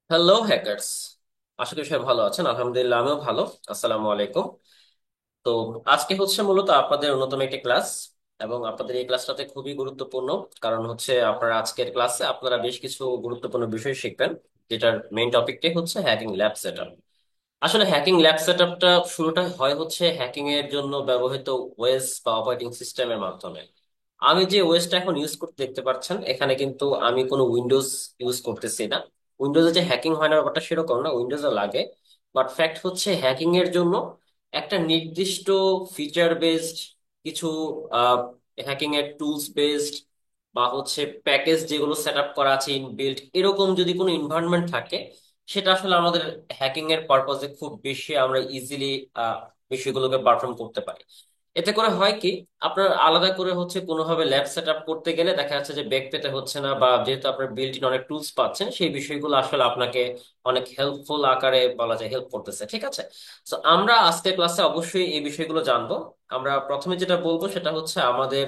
Hello hackers. আশা করি সবাই ভালো আছেন, আলহামদুলিল্লাহ আমিও ভালো। আসসালামু আলাইকুম। তো আজকে হচ্ছে মূলত আপনাদের অন্যতম একটি ক্লাস, এবং আপনাদের এই ক্লাসটাতে খুবই গুরুত্বপূর্ণ। কারণ হচ্ছে আপনারা আজকের ক্লাসে আপনারা বেশ কিছু গুরুত্বপূর্ণ বিষয় শিখবেন, যেটার মেইন টপিকটাই হচ্ছে হ্যাকিং ল্যাব সেটআপ। আসলে হ্যাকিং ল্যাব সেটআপটা শুরুটা হয় হচ্ছে হ্যাকিং এর জন্য ব্যবহৃত ওএস বা অপারেটিং সিস্টেমের মাধ্যমে। আমি যে ওএসটা এখন ইউজ করতে দেখতে পাচ্ছেন, এখানে কিন্তু আমি কোনো উইন্ডোজ ইউজ করতেছি না। উইন্ডোজে যে হ্যাকিং হয় না ব্যাপারটা সেরকম না, উইন্ডোজে লাগে। বাট ফ্যাক্ট হচ্ছে হ্যাকিং এর জন্য একটা নির্দিষ্ট ফিচার বেসড কিছু হ্যাকিং এর টুলস বেসড বা হচ্ছে প্যাকেজ যেগুলো সেট আপ করা আছে ইনবিল্ট, এরকম যদি কোনো এনভায়রনমেন্ট থাকে, সেটা আসলে আমাদের হ্যাকিং এর পারপাজে খুব বেশি আমরা ইজিলি বিষয়গুলোকে পারফর্ম করতে পারি। এতে করে হয় কি, আপনার আলাদা করে হচ্ছে কোনোভাবে ল্যাব সেট আপ করতে গেলে দেখা যাচ্ছে যে বেগ পেতে হচ্ছে না, বা যেহেতু আপনার বিল্ট ইন অনেক টুলস পাচ্ছেন, সেই বিষয়গুলো আসলে আপনাকে অনেক হেল্পফুল আকারে বলা যায় হেল্প করতেছে। ঠিক আছে, তো আমরা আজকের ক্লাসে অবশ্যই এই বিষয়গুলো জানবো। আমরা প্রথমে যেটা বলবো সেটা হচ্ছে আমাদের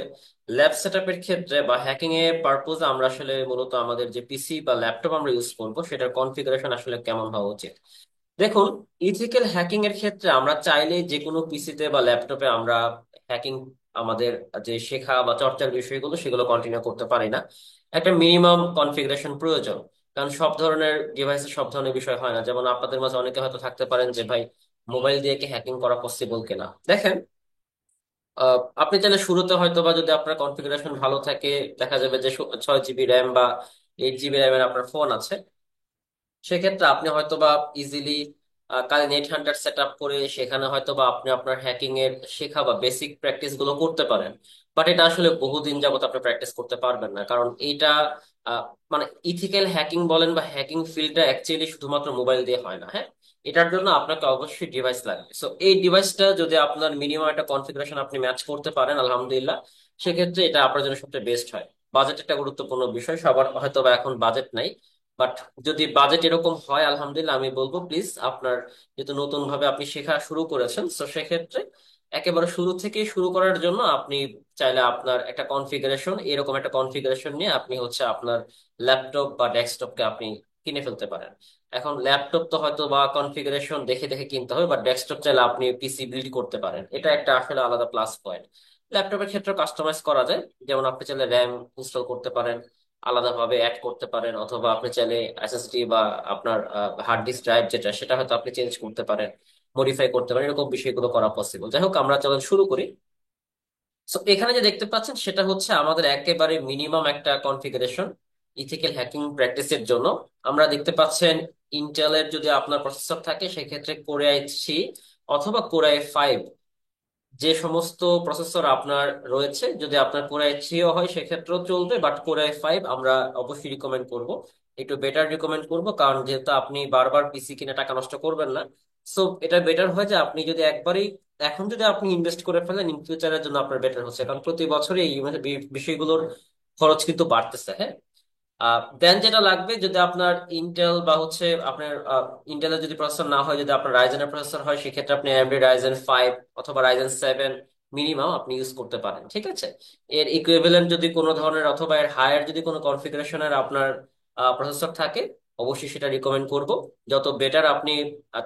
ল্যাব সেট আপের ক্ষেত্রে বা হ্যাকিং এর পারপোজ আমরা আসলে মূলত আমাদের যে পিসি বা ল্যাপটপ আমরা ইউজ করবো সেটার কনফিগারেশন আসলে কেমন হওয়া উচিত। দেখুন, ইথিক্যাল হ্যাকিং এর ক্ষেত্রে আমরা চাইলে যে কোনো পিসিতে বা ল্যাপটপে আমরা হ্যাকিং আমাদের যে শেখা বা চর্চার বিষয়গুলো সেগুলো কন্টিনিউ করতে পারি না। একটা মিনিমাম কনফিগারেশন প্রয়োজন। কারণ সব ধরনের ডিভাইসে সব ধরনের বিষয় হয় না। যেমন আপনাদের মাঝে অনেকে হয়তো থাকতে পারেন যে ভাই, মোবাইল দিয়ে কি হ্যাকিং করা পসিবল কিনা। দেখেন, আপনি চাইলে শুরুতে হয়তো বা যদি আপনার কনফিগারেশন ভালো থাকে, দেখা যাবে যে 6 জিবি র্যাম বা 8 জিবি র্যামের আপনার ফোন আছে, সেক্ষেত্রে আপনি হয়তো বা ইজিলি কালি নেট হান্টার সেট আপ করে সেখানে হয়তো বা আপনি আপনার হ্যাকিং এর শেখা বা বেসিক প্র্যাকটিস গুলো করতে পারেন। বাট এটা আসলে বহুদিন যাবত আপনি প্র্যাকটিস করতে পারবেন না, কারণ এইটা আহ, মানে ইথিক্যাল হ্যাকিং বলেন বা হ্যাকিং ফিল্ডটা অ্যাকচুয়ালি শুধুমাত্র মোবাইল দিয়ে হয় না। হ্যাঁ, এটার জন্য আপনাকে অবশ্যই ডিভাইস লাগবে। সো এই ডিভাইসটা যদি আপনার মিনিমাম একটা কনফিগারেশন আপনি ম্যাচ করতে পারেন, আলহামদুলিল্লাহ, সেক্ষেত্রে এটা আপনার জন্য সবচেয়ে বেস্ট হয়। বাজেট একটা গুরুত্বপূর্ণ বিষয়, সবার হয়তো বা এখন বাজেট নাই। বাট যদি বাজেট এরকম হয়, আলহামদুলিল্লাহ, আমি বলবো প্লিজ আপনার, যেহেতু নতুন ভাবে আপনি শেখা শুরু করেছেন, তো সেক্ষেত্রে একেবারে শুরু থেকে শুরু করার জন্য আপনি চাইলে আপনার একটা কনফিগারেশন, এরকম একটা কনফিগারেশন নিয়ে আপনি হচ্ছে আপনার ল্যাপটপ বা ডেস্কটপকে আপনি কিনে ফেলতে পারেন। এখন ল্যাপটপ তো হয়তো বা কনফিগারেশন দেখে দেখে কিনতে হবে, বাট ডেস্কটপ চাইলে আপনি পিসি বিল্ড করতে পারেন। এটা একটা আসলে আলাদা প্লাস পয়েন্ট। ল্যাপটপের ক্ষেত্রে কাস্টমাইজ করা যায়, যেমন আপনি চাইলে র্যাম ইনস্টল করতে পারেন, আলাদাভাবে অ্যাড করতে পারেন, অথবা আপনি চাইলে এসএসডি বা আপনার হার্ড ডিস্ক ড্রাইভ যেটা সেটা হয়তো আপনি চেঞ্জ করতে পারেন, মডিফাই করতে পারেন। এরকম বিষয়গুলো করা পসিবল। যাই হোক, আমরা চলেন শুরু করি। সো এখানে যে দেখতে পাচ্ছেন সেটা হচ্ছে আমাদের একেবারে মিনিমাম একটা কনফিগারেশন ইথিক্যাল হ্যাকিং প্র্যাকটিসের জন্য। আমরা দেখতে পাচ্ছেন ইন্টেলের যদি আপনার প্রসেসর থাকে সেক্ষেত্রে কোর আই 3 অথবা কোর আই 5, যে সমস্ত প্রসেসর আপনার রয়েছে, যদি আপনার কোর আই 3ও হয় সেক্ষেত্রেও চলবে, বাট কোর আই 5 আমরা অবশ্যই রিকমেন্ড করব, একটু বেটার রিকমেন্ড করব। কারণ যেহেতু আপনি বারবার পিসি কিনে টাকা নষ্ট করবেন না, সো এটা বেটার হয় যে আপনি যদি একবারই এখন যদি আপনি ইনভেস্ট করে ফেলেন, ইন ফিউচারের জন্য আপনার বেটার হচ্ছে, কারণ প্রতি বছরই এই বিষয়গুলোর খরচ কিন্তু বাড়তেছে। হ্যাঁ, দেন যেটা লাগবে, যদি আপনার ইন্টেল বা হচ্ছে আপনার ইন্টেলের যদি প্রসেসর না হয়, যদি আপনার রাইজেনের প্রসেসর হয়, সেক্ষেত্রে আপনি এমডি রাইজেন 5 অথবা রাইজেন 7 মিনিমাম আপনি ইউজ করতে পারেন। ঠিক আছে, এর ইকুইভ্যালেন্ট যদি কোনো ধরনের অথবা এর হায়ার যদি কোনো কনফিগারেশনের আপনার প্রসেসর থাকে, অবশ্যই সেটা রিকমেন্ড করব। যত বেটার আপনি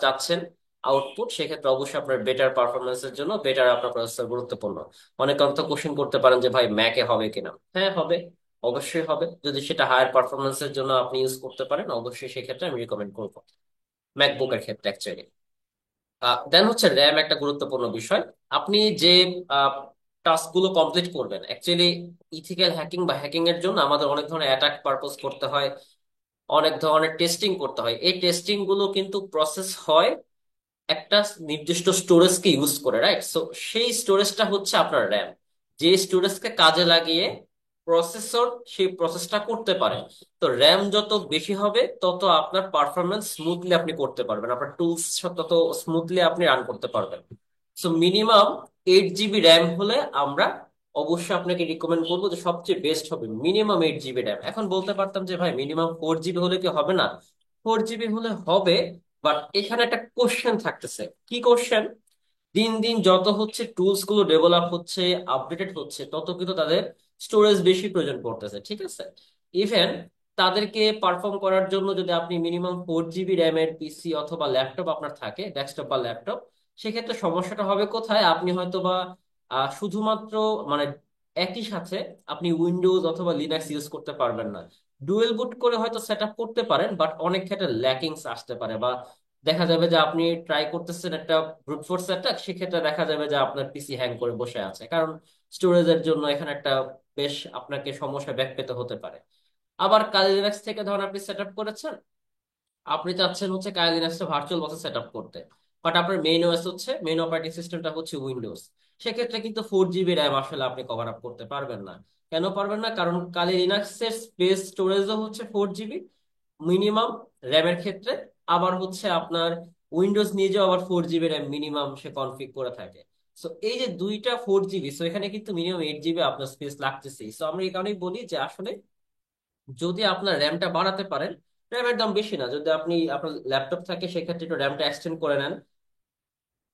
চাচ্ছেন আউটপুট, সেক্ষেত্রে অবশ্যই আপনার বেটার পারফরমেন্সের জন্য বেটার আপনার প্রসেসর গুরুত্বপূর্ণ। অনেকে তো কোশ্চেন করতে পারেন যে ভাই ম্যাকে হবে কিনা। হ্যাঁ, হবে, অবশ্যই হবে। যদি সেটা হায়ার পারফরমেন্সের জন্য আপনি ইউজ করতে পারেন, অবশ্যই সেক্ষেত্রে আমি রিকমেন্ড করবো ম্যাকবুকের ক্ষেত্রে অ্যাকচুয়ালি। দেন হচ্ছে র্যাম একটা গুরুত্বপূর্ণ বিষয়। আপনি যে টাস্ক গুলো কমপ্লিট করবেন, অ্যাকচুয়ালি ইথিক্যাল হ্যাকিং বা হ্যাকিং এর জন্য আমাদের অনেক ধরনের অ্যাটাক পারপোজ করতে হয়, অনেক ধরনের টেস্টিং করতে হয়। এই টেস্টিং গুলো কিন্তু প্রসেস হয় একটা নির্দিষ্ট স্টোরেজকে ইউজ করে, রাইট? সো সেই স্টোরেজটা হচ্ছে আপনার র্যাম, যে স্টোরেজকে কাজে লাগিয়ে প্রসেসর সেই প্রসেসটা করতে পারে। তো র্যাম যত বেশি হবে তত আপনার পারফরমেন্স স্মুথলি আপনি করতে পারবেন, আপনার টুলস তত স্মুথলি আপনি রান করতে পারবেন। সো মিনিমাম 8 জিবি র্যাম হলে আমরা অবশ্যই আপনাকে রিকমেন্ড করবো যে সবচেয়ে বেস্ট হবে মিনিমাম 8 জিবি র্যাম। এখন বলতে পারতাম যে ভাই মিনিমাম 4 জিবি হলে কি হবে না? 4 জিবি হলে হবে, বাট এখানে একটা কোশ্চেন থাকতেছে। কি কোশ্চেন? দিন দিন যত হচ্ছে টুলস গুলো ডেভেলপ হচ্ছে, আপডেটেড হচ্ছে, তত কিন্তু তাদের স্টোরেজ বেশি প্রয়োজন পড়তেছে। ঠিক আছে, ইভেন তাদেরকে পারফর্ম করার জন্য যদি আপনি মিনিমাম 4 জিবি র্যামের পিসি অথবা ল্যাপটপ আপনার থাকে, ডেস্কটপ বা ল্যাপটপ, সেক্ষেত্রে সমস্যাটা হবে কোথায়? আপনি হয়তো বা শুধুমাত্র মানে একই সাথে আপনি উইন্ডোজ অথবা লিনাক্স ইউজ করতে পারবেন না। ডুয়েল বুট করে হয়তো সেট আপ করতে পারেন, বাট অনেক ক্ষেত্রে ল্যাকিংস আসতে পারে, বা দেখা যাবে যে আপনি ট্রাই করতেছেন একটা ব্রুট ফোর্স অ্যাটাক, সেক্ষেত্রে দেখা যাবে যে আপনার পিসি হ্যাং করে বসে আছে, কারণ স্টোরেজের জন্য এখানে একটা বেশ আপনাকে সমস্যা ব্যাক পেতে হতে পারে। আবার কালি লিনাক্স থেকে ধরুন আপনি সেট আপ করেছেন, আপনি চাচ্ছেন হচ্ছে কালি লিনাক্সটা ভার্চুয়াল বক্সে সেট আপ করতে, বাট আপনার মেইন ওএস হচ্ছে, মেইন অপারেটিং সিস্টেমটা হচ্ছে উইন্ডোজ। সেক্ষেত্রে কিন্তু 4 জিবি র্যাম আসলে আপনি কভার আপ করতে পারবেন না। কেন পারবেন না? কারণ কালি লিনাক্সের স্পেস স্টোরেজও হচ্ছে 4 জিবি মিনিমাম র্যামের ক্ষেত্রে। আবার হচ্ছে আপনার উইন্ডোজ নিজেও আবার 4 জিবি র্যাম মিনিমাম সে কনফিগ করে থাকে। সো এই যে দুইটা 4 জিবি, সো এখানে কিন্তু মিনিমাম 8 জিবি আপনার স্পেস লাগতেছে। সো আমরা এই কারণেই বলি যে আসলে যদি আপনার র্যামটা বাড়াতে পারেন, র্যামের দাম বেশি না, যদি আপনি আপনার ল্যাপটপ থাকে সেক্ষেত্রে একটু র্যামটা এক্সটেন্ড করে নেন।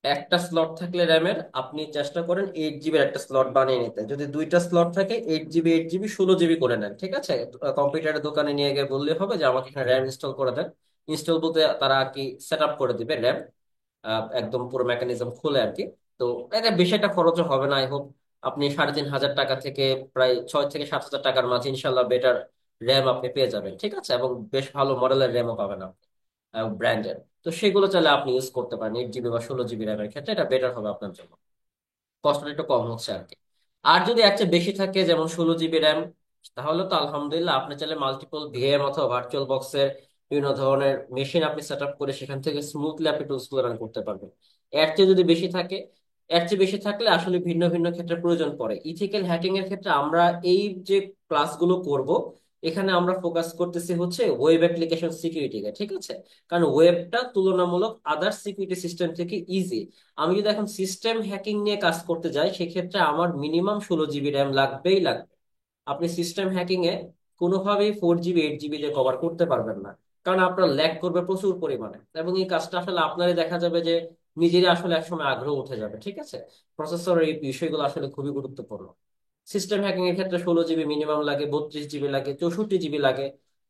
একটা স্লট থাকলে র্যামের আপনি চেষ্টা করেন 8 জিবির একটা স্লট বানিয়ে নিতে। যদি দুইটা স্লট থাকে, 8 জিবি 8 জিবি 16 জিবি করে নেন, ঠিক আছে? কম্পিউটারের দোকানে নিয়ে গিয়ে বললে হবে যে আমাকে এখানে র্যাম ইনস্টল করে দেন। ইনস্টল বলতে তারা কি সেট আপ করে দিবে র্যাম, একদম পুরো মেকানিজম খুলে আর কি। তো এটা বেশি একটা খরচও হবে না। আই হোপ আপনি 3,500 টাকা থেকে প্রায় 6 থেকে 7 হাজার টাকার মাঝে ইনশাল্লাহ বেটার র্যাম আপনি পেয়ে যাবেন, ঠিক আছে? এবং বেশ ভালো মডেলের র্যামও পাবেন আপনি, ব্র্যান্ডের। তো সেগুলো চাইলে আপনি ইউজ করতে পারেন। 8 জিবি বা 16 জিবি র্যামের ক্ষেত্রে এটা বেটার হবে আপনার জন্য, কষ্টটা একটু কম হচ্ছে আর কি। আর যদি এর চেয়ে বেশি থাকে, যেমন 16 জিবি র্যাম, তাহলে তো আলহামদুলিল্লাহ আপনি চাইলে মাল্টিপল ভিএম অথবা ভার্চুয়াল বক্সের বিভিন্ন ধরনের মেশিন আপনি সেট আপ করে সেখান থেকে স্মুথলি আপনি টুলস গুলো রান করতে পারবেন। এর চেয়ে যদি বেশি থাকে, এর চেয়ে বেশি থাকলে আসলে ভিন্ন ভিন্ন ক্ষেত্রে প্রয়োজন পড়ে। ইথিক্যাল হ্যাকিং এর ক্ষেত্রে আমরা এই যে ক্লাসগুলো করব, এখানে আমরা ফোকাস করতেছি হচ্ছে ওয়েব অ্যাপ্লিকেশন সিকিউরিটিকে, ঠিক আছে? কারণ ওয়েবটা তুলনামূলক আদার সিকিউরিটি সিস্টেম থেকে ইজি। আমি যদি এখন সিস্টেম হ্যাকিং নিয়ে কাজ করতে যাই, সেক্ষেত্রে আমার মিনিমাম 16 জিবি র্যাম লাগবেই লাগবে। আপনি সিস্টেম হ্যাকিং এ কোনোভাবেই 4 জিবি 8 জিবি দিয়ে কভার করতে পারবেন না, কারণ আপনার ল্যাগ করবে প্রচুর পরিমাণে, এবং এই কাজটা আসলে আপনারই দেখা যাবে যে নিজেরই আসলে একসময় আগ্রহ উঠে যাবে, ঠিক আছে? প্রসেসরের এই বিষয়গুলো আসলে খুবই গুরুত্বপূর্ণ। সিস্টেম হ্যাকিং এর ক্ষেত্রে 16 জিবি মিনিমাম লাগে, 32 জিবি লাগে, 64 জিবি লাগে।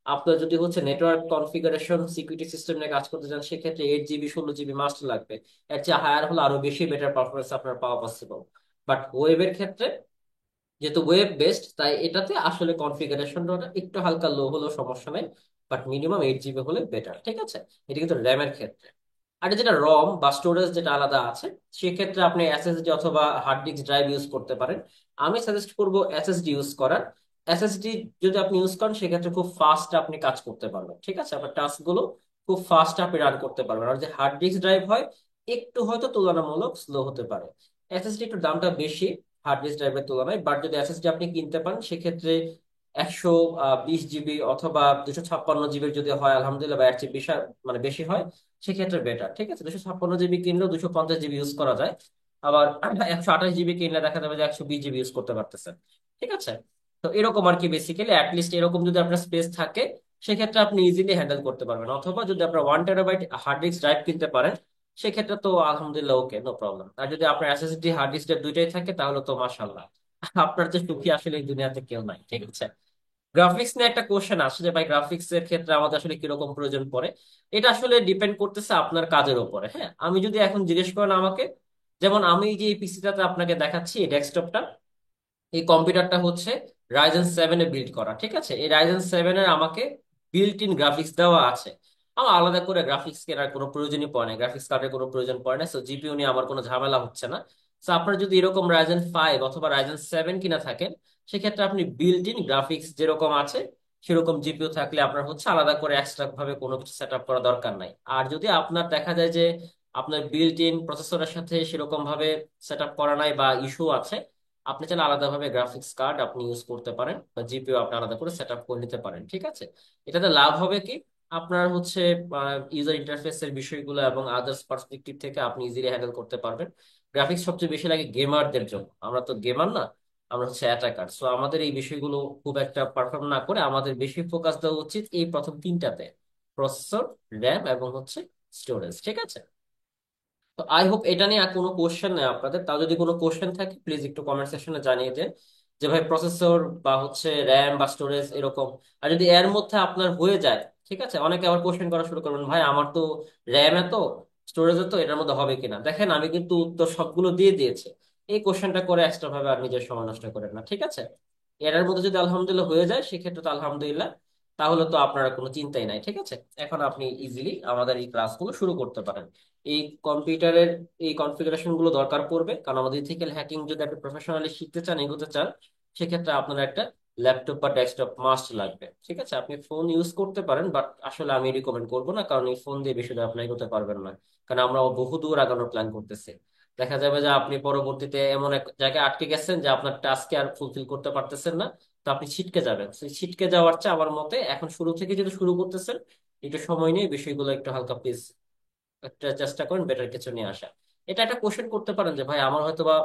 আপনার যদি হচ্ছে নেটওয়ার্ক কনফিগারেশন সিকিউরিটি সিস্টেম নিয়ে কাজ করতে চান, সেক্ষেত্রে 8 জিবি 16 জিবি মাস্ট লাগবে। এর চেয়ে হায়ার হলে আরো বেশি বেটার পারফরমেন্স আপনার পাওয়া পসিবল। বাট ওয়েবের ক্ষেত্রে, যেহেতু ওয়েব বেসড, তাই এটাতে আসলে কনফিগারেশনটা একটু হালকা লো হলেও সমস্যা নাই, বাট মিনিমাম 8 জিবি হলে বেটার, ঠিক আছে? এটা কিন্তু র্যামের ক্ষেত্রে। আর যেটা রম বা স্টোরেজ যেটা আলাদা আছে, সেক্ষেত্রে আপনি এসএসডি অথবা হার্ড ডিস্ক ড্রাইভ ইউজ করতে পারেন। আমি সাজেস্ট করব এসএসডি ইউজ করার। এসএসডি যদি আপনি ইউজ করেন, সেক্ষেত্রে খুব ফাস্ট আপনি কাজ করতে পারবেন, ঠিক আছে? আপনার টাস্ক গুলো খুব ফাস্ট আপনি রান করতে পারবেন। আর যে হার্ড ডিস্ক ড্রাইভ হয়, একটু হয়তো তুলনামূলক স্লো হতে পারে। এসএসডি একটু দামটা বেশি হার্ড ডিস্ক ড্রাইভের তুলনায়, বাট যদি এসএসডি আপনি কিনতে পারেন, সেক্ষেত্রে 120 জিবি অথবা 256 জিবির যদি হয় আলহামদুলিল্লাহ, বা এর চেয়ে বেশি মানে বেশি হয়, সেক্ষেত্রে বেটার, ঠিক আছে? 256 জিবি কিনলেও 250 জিবি ইউজ করা যায়। আবার 128 জিবি কিনলে দেখা যাবে যে 120 জিবি ইউজ করতে পারতেছেন, ঠিক আছে? তো এরকম আর কি, বেসিক্যালি অ্যাটলিস্ট এরকম যদি আপনার স্পেস থাকে, সেক্ষেত্রে আপনি ইজিলি হ্যান্ডেল করতে পারবেন। অথবা যদি আপনার 1 টেরাবাইট হার্ড ডিস্ক ড্রাইভ কিনতে পারেন, সেক্ষেত্রে তো আলহামদুলিল্লাহ ওকে, নো প্রবলেম। আর যদি আপনার এসএসডি হার্ড ডিস্ক দুইটাই থাকে, তাহলে তো মাশাল্লাহ, আপনার যে সুখী আসলে এই দুনিয়াতে কেউ নাই, ঠিক আছে? গ্রাফিক্স নিয়ে একটা কোশ্চেন আসে যে ভাই, গ্রাফিক্স এর ক্ষেত্রে আমাদের আসলে কিরকম প্রয়োজন পড়ে। এটা আসলে ডিপেন্ড করতেছে আপনার কাজের উপরে। হ্যাঁ, আমি যদি এখন জিজ্ঞেস করেন আমাকে, যেমন আমি যে পিসিটাতে আপনাকে দেখাচ্ছি, এই ডেস্কটপটা, এই কম্পিউটারটা হচ্ছে রাইজেন 7-এ বিল্ড করা, ঠিক আছে? এই রাইজেন 7-এর আমাকে বিল্ট ইন গ্রাফিক্স দেওয়া আছে। আমার আলাদা করে গ্রাফিক্স কেনার কোনো প্রয়োজনই পড়ে না, গ্রাফিক্স কার্ডের কোনো প্রয়োজন পড়ে না। সো জিপিইউ নিয়ে আমার কোনো ঝামেলা হচ্ছে না। সো আপনার যদি এরকম রাইজেন 5 অথবা রাইজেন 7 কিনা থাকেন, সেক্ষেত্রে আপনি বিল্ট ইন গ্রাফিক্স যেরকম আছে সেরকম জিপিইউ থাকলে আপনার হচ্ছে আলাদা করে এক্সট্রা ভাবে কোনো কিছু সেট আপ করা দরকার নাই। আর যদি আপনার দেখা যায় যে আপনার বিল্ট ইন প্রসেসরের সাথে সেরকম ভাবে সেট আপ করা নাই বা ইস্যু আছে, আপনি চাইলে আলাদাভাবে গ্রাফিক্স কার্ড আপনি ইউজ করতে পারেন, বা জিপিইউ আপনি আলাদা করে সেট আপ করে নিতে পারেন, ঠিক আছে? এটাতে লাভ হবে কি, আপনার হচ্ছে ইউজার ইন্টারফেসের বিষয়গুলো এবং আদার্স পার্সপেক্টিভ থেকে আপনি ইজিলি হ্যান্ডেল করতে পারবেন। গ্রাফিক্স সবচেয়ে বেশি লাগে গেমারদের জন্য, আমরা তো গেমার না, আমরা হচ্ছে অ্যাটাকার। সো আমাদের এই বিষয়গুলো খুব একটা পারফর্ম না করে আমাদের বেশি ফোকাস দেওয়া উচিত এই প্রথম তিনটাতে: প্রসেসর, র্যাম এবং হচ্ছে স্টোরেজ, ঠিক আছে? তো আই হোপ এটা নিয়ে আর কোনো কোশ্চেন নেই আপনাদের। তাও যদি কোনো কোশ্চেন থাকে প্লিজ একটু কমেন্ট সেকশনে জানিয়ে দেন। যে ভাই প্রসেসর বা হচ্ছে র্যাম বা স্টোরেজ এরকম। আর যদি এর মধ্যে আপনার হয়ে যায়, ঠিক আছে, অনেকে আবার কোশ্চেন করা শুরু করবেন, ভাই আমার তো র্যাম এত, স্টোরেজ এত, এটার মধ্যে হবে কিনা। দেখেন আমি কিন্তু উত্তর সবগুলো দিয়ে দিয়েছি। এই কোশ্চেনটা করে এক্সট্রা ভাবে আর নিজের সময় নষ্ট করেন না, ঠিক আছে। এর মধ্যে যদি আলহামদুলিল্লাহ হয়ে যায় সেক্ষেত্রে তো আলহামদুলিল্লাহ, তাহলে তো আপনারা কোনো চিন্তাই নাই, ঠিক আছে। এখন আপনি ইজিলি আমাদের এই ক্লাসগুলো শুরু করতে পারেন। এই কম্পিউটারের এই কনফিগারেশন গুলো দরকার পড়বে, কারণ আমাদের ইথিক্যাল হ্যাকিং যদি আপনি প্রফেশনালি শিখতে চান, এগোতে চান, সেক্ষেত্রে আপনার একটা ল্যাপটপ বা ডেস্কটপ মাস্ট লাগবে, ঠিক আছে। আপনি ফোন ইউজ করতে পারেন, বাট আসলে আমি রিকমেন্ড করবো না, কারণ এই ফোন দিয়ে বেশি দূর আপনি এগোতে পারবেন না। কারণ আমরা বহু দূর আগানোর প্ল্যান করতেছি। দেখা যাবে যে আপনি পরবর্তীতে এমন এক জায়গায় আটকে গেছেন যে আপনার টাস্কে আর ফুলফিল করতে পারতেছেন না, তো আপনি ছিটকে যাবেন। সেই ছিটকে যাওয়ার চেয়ে আমার মতে এখন শুরু থেকে যদি শুরু করতেছেন, একটু সময় নিয়ে বিষয়গুলো একটু হালকা প্লিজ একটা চেষ্টা করেন বেটার কিছু নিয়ে আসা। এটা একটা কোশ্চেন করতে পারেন যে ভাই আমার হয়তো বা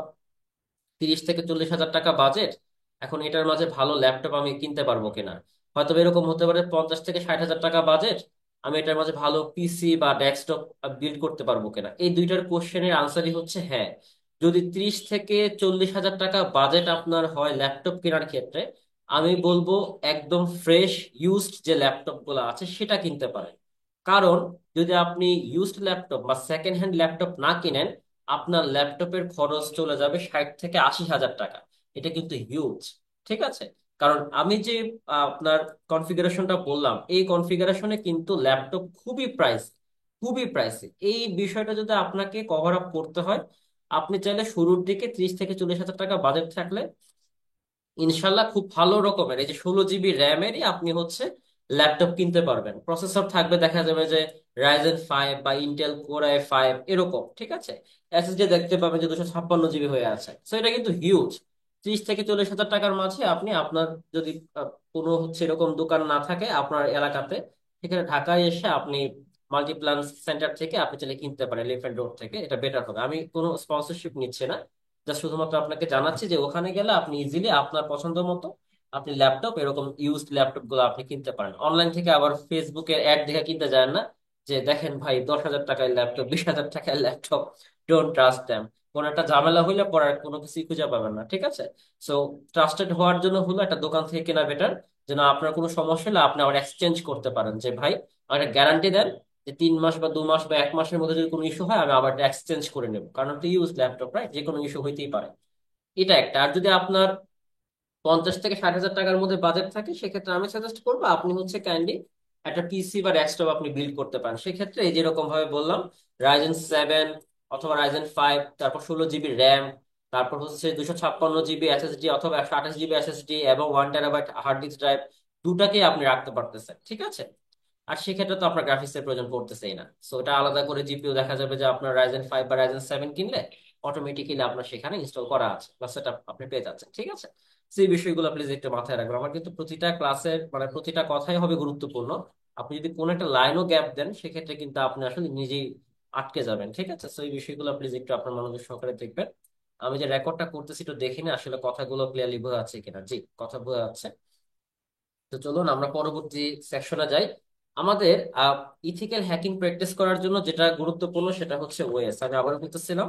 30 থেকে 40 হাজার টাকা বাজেট, এখন এটার মাঝে ভালো ল্যাপটপ আমি কিনতে পারবো কিনা। হয়তো বা এরকম হতে পারে 50 থেকে 60 হাজার টাকা বাজেট, আমি এটার মাঝে ভালো পিসি বা ডেস্কটপ বিল্ড করতে পারবো কিনা। এই দুইটার কোশ্চেনের আনসারই হচ্ছে হ্যাঁ। যদি 30 থেকে 40 হাজার টাকা বাজেট আপনার হয় ল্যাপটপ কেনার ক্ষেত্রে, আমি বলবো একদম ফ্রেশ ইউজড যে ল্যাপটপ গুলো আছে সেটা কিনতে পারেন। কারণ যদি আপনি ইউজড ল্যাপটপ বা সেকেন্ড হ্যান্ড ল্যাপটপ না কিনেন, আপনার ল্যাপটপের খরচ চলে যাবে 60 থেকে 80 হাজার টাকা। এটা কিন্তু হিউজ, ঠিক আছে। কারণ আমি যে আপনার কনফিগারেশনটা বললাম, এই কনফিগারেশনে কিন্তু ল্যাপটপ খুবই প্রাইস, খুবই প্রাইসি। এই বিষয়টা যদি আপনাকে কভার আপ করতে হয়, আপনি চাইলে শুরুর দিকে 30 থেকে 40 হাজার টাকা বাজেট থাকলে ইনশাল্লাহ খুব ভালো রকমের এই যে 16 জিবি র্যামেরই আপনি হচ্ছে ল্যাপটপ কিনতে পারবেন। প্রসেসর থাকবে দেখা যাবে যে রাইজেন 5 বা ইন্টেল কোর i5 এরকম, ঠিক আছে। এসএসডি দেখতে পাবেন যে 256 জিবি হয়ে আছে। তো এটা কিন্তু হিউজ। 30 থেকে 40 হাজার টাকার মাঝে আপনি আপনার যদি কোনো হচ্ছে এরকম দোকান না থাকে আপনার এলাকাতে, সেখানে ঢাকায় এসে আপনি মাল্টিপ্লান সেন্টার থেকে আপনি চাইলে কিনতে পারেন, এলিফ্যান্ট রোড থেকে। এটা বেটার হবে। আমি কোনো স্পন্সরশিপ নিচ্ছি না, জাস্ট শুধুমাত্র আপনাকে জানাচ্ছি যে ওখানে গেলে আপনি ইজিলি আপনার পছন্দ মতো আপনি ল্যাপটপ এরকম ইউজড ল্যাপটপ গুলো আপনি কিনতে পারেন। অনলাইন থেকে আবার ফেসবুকের অ্যাড দেখে কিনতে যায় না, যে দেখেন ভাই 10 হাজার টাকায় ল্যাপটপ, 20 হাজার টাকায় ল্যাপটপ, ডোন্ট ট্রাস্ট দেম। কোনো একটা ঝামেলা হইলে পরে আর কোনো কিছুই খুঁজে পাবেন না, ঠিক আছে। সো ট্রাস্টেড হওয়ার জন্য হলো একটা দোকান থেকে কেনা বেটার, যেন আপনার কোনো সমস্যা হলে আপনি আবার এক্সচেঞ্জ করতে পারেন, যে ভাই আমার একটা গ্যারান্টি দেন যে 3 মাস বা 2 মাস বা 1 মাসের মধ্যে যদি কোনো ইস্যু হয় আমি আবার এক্সচেঞ্জ করে নেব, কারণ তো ইউজ ল্যাপটপ, রাইট, যে কোনো ইস্যু হইতেই পারে। এটা একটা। আর যদি আপনার 50 থেকে 60 হাজার টাকার মধ্যে বাজেট থাকে, সেক্ষেত্রে আমি সাজেস্ট করবো আপনি হচ্ছে কাইন্ডলি একটা পিসি বা ডেস্কটপ আপনি বিল্ড করতে পারেন। সেক্ষেত্রে এই যেরকম ভাবে বললাম, রাইজেন 7 অথবা রাইজেন 5, তারপর 16 জিবি র্যাম, তারপর হচ্ছে 256 জিবি এসএসডি অথবা 128 জিবি এসএসডি এবং 1 টেরাবাইট হার্ড ডিস্ক ড্রাইভ, দুটাকেই আপনি রাখতে পারতেছেন, ঠিক আছে। আর সেক্ষেত্রে তো আপনার গ্রাফিক্স এর প্রয়োজন পড়তেছেই না। সো এটা আলাদা করে জিপিইউ দেখা যাবে যে আপনার রাইজেন 5 বা রাইজেন 7 কিনলে অটোমেটিক্যালি আপনার সেখানে ইনস্টল করা আছে বা সেট আপনি পেয়ে যাচ্ছেন, ঠিক আছে। সেই বিষয়গুলো প্লিজ একটু মাথায় রাখবেন। আমার কিন্তু প্রতিটা ক্লাসের মানে প্রতিটা কথাই হবে গুরুত্বপূর্ণ। আপনি যদি কোনো একটা লাইনও গ্যাপ দেন সেক্ষেত্রে কিন্তু আপনি আসলে নিজেই আটকে যাবেন, ঠিক আছে। তো এই বিষয়গুলো প্লিজ একটু আপনার মনোযোগ সহকারে দেখবেন। আমি যে রেকর্ডটা করতেছি একটু দেখি না আসলে কথাগুলো ক্লিয়ারলি বোঝা যাচ্ছে কিনা। জি, কথা বোঝা যাচ্ছে। তো চলুন আমরা পরবর্তী সেকশনে যাই। আমাদের ইথিক্যাল হ্যাকিং প্র্যাকটিস করার জন্য যেটা গুরুত্বপূর্ণ সেটা হচ্ছে ওএস। আমি আবার বলতেছিলাম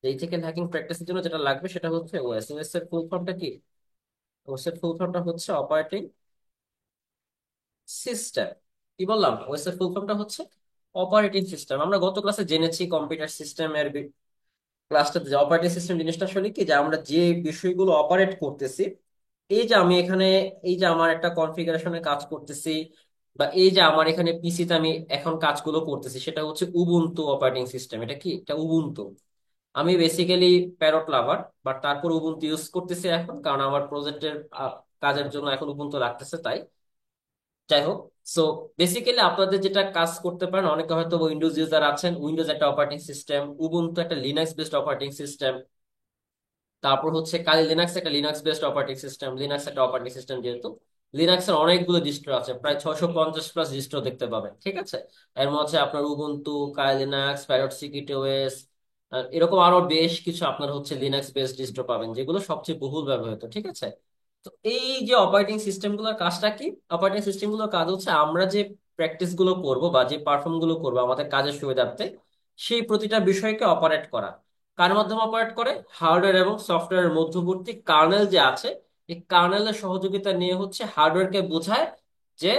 যে ইথিক্যাল হ্যাকিং প্র্যাকটিসের জন্য যেটা লাগবে সেটা হচ্ছে ওএস। ওএস এর ফুল ফর্মটা কি? ওএস এর ফুল ফর্মটা হচ্ছে অপারেটিং সিস্টেম। কি বললাম? ওএস এর ফুল ফর্মটা হচ্ছে অপারেটিং সিস্টেম। আমরা গত ক্লাসে জেনেছি কম্পিউটার সিস্টেমের ক্লাসটাতে যে অপারেটিং সিস্টেম জিনিসটা আসলে কি, যে আমরা যে বিষয়গুলো অপারেট করতেছি, এই যে আমি এখানে এই যে আমার একটা কনফিগারেশনে কাজ করতেছি, বা এই যে আমার এখানে পিসিতে আমি এখন কাজগুলো করতেছি, সেটা হচ্ছে উবুন্টু অপারেটিং সিস্টেম। এটা কি? এটা উবুন্টু। আমি বেসিক্যালি প্যারট লাভার, বাট তারপর উবুন্টু ইউজ করতেছি এখন, কারণ আমার প্রজেক্টের কাজের জন্য এখন উবুন্টু লাগতেছে, তাই। যাই হোক, সো বেসিক্যালি আপনাদের যেটা কাজ করতে পারেন, অনেকে হয়তো উইন্ডোজ ইউজার আছেন, উইন্ডোজ একটা অপারেটিং সিস্টেম, উবুন্টু একটা লিনাক্স বেসড অপারেটিং সিস্টেম, তারপর হচ্ছে কালি লিনাক্স একটা Linux based operating system. Linux একটা অপারেটিং সিস্টেম, যেহেতু লিনাক্স এর অনেকগুলো ডিস্ট্রো আছে, প্রায় 650 প্লাস ডিস্ট্রো দেখতে পাবেন, ঠিক আছে। এর মধ্যে আপনার উবুন্টু, কালি লিনাক্স, প্যারট সিকিউরিটি ওএস, এরকম আরো বেশ কিছু আপনার হচ্ছে লিনাক্স বেসড ডিস্ট্রো পাবেন, যেগুলো সবচেয়ে বহুল ব্যবহৃত, ঠিক আছে। তো এই যে অপারেটিং সিস্টেম গুলোর কাজটা কি? অপারেটিং সিস্টেম গুলোর কাজ হচ্ছে আমরা যে প্র্যাকটিস গুলো করবো বা যে পারফর্ম গুলো করবো আমাদের কাজের সুবিধার্থে, সেই প্রতিটা বিষয়কে অপারেট করা। কার মাধ্যমে অপারেট করে? হার্ডওয়্যার এবং সফটওয়্যারের মধ্যবর্তী কার্নেল যে আছে, এই কার্নেলের সহযোগিতা নিয়ে হচ্ছে হার্ডওয়্যারকে বোঝায় যে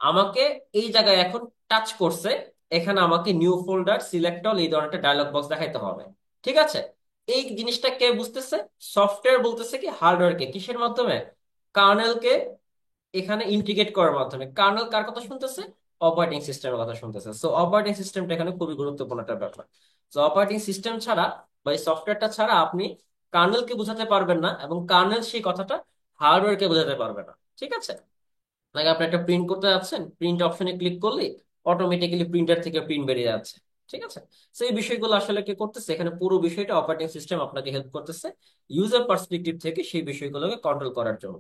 আমাকে এই জায়গায় এখন টাচ করছে, এখানে আমাকে নিউ ফোল্ডার সিলেক্ট অল এই ধরনের একটা ডায়লগ বক্স দেখাইতে হবে। ঠিক আছে, এই জিনিসটা কে বুঝতেছে? সফটওয়্যার বলতেছে কি হার্ডওয়্যারকে, কিসের মাধ্যমে? কার্নেলকে এখানে ইন্টিগ্রেট করার মাধ্যমে। কার্নেল কার কথা শুনতেছে? অপারেটিং সিস্টেমের কথা শুনতেছে। সো অপারেটিং সিস্টেমটা এখানে খুবই গুরুত্বপূর্ণ একটা ব্যাপার। সো অপারেটিং সিস্টেম ছাড়া বা এই সফটওয়্যারটা ছাড়া আপনি কার্নেলকে বোঝাতে পারবেন না, এবং কার্নেল সেই কথাটা হার্ডওয়্যারকে বোঝাতে পারবে না। ঠিক আছে, like আপনি একটা প্রিন্ট করতে যাচ্ছেন, প্রিন্ট অপশনে ক্লিক করলেই অটোমেটিক্যালি প্রিন্টার থেকে প্রিন্ট বেরিয়ে যাচ্ছে। ঠিক আছে, তো এই বিষয়গুলো আসলে কি করতেছে, এখানে পুরো বিষয়টা অপারেটিং সিস্টেম আপনাকে হেল্প করতেছে ইউজার পার্সপেক্টিভ থেকে সেই বিষয়গুলোকে কন্ট্রোল করার জন্য।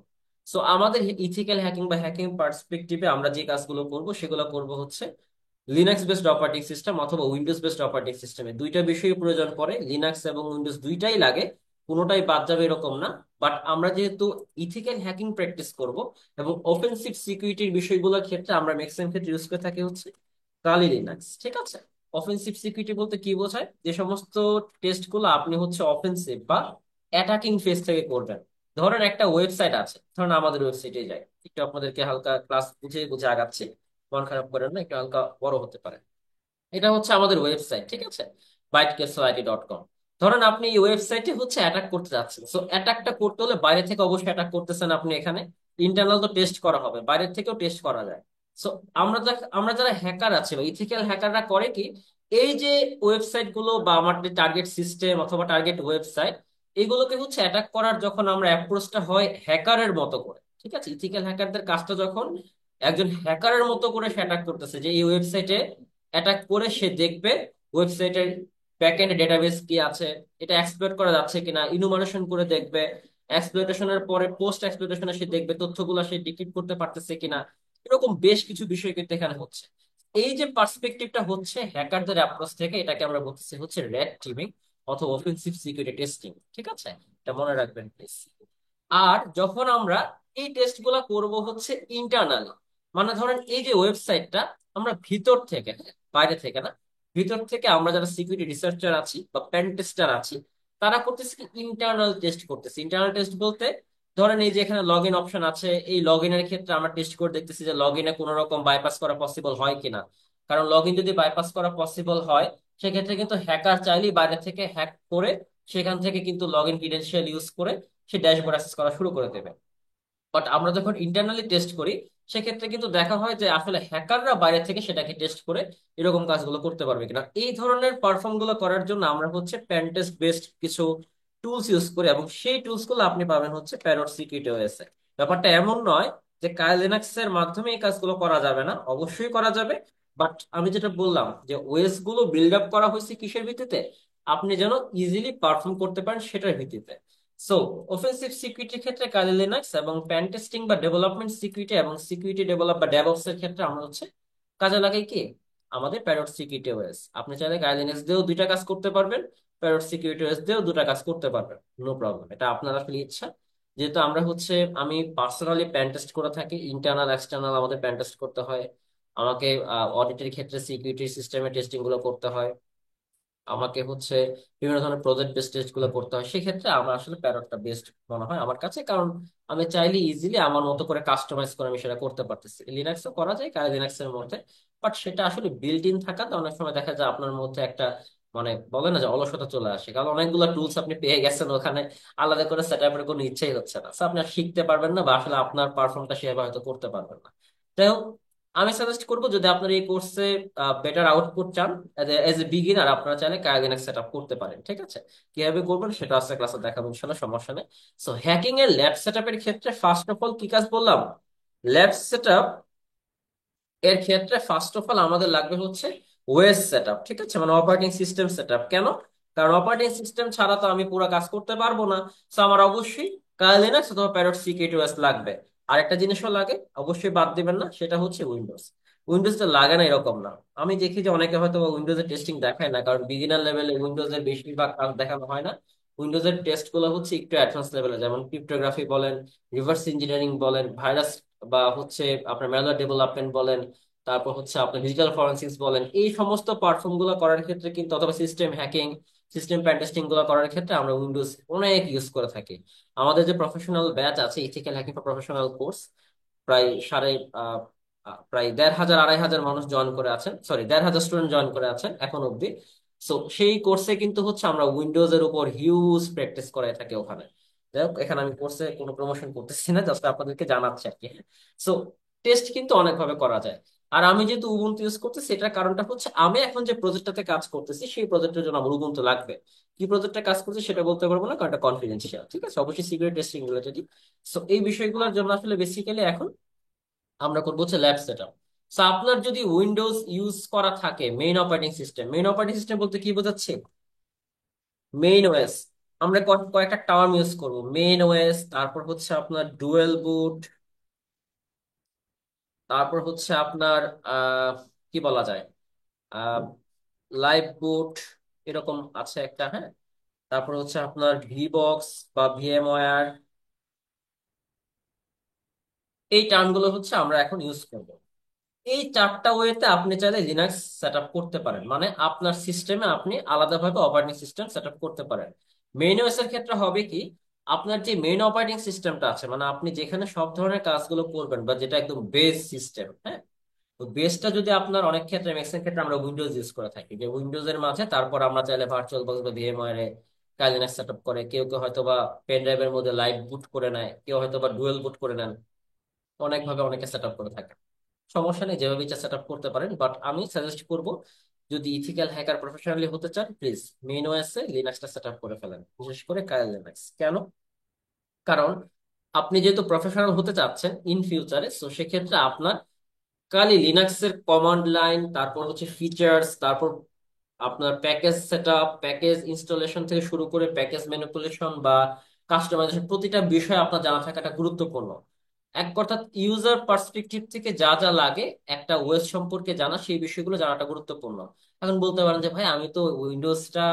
সো আমাদের ইথিক্যাল হ্যাকিং বা হ্যাকিং পার্সপেক্টিভে আমরা যে কাজগুলো করব সেগুলো করব হচ্ছে লিনাক্স বেসড অপারেটিং সিস্টেম অথবা উইন্ডোজ বেসড অপারেটিং সিস্টেমে। দুইটা বিষয় প্রয়োজন পড়ে, লিনাক্স এবং উইন্ডোজ দুইটাই লাগে, কোনোটাই বাদ যাবে এরকম না। বাট আমরা যেহেতু ইথিক্যাল হ্যাকিং প্র্যাকটিস করব এবং অফেন্সিভ সিকিউরিটির বিষয়গুলোর ক্ষেত্রে আমরা ম্যাক্সিমাম ক্ষেত্রে ইউজ করে থাকি হচ্ছে কালি লিনাক্স। ঠিক আছে, অফেন্সিভ সিকিউরিটি বলতে কি বোঝায়? যে সমস্ত টেস্ট গুলো আপনি হচ্ছে অফেন্সিভ বা অ্যাটাকিং ফেজ থেকে করবেন। ধরেন একটা ওয়েবসাইট আছে, ধরেন আমাদের ওয়েবসাইটে যাই, একটু আপনাদেরকে হালকা ক্লাস বুঝে বুঝে আগাচ্ছি, মন খারাপ করেন না, একটু হালকা বড় হতে পারে। এটা হচ্ছে আমাদের ওয়েবসাইট, ঠিক আছে, bytecastsoit.com। ধরেন আপনি এই ওয়েবসাইটে হচ্ছে অ্যাটাক করতে যাচ্ছেন। সো অ্যাটাকটা করতে হলে বাইরে থেকে অবশ্যই অ্যাটাক করতেছেন আপনি, এখানে ইন্টারনাল তো টেস্ট করা হবে, বাইরের থেকেও টেস্ট করা যায়। সো আমরা যারা হ্যাকার আছে বা ইথিক্যাল হ্যাকাররা করে কি, এই যে ওয়েবসাইট গুলো বা আমার যে টার্গেট সিস্টেম অথবা টার্গেট ওয়েবসাইট, এগুলোকে হচ্ছে অ্যাটাক করার যখন আমরা অ্যাপ্রোচটা হয় হ্যাকারের মতো করে। ঠিক আছে, ইথিক্যাল হ্যাকারদের কাজটা যখন একজন হ্যাকারের মতো করে সে অ্যাটাক করতেছে, যে এই ওয়েবসাইটে অ্যাটাক করে সে দেখবে ওয়েবসাইটের ব্যাকএন্ড ডেটাবেস কি আছে, এটা এক্সপ্লয়েট করা যাচ্ছে কিনা, ইনুমারেশন করে দেখবে, এক্সপ্লয়টেশনের পরে পোস্ট এক্সপ্লয়টেশনে সে দেখবে তথ্যগুলো সে ডিক্রিপ্ট করতে পারতেছে কিনা। এরকম বেশ কিছু বিষয় কিন্তু এখানে হচ্ছে। এই যে পার্সপেক্টিভটা হচ্ছে হ্যাকারদের অ্যাপ্রোচ থেকে, এটাকে আমরা বলতেছি হচ্ছে রেড টিমিং অথবা অফেন্সিভ সিকিউরিটি টেস্টিং। ঠিক আছে, এটা মনে রাখবেন প্লিজ। আর যখন আমরা এই টেস্ট গুলা করবো হচ্ছে ইন্টারনালি, মানে ধরেন এই যে ওয়েবসাইটটা আমরা ভিতর থেকে, হ্যাঁ, বাইরে থেকে না, ভিতর থেকে আমরা যারা সিকিউরিটি রিসার্চার আছি বা পেন টেস্টার আছি, তারা করতেছে কি ইন্টারনাল টেস্ট করতেছে। ইন্টারনাল টেস্ট বলতে ধরেন এই যে এখানে লগ ইন অপশন আছে, এই লগ ইনের ক্ষেত্রে আমরা টেস্ট করে দেখতেছি যে লগ ইনে কোনো রকম বাইপাস করা পসিবল হয় কিনা। কারণ লগ ইন যদি বাইপাস করা পসিবল হয়, সেক্ষেত্রে কিন্তু হ্যাকার চাইলেই বাইরে থেকে হ্যাক করে সেখান থেকে কিন্তু লগ ইন ক্রিডেন্সিয়াল ইউজ করে সে ড্যাশবোর্ড অ্যাক্সেস করা শুরু করে দেবে। বাট আমরা যখন ইন্টারনালি টেস্ট করি, সেক্ষেত্রে কিন্তু দেখা হয় যে আসলে হ্যাকাররা বাইরে থেকে সেটাকে টেস্ট করে এরকম কাজগুলো করতে পারবে কিনা। এই ধরনের পারফর্ম গুলো করার জন্য আমরা হচ্ছে পেন টেস্ট বেসড কিছু টুলস ইউজ করি, এবং সেই টুলস গুলো আপনি পাবেন হচ্ছে প্যারট সিকিউরিটি ওএস এ। ব্যাপারটা এমন নয় যে কাই লিনাক্স এর মাধ্যমে এই কাজগুলো করা যাবে না, অবশ্যই করা যাবে। বাট আমি যেটা বললাম যে ওএস গুলো বিল্ড আপ করা হয়েছে কিসের ভিত্তিতে, আপনি যেন ইজিলি পারফর্ম করতে পারেন সেটার ভিত্তিতে। সো অফেন্সিভ সিকিউরিটির ক্ষেত্রে কালি লিনাক্স, এবং প্যান টেস্টিং বা ডেভেলপমেন্ট সিকিউরিটি এবং সিকিউরিটি ডেভেলপ বা ডেভঅপস এর ক্ষেত্রে আমরা হচ্ছে কাজে লাগাই কি আমাদের প্যারট সিকিউরিটি ওএস। আপনি চাইলে কালি লিনাক্স দিয়েও দুইটা কাজ করতে পারবেন, প্যারট সিকিউরিটি ওএস দিয়েও দুটা কাজ করতে পারবেন, নো প্রবলেম, এটা আপনার আসলে ইচ্ছা। যেহেতু আমরা হচ্ছে আমি পার্সোনালি প্যান টেস্ট করে থাকি, ইন্টারনাল এক্সটার্নাল আমাদের প্যান টেস্ট করতে হয়, আমাকে অডিটের ক্ষেত্রে সিকিউরিটি সিস্টেমের টেস্টিং গুলো করতে হয়, আমাকে হচ্ছে বিভিন্ন ধরনের প্রজেক্ট বেসড টেস্ট গুলো করতে হয়, সেক্ষেত্রে আমার আসলে প্যারটটা বেস্ট মনে হয় আমার কাছে। কারণ আমি চাইলে ইজিলি আমার মতো করে কাস্টমাইজ করে আমি সেটা করতে পারতেছি। লিনাক্সও করা যায় কারণ লিনাক্স এর মধ্যে, বাট সেটা আসলে বিল্ট ইন থাকাতে অনেক সময় দেখা যায় আপনার মধ্যে একটা মানে বলে না যে অলসতা চলে আসে, কারণ অনেকগুলো টুলস আপনি পেয়ে গেছেন ওখানে, আলাদা করে সেট আপের কোনো ইচ্ছাই হচ্ছে না। So আপনি আর শিখতে পারবেন না বা আসলে আপনার পারফর্মটা সেভাবে হয়তো করতে পারবেন না। যাই হোক, আমি সাজেস্ট করবো যদি আপনার এই কোর্সে বেটার আউটপুট চান, এজ এ বিগিনার আপনারা চাইলে কায়োলিনাক্স সেট আপ করতে পারেন। ঠিক আছে, কিভাবে করবেন সেটা আজকে ক্লাসে দেখাবো ইনশাল্লাহ, সমস্যা নেই। সো হ্যাকিং এর ল্যাব সেট আপের ক্ষেত্রে ফার্স্ট অফ অল কি কাজ বললাম, ল্যাব সেট এর ক্ষেত্রে ফার্স্ট অফ অল আমাদের লাগবে হচ্ছে ওএস সেটআপ। ঠিক আছে, মানে অপারেটিং সিস্টেম সেটআপ। কেন? কারণ অপারেটিং সিস্টেম ছাড়া তো আমি পুরো কাজ করতে পারবো না। তো আমার অবশ্যই কাই লিনাক্স অথবা প্যারট সিকিউরিটি ওএস লাগবে। আরেকটা জিনিসও লাগে, অবশ্যই বাদ দিবেন না, সেটা হচ্ছে উইন্ডোজ। উইন্ডোজটা লাগে না এরকম না, আমি দেখি যে অনেকে হয়তো উইন্ডোজের টেস্টিং দেখায় না, কারণ বিগিনার লেভেলে উইন্ডোজের বেশিরভাগ কাজ দেখানো হয় না। উইন্ডোজের টেস্ট গুলো হচ্ছে একটু অ্যাডভান্স লেভেলে, যেমন ক্রিপ্টোগ্রাফি বলেন, রিভার্স ইঞ্জিনিয়ারিং বলেন, ভাইরাস বা হচ্ছে আপনার ম্যালওয়্যার ডেভেলপমেন্ট বলেন, তারপর হচ্ছে আপনার ডিজিটাল ফরেনসিক্স বলেন, এই সমস্ত পারফর্ম গুলো করার ক্ষেত্রে কিন্তু, অথবা system hacking, system pen testing গুলো করার ক্ষেত্রে আমরা উইন্ডোজ অনেক ইউজ করে থাকি। আমাদের যে প্রফেশনাল ব্যাচ আছে, ethical hacking for professional course, প্রায় আহ, প্রায় 1,500 2,500 মানুষ জয়েন করে আছেন, সরি 1,500 স্টুডেন্ট জয়েন করে আছেন এখন অব্দি। সো সেই কোর্সে কিন্তু হচ্ছে আমরা উইন্ডোজ এর উপর হিউজ প্র্যাকটিস করে থাকি ওখানে। যাই হোক, এখানে আমি কোর্সে কোনো প্রমোশন করতেছি না, জাস্ট আপনাদেরকে জানাচ্ছি আর কি। সো টেস্ট কিন্তু অনেকভাবে করা যায়। আর আমি যেহেতু উবুন্টু ইউজ করতেছি, সেটার কারণটা হচ্ছে আমি এখন যে প্রজেক্টটাতে কাজ করতেছি সেই প্রজেক্টের জন্য আমার উবুন্টু লাগবে। কি প্রজেক্টে কাজ করছি সেটা বলতে পারবো না, কারণ এটা কনফিডেন্সিয়াল, ঠিক আছে, অবশ্যই সিকিউরিটি টেস্টিং রিলেটেড। সো এই বিষয়গুলোর জন্য আসলে বেসিক্যালি এখন আমরা করবো হচ্ছে ল্যাব সেটআপ। সো আপনার যদি উইন্ডোজ ইউজ করা থাকে, মেইন অপারেটিং সিস্টেম বলতে কি বোঝাচ্ছে? Main OS. আমরা কয়েকটা টার্ম ইউজ করব, মেইন ওএস, তারপর হচ্ছে আপনার ডুয়েল বুট, তারপর হচ্ছে আপনার আহ কি বলা যায়, আহ লাইভ বুট, এরকম আছে একটা, হ্যাঁ। তারপর হচ্ছে আপনার ভিবক্স বা ভিএমওয়্যার, এই টার্মগুলো হচ্ছে আমরা এখন ইউজ করব। এই 4টা ওয়েতে আপনি চাইলে লিনাক্স সেট আপ করতে পারেন, মানে আপনার সিস্টেমে আপনি আলাদাভাবে অপারেটিং সিস্টেম সেট আপ করতে পারেন। মেইন ওএস এর ক্ষেত্রে হবে কি, আপনার যে মেইন অপারেটিং সিস্টেমটা আছে, মানে আপনি যেখানে সব ধরনের কাজগুলো করবেন বা যেটা একদম বেস সিস্টেম, হ্যাঁ। তো বেসটা যদি আপনার, অনেক ক্ষেত্রে ম্যাক্সিমাম ক্ষেত্রে আমরা উইন্ডোজ ইউজ করে থাকি, যে উইন্ডোজ এর মাঝে তারপর আমরা চাইলে ভার্চুয়াল বক্স বা VMware A Linux set up করে, কেউ কেউ হয়তো বা পেন ড্রাইভের মধ্যে লাইভ বুট করে নেয়, কেউ হয়তো বা ডুয়েল বুট করে নেন, অনেকভাবে অনেকে সেট আপ করে থাকে। সমস্যা নেই, যেভাবে ইচ্ছা সেট আপ করতে পারেন, বাট আমি সাজেস্ট করব যদি ইথিক্যাল হ্যাকার প্রফেশনালি হতে চান, প্লিজ মেইন ওএসে লিনাক্সটা সেট আপ করে ফেলেন, বিশেষ করে কাইল লিনাক্স। কেন? কারণ আপনি যেহেতু প্রফেশনাল হতে চাচ্ছেন ইন ফিউচারে, সো সেক্ষেত্রে আপনার খালি লিনাক্সের কমান্ড লাইন, তারপর হচ্ছে ফিচার্স, তারপর আপনার প্যাকেজ সেটআপ, প্যাকেজ ইনস্টলেশন থেকে শুরু করে প্যাকেজ ম্যানিপুলেশন বা কাস্টমাইজেশন, প্রতিটা বিষয় আপনার জানা থাকাটা গুরুত্বপূর্ণ। এক কথা, ইউজার পার্সপেক্টিভ থেকে যা যা লাগে একটা ওয়েস সম্পর্কে জানা, সেই বিষয়গুলো জানাটা গুরুত্বপূর্ণ। এখন বলতে পারেন যে ভাই আমি তো উইন্ডোজটা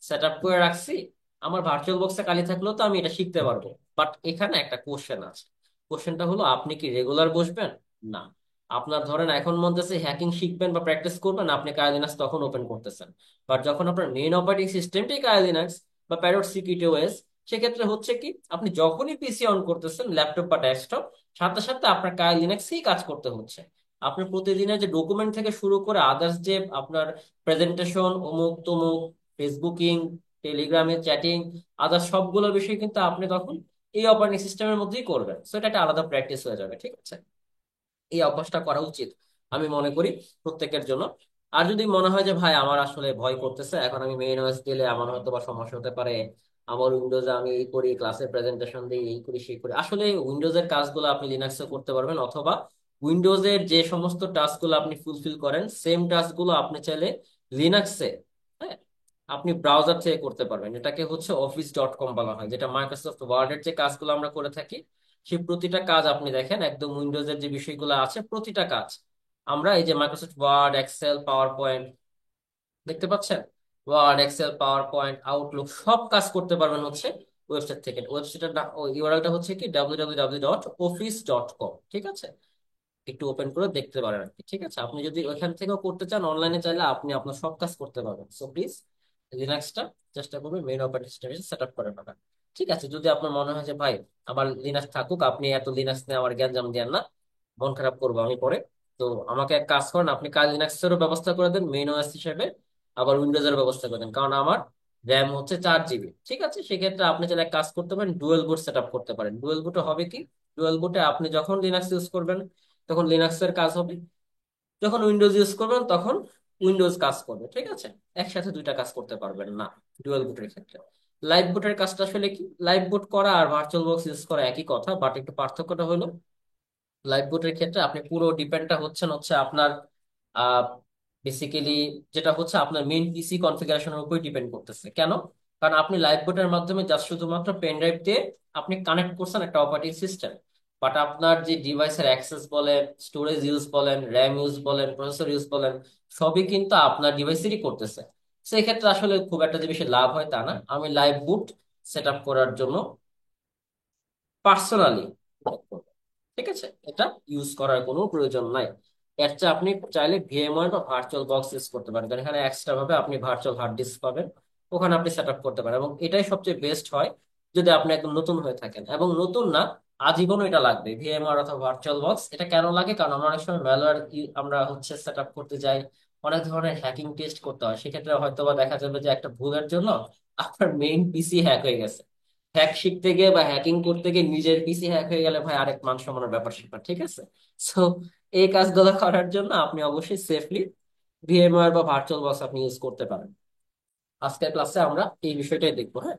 সেট আপ করে রাখছি, আমার ভার্চুয়াল বক্সে খালি থাকলেও তো আমি এটা শিখতে পারবো। বাট এখানে একটা কোশ্চেন আছে। কোশ্চেনটা হলো, আপনি কি রেগুলার বসবেন? না। আপনার ধরেন এখন মন চাচ্ছে হ্যাকিং শিখবেন বা প্র্যাকটিস করবেন, আপনি কাইলিনাক্স তখন ওপেন করতেছেন। বাট যখন আপনার মেইন অপারেটিং সিস্টেমটাই কাইলিনাক্স বা প্যারট সিকিউরিটি ওএস, সেক্ষেত্রে হচ্ছে কি, আপনি যখনই পিসি অন করতেছেন, ল্যাপটপ বা ডেস্কটপ, সাথে সাথে আপনার লিনাক্সেই কাজ করতে হচ্ছে। আপনার প্রতিদিনের যে ডকুমেন্ট থেকে শুরু করে আদার্স যে আপনার প্রেজেন্টেশন, অমুক তমুক, ফেসবুকিং, টেলিগ্রামে চ্যাটিং, আদার্স সবগুলো বিষয় কিন্তু আপনি তখন এই অপারেটিং সিস্টেমের মধ্যেই করবেন। সো এটা একটা আলাদা প্র্যাকটিস হয়ে যাবে, ঠিক আছে। এই অভ্যাসটা করা উচিত আমি মনে করি প্রত্যেকের জন্য। আর যদি মনে হয় যে ভাই আমার আসলে ভয় করতেছে, এখন আমি মেইন ওএস দিলে আমার হয়তো বা সমস্যা হতে পারে, আমার উইন্ডোজে আমি এই করি, ক্লাসে প্রেজেন্টেশন দিই, এই করি সেই করি, আসলে উইন্ডোজের কাজগুলো আপনি লিনাক্সে করতে পারবেন, অথবা উইন্ডোজের যে সমস্ত টাস্কগুলো আপনি ফুলফিল করেন সেম টাস্কগুলো আপনি চাইলে লিনাক্সে, হ্যাঁ, আপনি ব্রাউজার থেকে করতে পারবেন। এটাকে হচ্ছে office.com বলা হয়, যেটা মাইক্রোসফট ওয়ার্ডের যে কাজগুলো আমরা করে থাকি, সেই প্রতিটা কাজ আপনি দেখেন একদম উইন্ডোজের যে বিষয়গুলো আছে প্রতিটা কাজ আমরা এই যে Microsoft Word, Excel, PowerPoint, দেখতে পাচ্ছেন, Word, Excel, PowerPoint, Outlook সব কাজ করতে পারবেন হচ্ছে ওয়েবসাইট থেকে। ওয়েবসাইটের ইউআরএলটা হচ্ছে কি www.office.com, ঠিক আছে। একটু ওপেন করে দেখতে পারেন আর কি, ঠিক আছে। আপনি যদি ওইখান থেকেও করতে চান অনলাইনে, চাইলে আপনি আপনার সব কাজ করতে পারবেন। সো প্লিজ লিনাক্সটা চেষ্টা করবেন main operating system set up করে ফেলার। ঠিক আছে, যদি আপনার মনে হয় যে ভাই আমার লিনাক্স থাকুক, আপনি এত লিনাক্স নিয়ে আমার জ্ঞান দেন না, মন খারাপ করবো আমি পরে, তো আমাকে এক কাজ করেন, আপনি কাল লিনাক্সেরও ব্যবস্থা করে দেন মেইন ওএস হিসেবে, আবার উইন্ডোজের ব্যবস্থা করে দেন, কারণ আমার র্যাম হচ্ছে 4 জিবি, ঠিক আছে। সেক্ষেত্রে আপনি চাইলে এক কাজ করতে পারেন, ডুয়েল বুট সেট আপ করতে পারেন। ডুয়েল বুটে হবে কি, ডুয়েল বুটে আপনি যখন লিনাক্স ইউজ করবেন তখন লিনাক্সের কাজ হবে, যখন উইন্ডোজ ইউজ করবেন তখন উইন্ডোজ কাজ করবে, ঠিক আছে। একসাথে দুইটা কাজ করতে পারবেন না ডুয়াল বুটের ক্ষেত্রে। লাইভ বুটের কাজটা আসলে কি, লাইভ বুট করা আর ভার্চুয়াল বক্স ইউজ করা একই কথা, বাট একটু পার্থক্যটা হলো লাইভ বুটের ক্ষেত্রে আপনি পুরো ডিপেন্ডটা হচ্ছে আপনার আহ বেসিক্যালি, যেটা হচ্ছে আপনার মেইন পিসি কনফিগারেশনের উপর ডিপেন্ড করতেছে। কেন? কারণ আপনি লাইভ বুটের মাধ্যমে জাস্ট শুধুমাত্র পেন ড্রাইভ দিয়ে আপনি কানেক্ট করছেন একটা অপারেটিং সিস্টেম, বাট আপনার যে ডিভাইসের অ্যাক্সেস বলেন, স্টোরেজ ইউজ বলেন, র্যাম ইউজ বলেন, প্রসেসর ইউজ বলেন, সবই কিন্তু আপনার ডিভাইসেরই করতেছে। সেই ক্ষেত্রে আসলে খুব একটা যে বেশি লাভ হয় তা না। আমি লাইভ বুট সেট আপ করার জন্য পার্সোনালি, ঠিক আছে, এটা ইউজ করার কোনো প্রয়োজন নাই। এর চেয়ে আপনি চাইলে ভিএমওয়্যার বা ভার্চুয়াল বক্স ইউজ করতে পারেন, কারণ এখানে এক্সট্রা ভাবে আপনি ভার্চুয়াল হার্ড ডিস্ক পাবেন, ওখানে আপনি সেট আপ করতে পারেন, এবং এটাই সবচেয়ে বেস্ট হয় যদি আপনি একদম নতুন হয়ে থাকেন, এবং নতুন না, আজীবন এটা লাগবে ভিএমআর অথবা ভার্চুয়াল বক্স। এটা কেন লাগে? কারণ আমরা অনেক সময় ম্যালওয়্যার আমরা হচ্ছে সেট আপ করতে যাই, অনেক ধরনের হ্যাকিং টেস্ট করতে হয়, সেক্ষেত্রে হয়তো বা দেখা যাবে যে একটা ভুলের জন্য আপনার মেইন পিসি হ্যাক হয়ে গেছে। হ্যাক শিখতে গিয়ে বা হ্যাকিং করতে গিয়ে নিজের পিসি হ্যাক হয়ে গেলে ভাই আরেক মান সম্মানের ব্যাপার স্যাপার, ঠিক আছে? সো এই কাজগুলো করার জন্য আপনি অবশ্যই সেফলি ভিএমওয়্যার বা ভার্চুয়াল বক্স আপনি ইউজ করতে পারেন। আজকের ক্লাসে আমরা এই বিষয়টাই দেখবো, হ্যাঁ।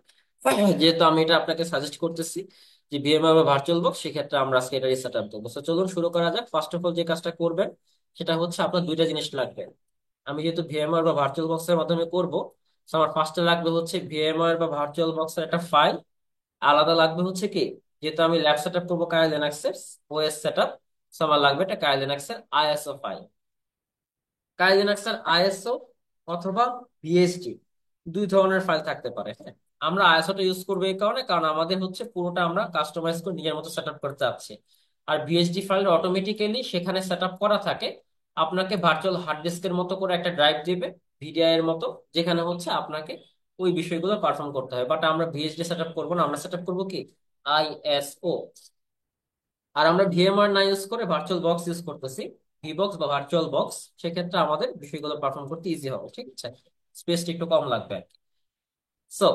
যেহেতু আমি এটা আপনাকে সাজেস্ট করতেছি যে ভিএমওয়্যার বা ভার্চুয়াল বক্স, সেক্ষেত্রে আমরা আজকে এটা সেট আপ দেবো। তো চলুন শুরু করা যাক। ফার্স্ট অফ অল যে কাজটা করবেন সেটা হচ্ছে আপনার দুইটা জিনিস লাগবে। আমি যেহেতু ভিএমওয়্যার বা ভার্চুয়াল বক্সের মাধ্যমে করব, তো আমার ফার্স্টে লাগবে হচ্ছে ভিএমওয়্যার বা ভার্চুয়াল বক্সের একটা ফাইল। আলাদা লাগবে হচ্ছে কি, যেহেতু আমি ল্যাব সেট আপ করবো কাই লিনাক্সের ওএস সেট আপ, তো আমার লাগবে একটা কাই লিনাক্সের আইএসও ফাইল। কাই লিনাক্সের আইএসও অথবা বিএসটি, দুই ধরনের ফাইল থাকতে পারে, হ্যাঁ। আমরা আইএসওটা ইউজ করবো এই কারণে, কারণ আমাদের হচ্ছে পুরোটা আমরা কাস্টমাইজ করে নিজের মতো সেট আপ করতে চাচ্ছি। আর বিএসডি ফাইল অটোমেটিক্যালি সেখানে সেট আপ করা থাকে, আপনাকে ভার্চুয়াল হার্ড ডিস্কের মতো করে একটা ড্রাইভ দিবে, ভিডিআই এর মতো, যেখানে হচ্ছে আপনাকে ওই বিষয়গুলো পারফর্ম করতে হয়। বাট আমরা বিএসডি সেট আপ করবো না, আমরা সেট আপ করবো কি, আইএসও। আর আমরা ভিএমআর না ইউজ করে ভার্চুয়াল বক্স ইউজ করতেছি, ভিবক্স বা ভার্চুয়াল বক্স, সেক্ষেত্রে আমাদের বিষয়গুলো পারফর্ম করতে ইজি হবে, ঠিক আছে? স্পেসটা একটু কম লাগবে আর কি। সো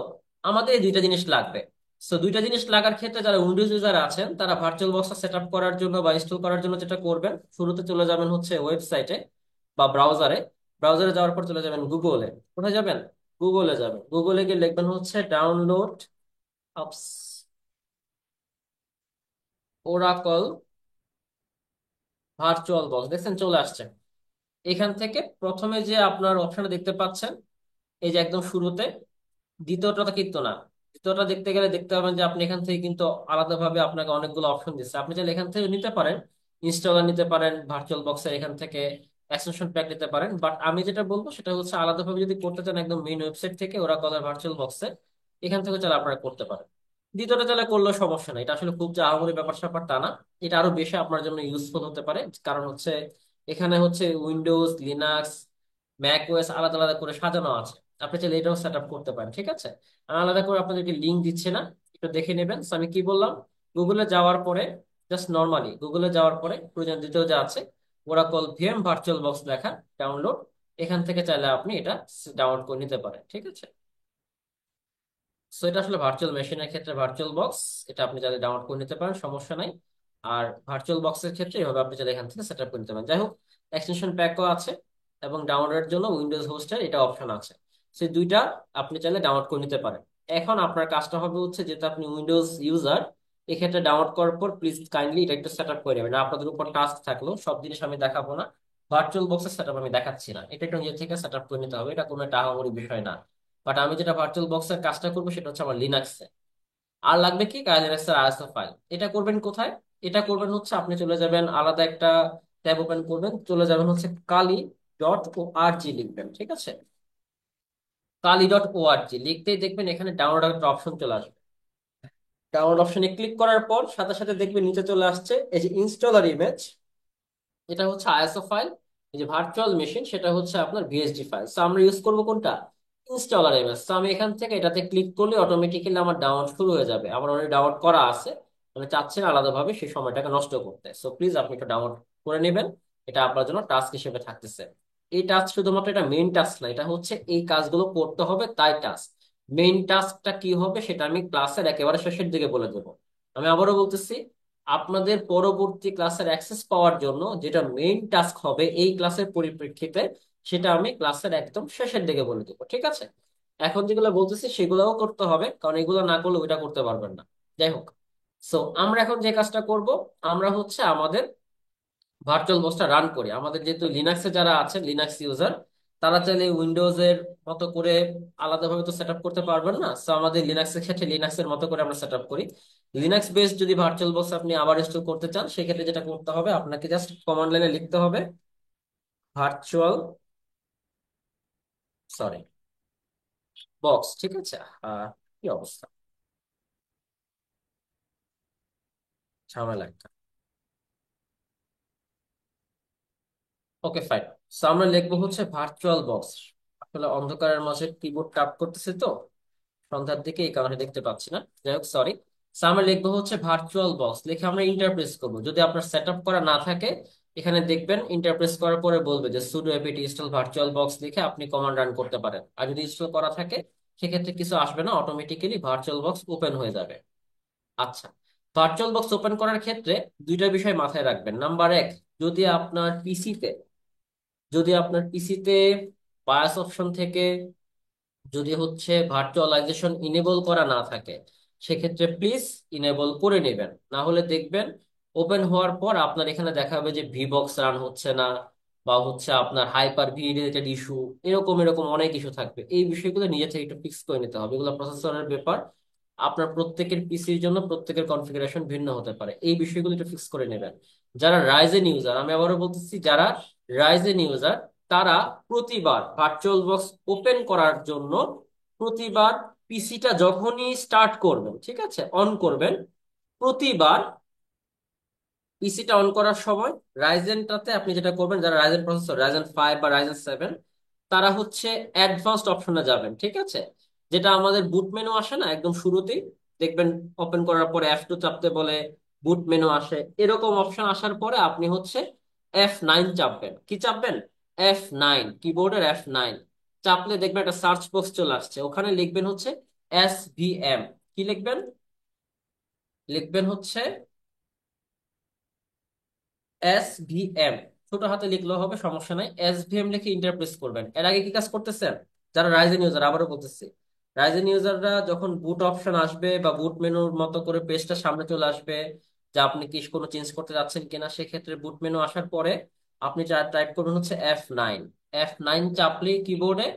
আমাদের এই দুইটা জিনিস লাগবে। সো দুইটা জিনিস লাগার ক্ষেত্রে যারা উইন্ডোজ ইউজার আছেন, তারা ভার্চুয়াল বক্সটা সেট আপ করার জন্য বা ইনস্টল করার জন্য যেটা করবেন, শুরুতে চলে যাবেন হচ্ছে ওয়েবসাইটে বা ব্রাউজারে। ব্রাউজারে যাওয়ার পর চলে যাবেন গুগলে। কোথায় যাবেন? গুগলে যাবেন। গুগলে গিয়ে লিখবেন হচ্ছে download of Oracle virtual box, দেখছেন চলে আসছে। এখান থেকে প্রথমে যে আপনার অপশনটা দেখতে পাচ্ছেন, এই যে একদম শুরুতে, দ্বিতীয়টা তো কিন্তু না। দ্বিতীয়টা দেখতে গেলে দেখতে পাবেন যে আপনি এখান থেকে কিন্তু আলাদাভাবে আপনাকে অনেকগুলো অপশন দিচ্ছে, আপনি চাইলে এখান থেকে নিতে পারেন, ইনস্টলার নিতে পারেন, ভার্চুয়াল বক্সের এখান থেকে এক্সটেনশন প্যাক নিতে পারেন। বাট আমি যেটা বলবো সেটা হচ্ছে আলাদাভাবে যদি করতে চান একদম মেইন ওয়েবসাইট থেকে ওরা কলার ভার্চুয়াল বক্সে, এখান থেকে চাইলে আপনারা করতে পারেন। দ্বিতীয়টা চাইলে করলেও সমস্যা নেই, এটা আসলে খুব যে আহামরি ব্যাপার স্যাপার তা না। এটা আরো বেশি আপনার জন্য ইউজফুল হতে পারে, কারণ হচ্ছে এখানে হচ্ছে উইন্ডোজ, লিনাক্স, ম্যাক ওএস আলাদা আলাদা করে সাজানো আছে। আপনি চাইলে এটাও সেট আপ করতে পারেন, ঠিক আছে? আমি আলাদা করে আপনাদেরকে লিঙ্ক দিচ্ছি না, একটু দেখে নেবেন। So আমি কি বললাম, গুগলে যাওয়ার পরে, জাস্ট নর্মালি গুগলে যাওয়ার পরে প্রয়োজন দ্বিতীয় যে আছে ওরাকল ভিএম ভার্চুয়াল বক্স লেখা ডাউনলোড, এখান থেকে চাইলে আপনি এটা ডাউনলোড করে নিতে পারেন, ঠিক আছে? সো এটা আসলে ভার্চুয়াল মেশিনের ক্ষেত্রে ভার্চুয়াল বক্স, এটা আপনি চাইলে ডাউনলোড করে নিতে পারেন, সমস্যা নাই। আর ভার্চুয়াল বক্সের ক্ষেত্রে এভাবে আপনি চাইলে এখান থেকে সেট আপ করে নিতে পারেন। যাই হোক, এক্সটেনশন প্যাকও আছে, এবং ডাউনলোডের জন্য উইন্ডোজ হোস্টের এটা অপশন আছে। সেই দুইটা আপনি চাইলে ডাউনলোড করে নিতে পারেন। এখন আপনার কাজটা হবে হচ্ছে, যেহেতু আপনি উইন্ডোজ ইউজার, এক্ষেত্রে ডাউনলোড করার পর প্লিজ কাইন্ডলি এটা একটু সেট আপ করে নেবেন। আপনাদের উপর টাস্ক থাকলো, সব জিনিস আমি দেখাবো না, ভার্চুয়াল বক্সের সেট আপ আমি দেখাচ্ছি না, এটা একটু নিজে থেকে সেট আপ করে নিতে হবে, এটা কোনো একটা আহামরি বিষয় না। বাট আমি যেটা ভার্চুয়াল বক্সের কাজটা করবো সেটা হচ্ছে আমার লিনাক্সে। আর লাগবে কি, কাইনেক্স লিনাক্সের আইএসও ফাইল। এটা করবেন কোথায়? এটা করবেন হচ্ছে আপনি চলে যাবেন আলাদা একটা ট্যাব ওপেন করবেন, চলে যাবেন হচ্ছে kali.org লিখবেন, ঠিক আছে? kali.org লিখতেই দেখবেন এখানে ডাউনলোড একটা অপশন চলে আসবে। ডাউনলোড অপশনে ক্লিক করার পর সাথে সাথে দেখবেন নিচে চলে আসছে এই যে ইনস্টলার ইমেজ, এটা হচ্ছে আইএসও ফাইল। এই যে ভার্চুয়াল মেশিন সেটা হচ্ছে আপনার ভিএসডি ফাইল। তো আমরা ইউজ করবো কোনটা, ইনস্টলার এমএস। তো আমি এখান থেকে এটাতে ক্লিক করলে অটোমেটিক্যালি আমার ডাউনলোড শুরু হয়ে যাবে, আমার অলরেডি ডাউনলোড করা আছে, আমি চাচ্ছি না আলাদাভাবে সেই সময়টাকে নষ্ট করতে। সো প্লিজ আপনি এটা ডাউনলোড করে নেবেন, এটা আপনার জন্য টাস্ক হিসেবে থাকতেছে। এই টাস্ক শুধুমাত্র এটা মেইন টাস্ক না, এটা হচ্ছে এই কাজগুলো করতে হবে তাই টাস্ক। মেইন টাস্কটা কি হবে সেটা আমি ক্লাসের একেবারে শেষের দিকে বলে দেবো। আমি আবারও বলতেছি, আপনাদের পরবর্তী ক্লাসের অ্যাক্সেস পাওয়ার জন্য যেটা মেইন টাস্ক হবে এই ক্লাসের পরিপ্রেক্ষিতে, সেটা আমি ক্লাসের একদম শেষের দিকে বলে দেবো, ঠিক আছে? এখন যেগুলো বলতেছি সেগুলোও করতে হবে, কারণ এগুলো না করলে ওইটা করতে পারবেন না। যাই হোক, সো আমরা এখন যে কাজটা করব, আমরা হচ্ছে আমাদের ভার্চুয়াল বক্সটা রান করি। আমাদের যেহেতু লিনাক্সে যারা আছে লিনাক্স ইউজার, তারা চাইলে উইন্ডোজ এর মতো করে আলাদাভাবে তো সেট আপ করতে পারবেন না। সো আমাদের লিনাক্সের ক্ষেত্রে লিনাক্সের মতো করে আমরা সেট আপ করি। লিনাক্স বেসড যদি ভার্চুয়াল বক্স আপনি আবার ইনস্টল করতে চান, সেক্ষেত্রে যেটা করতে হবে, আপনাকে জাস্ট কমান্ড লাইনে লিখতে হবে ভার্চুয়াল, সরি, বক্স, ঠিক আছে? কি অবস্থা, ঝামেলা একটা। Okay fine. সো আমরা লিখবো হচ্ছে ভার্চুয়াল বক্স, আসলে অন্ধকারের মাঝে কিবোর্ড টাপ করতেছে তো সন্ধ্যার দিকে, এই কারণে দেখতে পাচ্ছি না। যাই হোক, সরি। আমরা লিখবো হচ্ছে ভার্চুয়াল বক্স, লিখে আমরা ইন্টারপ্রেস করবো। যদি আপনার সেট আপ করা না থাকে, এখানে দেখবেন ইন্টারপ্রেস করার পরে বলবে যে pseudo apt install virtual box, লিখে আপনি কমান্ড রান করতে পারেন। আর যদি ইনস্টল করা থাকে, সেক্ষেত্রে কিছু আসবে না, অটোমেটিক্যালি ভার্চুয়াল বক্স ওপেন হয়ে যাবে। আচ্ছা, ভার্চুয়াল বক্স ওপেন করার ক্ষেত্রে দুইটা বিষয় মাথায় রাখবেন। নাম্বার এক, যদি আপনার পিসিতে যদি আপনার পিসিতে বায়াস অপশন থেকে যদি হচ্ছে ভার্চুয়ালাইজেশন ইনেবল করা না থাকে, সেক্ষেত্রে প্লিজ ইনেবল করে নেবেন। না হলে দেখবেন ওপেন হওয়ার পর আপনার এখানে দেখাবে যে ভিবক্স রান হচ্ছে না, বা হচ্ছে আপনার হাইপার ভি রিলেটেড ইস্যু, এরকম এরকম অনেক ইস্যু থাকবে। এই বিষয়গুলো নিজে থেকে একটু ফিক্স করে নিতে হবে, এগুলো প্রসেসরের ব্যাপার। আপনার প্রত্যেকের পিসির জন্য প্রত্যেকের কনফিগারেশন ভিন্ন হতে পারে, এই বিষয়গুলো একটু ফিক্স করে নেবেন। যারা রাইজেন ইউজার, আমি আবারও বলতেছি, যারা রাইজেন ইউজার, তারা প্রতিবার ভার্চুয়াল বক্স ওপেন করার জন্য, প্রতিবার পিসিটা যখনই স্টার্ট করবেন, ঠিক আছে, অন করবেন, প্রতিবার পিসিটা অন করার সময় রাইজেনটাতে আপনি যেটা করবেন, যারা রাইজেন প্রসেসর, রাইজেন 5 বা রাইজেন 7, তারা হচ্ছে অ্যাডভান্সড অপশনে যাবেন, ঠিক আছে। যেটা আমাদের বুট মেনু আসে না একদম শুরুতেই, দেখবেন ওপেন করার পরে F2 চাপতে বলে, বুট মেনু আসে, এরকম অপশন আসার পরে আপনি হচ্ছে F9 চাপবেন। কি চাপবেন? F9, কিবোর্ডের F9 চাপলে দেখবেন একটা সার্চ বক্স চলে আসছে, ওখানে লিখবেন হচ্ছে SVM। কি লিখবেন? লিখবেন হচ্ছে SVM, ছোট হাতে লিখলেও হবে, সমস্যা নাই। SVM লিখে ইন্টারপ্রেস করবেন। এর আগে কি কাজ করতেছেন? যারা রাইজেন ইউজার, আবারও বলতেছি, রাইজেন ইউজাররা যখন বুট অপশন আসবে বা বুট মেনুর মতো করে পেজটা সামনে চলে আসবে, যে আপনি কি কোনো চেঞ্জ করতে যাচ্ছেন কিনা, সেক্ষেত্রে বুট মেনু আসার পরে আপনি টাইপ করবেন হচ্ছে F9। F9 চাপলেই কিবোর্ডে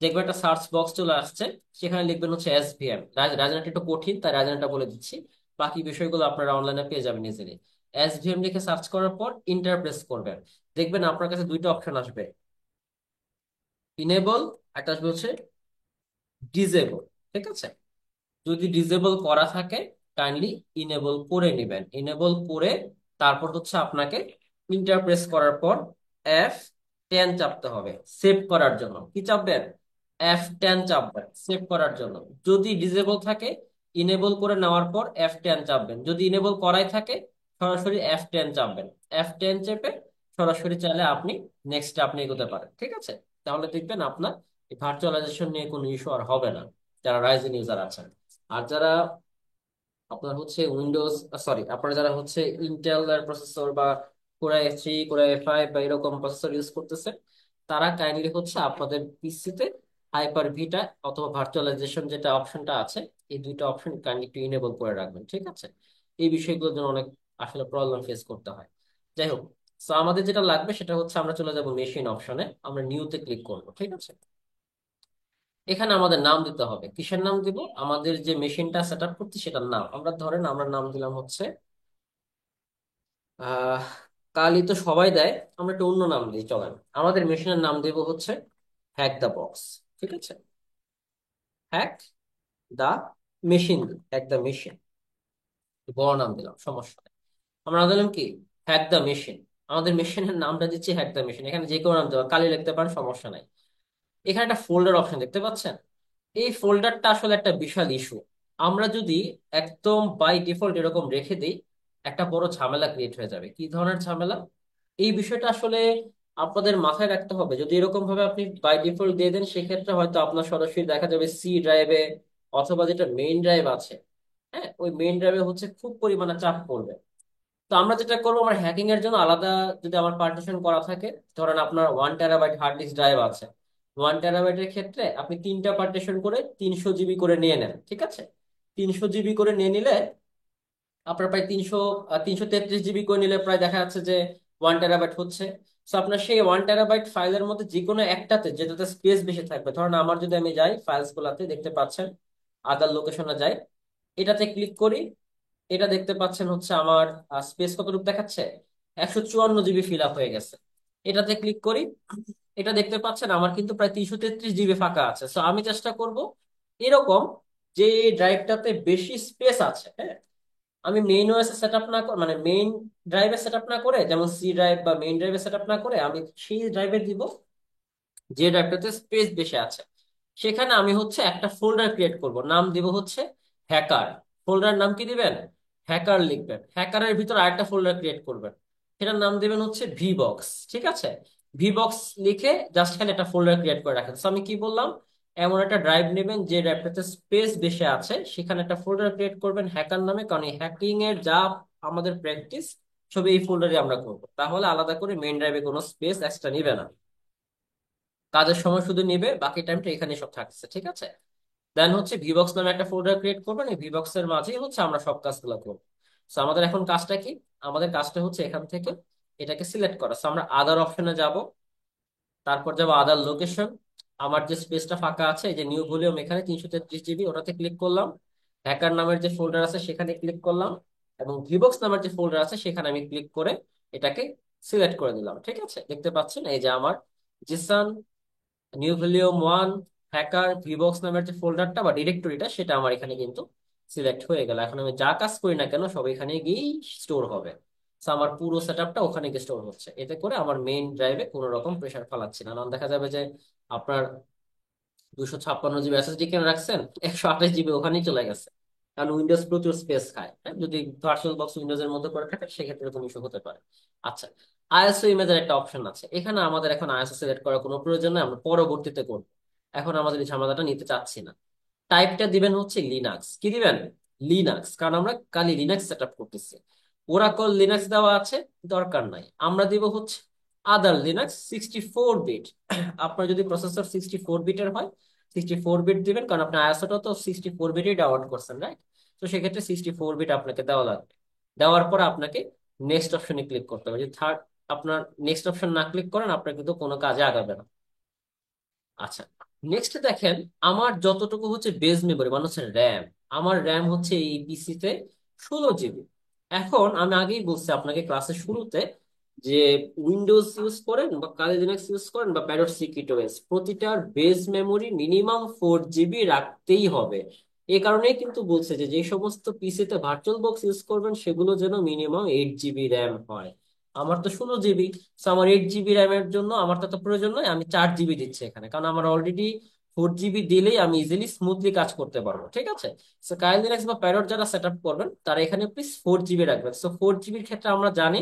দেখবেন একটা সার্চ বক্স চলে আসছে, সেখানে লিখবেন হচ্ছে SVM। রাজনাটা একটু কঠিন, তাই রাজনাটা বলে দিচ্ছি, বাকি বিষয়গুলো আপনারা অনলাইনে পেয়ে যাবেন ইজিলি। SVM লিখে সার্চ করার পর ইন্টার প্রেস করবেন, দেখবেন আপনার কাছে দুইটা অপশন আসবে, ইনেবল, একটা আসবে হচ্ছে ডিজেবল, ঠিক আছে। যদি ডিসেবল করা থাকে, কাইন্ডলি ইনেবল করে নেবেন। ইনেবল করে তারপর হচ্ছে আপনাকে ইন্টারপ্রেস করার পর F10 চাপতে হবে সেভ করার জন্য। কি চাপবেন? F10 চাপবেন সেভ করার জন্য। যদি ডিসেবল থাকে, ইনেবল করে নেওয়ার পর F10 চাপবেন। যদি ইনেবল করাই থাকে, সরাসরি F10 চাপবেন। F10 চেপে সরাসরি চাইলে আপনি নেক্সট আপনি এগোতে পারেন, ঠিক আছে। তাহলে দেখবেন আপনার ভার্চুয়ালাইজেশন নিয়ে কোনো ইস্যু আর হবে না, যারা রাইজেন ইউজার আছেন। আর যারা আপনার হচ্ছে উইন্ডোজ, সরি, আপনারা যারা হচ্ছে ইন্টেল এর প্রসেসর বা কোরাই 3, কোরাই 5 বা এরকম প্রসেসর ইউজ করতেছেন, তারা কাইন্ডলি হচ্ছে আপনাদের পিসিতে হাইপার ভিটা অথবা ভার্চুয়ালাইজেশন যেটা অপশনটা আছে, এই দুইটা অপশন কাইন্ডলি একটু ইনেবল করে রাখবেন, ঠিক আছে। এই বিষয়গুলোর জন্য অনেক আসলে প্রবলেম ফেস করতে হয়। যাই হোক, তো আমাদের যেটা লাগবে সেটা হচ্ছে আমরা চলে যাব মেশিন অপশনে, আমরা নিউতে ক্লিক করব, ঠিক আছে। এখানে আমাদের নাম দিতে হবে। কিসের নাম দিব? আমাদের যে মেশিনটা সেট আপ করছি সেটার নাম। আমরা ধরেন আমরা নাম দিলাম হচ্ছে আহ কালই তো সবাই দেয়, আমরা একটা অন্য নাম দিই, চলেন। আমাদের মেশিনের নাম দেব হচ্ছে হ্যাক দা বক্স, ঠিক আছে। Hack the machine, hack the machine, বড় নাম দিলাম, সমস্যা নেই। আমরা দিলাম কি, হ্যাক দা মেশিন। আমাদের মেশিনের নামটা দিচ্ছি হ্যাক দা মেশিন। এখানে যে কোনো নাম দেওয়া, কালি লিখতে পারেন, সমস্যা নাই। এখানে একটা ফোল্ডার অপশন দেখতে পাচ্ছেন, এই ফোল্ডারটা আসলে একটা বিশাল ইস্যু। আমরা যদি একদম বাই ডিফল্ট এরকম রেখে দিই, একটা বড় ঝামেলা ক্রিয়েট হয়ে যাবে। কি ধরনের ঝামেলা? এই বিষয়টা আসলে আপনাদের মাথায় রাখতে হবে। যদি এরকম ভাবে আপনি বাই ডিফল্ট দিয়ে দেন, সেক্ষেত্রে হয়তো আপনার সরাসরি দেখা যাবে সি ড্রাইভে অথবা যেটা মেইন ড্রাইভ আছে, হ্যাঁ, ওই মেইন ড্রাইভে হচ্ছে খুব পরিমাণে চাপ পড়বে। তো আমরা যেটা করবো, আমার হ্যাকিং এর জন্য আলাদা যদি আমার পার্টিশন করা থাকে, ধরেন আপনার 1 টেরাবাইট হার্ড ডিস্ক ড্রাইভ আছে, 1 টেরাবাইটের ক্ষেত্রে আপনি 3টা পার্টিশন করে 300 জিবি করে নিয়ে নেন, ঠিক আছে। 300 জিবি করে নিয়ে নিলে আপনার প্রায় 333 জিবি করে নিলে প্রায় দেখা যাচ্ছে যে 1 টেরাবাইট হচ্ছে। তো আপনার সেই 1 টেরাবাইট ফাইলের মধ্যে যে কোনো একটাতে, যেটাতে স্পেস বেশি থাকবে, ধরেন আমার যদি আমি যাই ফাইলস গুলাতে, দেখতে পাচ্ছেন আদার লোকেশনে যাই, এটাতে ক্লিক করি, এটা দেখতে পাচ্ছেন হচ্ছে আমার স্পেস কতটুকু দেখাচ্ছে, 154 জিবি ফিল আপ হয়ে গেছে। এটাতে ক্লিক করি, এটা দেখতে পাচ্ছেন আমার কিন্তু প্রায় 333 জিবি ফাঁকা আছে। তো আমি চেষ্টা করব এরকম, যে ড্রাইভটাতে বেশি স্পেস আছে, হ্যাঁ, আমি মেইন ওএস সেট আপ না করে, মানে মেইন ড্রাইভে সেট আপ না করে, যেমন সি ড্রাইভ বা মেইন ড্রাইভে সেট আপ না করে, আমি সেই ড্রাইভে দিব যে ড্রাইভটাতে স্পেস বেশি আছে সেখানে আমি হচ্ছে একটা ফোল্ডার ক্রিয়েট করব, নাম দিব হচ্ছে হ্যাকার। ফোল্ডার নাম কি দিবেন? হ্যাকার লিখবেন। হ্যাকারের ভিতর আরেকটা ফোল্ডার ক্রিয়েট করবেন, সেটার নাম দিবেন হচ্ছে ভি বক্স। ঠিক আছে? ভি বক্স লিখে জাস্ট খালি একটা ফোল্ডার ক্রিয়েট করে রাখেন। তো আমি কি বললাম, এমন একটা ড্রাইভ নেবেন যে ড্রাইভটাতে স্পেস বেশি আছে, সেখানে একটা ফোল্ডার ক্রিয়েট করবেন হ্যাকার নামে, কারণ এই হ্যাকিং এর যা আমাদের প্র্যাকটিস সবই এই ফোল্ডারে আমরা করবো, তাহলে আলাদা করে মেইন ড্রাইভে কোনো স্পেস এক্সট্রা নিবে না। কাজের সময় শুধু নিবে, বাকি টাইমটা এখানে সব থাকছে। ঠিক আছে? দেন হচ্ছে ভিবক্স নামে একটা ফোল্ডার ক্রিয়েট করবেন, এই ভিবক্স এর মাঝেই হচ্ছে আমরা সব কাজগুলো করবো। তো আমাদের এখন কাজটা কি? আমাদের কাজটা হচ্ছে এখান থেকে এটাকে সিলেক্ট করা। তো আমরা আদার অপশনে যাব, তারপর যাবো আদার লোকেশন। আমার যে স্পেসটা ফাঁকা আছে, এই যে নিউ ভলিউম, এখানে 333 জিবি, ওটাতে ক্লিক করলাম। হ্যাকার নামের যে ফোল্ডার আছে সেখানে ক্লিক করলাম, এবং ভিবক্স নামের যে ফোল্ডার আছে সেখানে আমি ক্লিক করে এটাকে সিলেক্ট করে দিলাম। ঠিক আছে? দেখতে পাচ্ছেন এই যে আমার Jisan new volume 1 hacker V box নামের যে ফোল্ডারটা বা ডিরেক্টরিটা সেটা আমার এখানে কিন্তু সিলেক্ট হয়ে গেল। এখন আমি যা কাজ করি না কেন সব এখানে গিয়েই স্টোর হবে। So আমার পুরো সেটআপটা ওখানে গিয়ে স্টোর হচ্ছে, এতে করে আমার মেইন ড্রাইভে কোনো রকম প্রেশার ফালাচ্ছি না। কারণ দেখা যাবে যে আপনার 256 জিবি এসএসডি কেন রাখছেন, 128 জিবি ওখানেই চলে গেছে, কারণ উইন্ডোজ প্রচুর স্পেস খায়। হ্যাঁ, যদি ভার্চুয়াল বক্স উইন্ডোজ এর মধ্যে করে থাকে সেক্ষেত্রে এরকম ইস্যু হতে পারে। আচ্ছা, আইএসও ইমেজের একটা অপশন আছে এখানে, আমাদের এখন আইএসও সিলেক্ট করার কোনো প্রয়োজন নেই, আমরা পরবর্তীতে করব। এখন আমাদের এই ঝামেলাটা নিতে চাচ্ছি না। টাইপটা দিবেন হচ্ছে লিনাক্স। কি দিবেন? লিনাক্স, কারণ আমরা খালি লিনাক্স সেট আপ করতেছি। ওরাকল লিনাক্স দেওয়া আছে, দরকার নাই। আমরা দিব হচ্ছে আদার লিনাক্স 64 বিট। আপনার যদি প্রসেসর 64 বিটের হয় 64 বিট দিবেন, কারণ আপনি আইএসওটা তো 64 বিটই ডাউনলোড করছেন, রাইট? তো সেক্ষেত্রে 64 বিট আপনাকে দেওয়া লাগবে। দেওয়ার পর আপনাকে নেক্সট অপশনে ক্লিক করতে হবে। যদি থার্ড আপনার নেক্সট অপশন না ক্লিক করেন, আপনার কিন্তু কোনো কাজে আগাবে না। আচ্ছা, নেক্সট দেখেন, আমার যতটুকু হচ্ছে বেজ মেমরি মানে হচ্ছে র্যাম, আমার র্যাম হচ্ছে এই পিসিতে 16 জিবি। এখন আমি আগেই বলছি আপনাকে ক্লাসের শুরুতে যে উইন্ডোজ ইউজ করেন বা কালি লিনাক্স ইউজ করেন বা প্যারট সিকিউরিটি ওএস, প্রতিটার বেজ মেমরি মিনিমাম 4 জিবি রাখতেই হবে। এই কারণেই কিন্তু বলছে যে যে সমস্ত পিসিতে ভার্চুয়াল বক্স ইউজ করবেন সেগুলো যেন মিনিমাম 8 জিবি র্যাম হয়। আমার তো 16 জিবি, তো আমার 8 জিবি র্যামের জন্য আমার তো প্রয়োজন নয়, আমি 4 জিবি দিচ্ছি এখানে, কারণ আমার অলরেডি 4 জিবি দিলেই আমি ইজিলি স্মুথলি কাজ করতে পারবো। ঠিক আছে? সো কাইল লিনাক্স বা প্যারট যারা সেট আপ করবেন তারা এখানে প্লিজ 4 জিবি রাখবেন। সো 4 জিবির ক্ষেত্রে আমরা জানি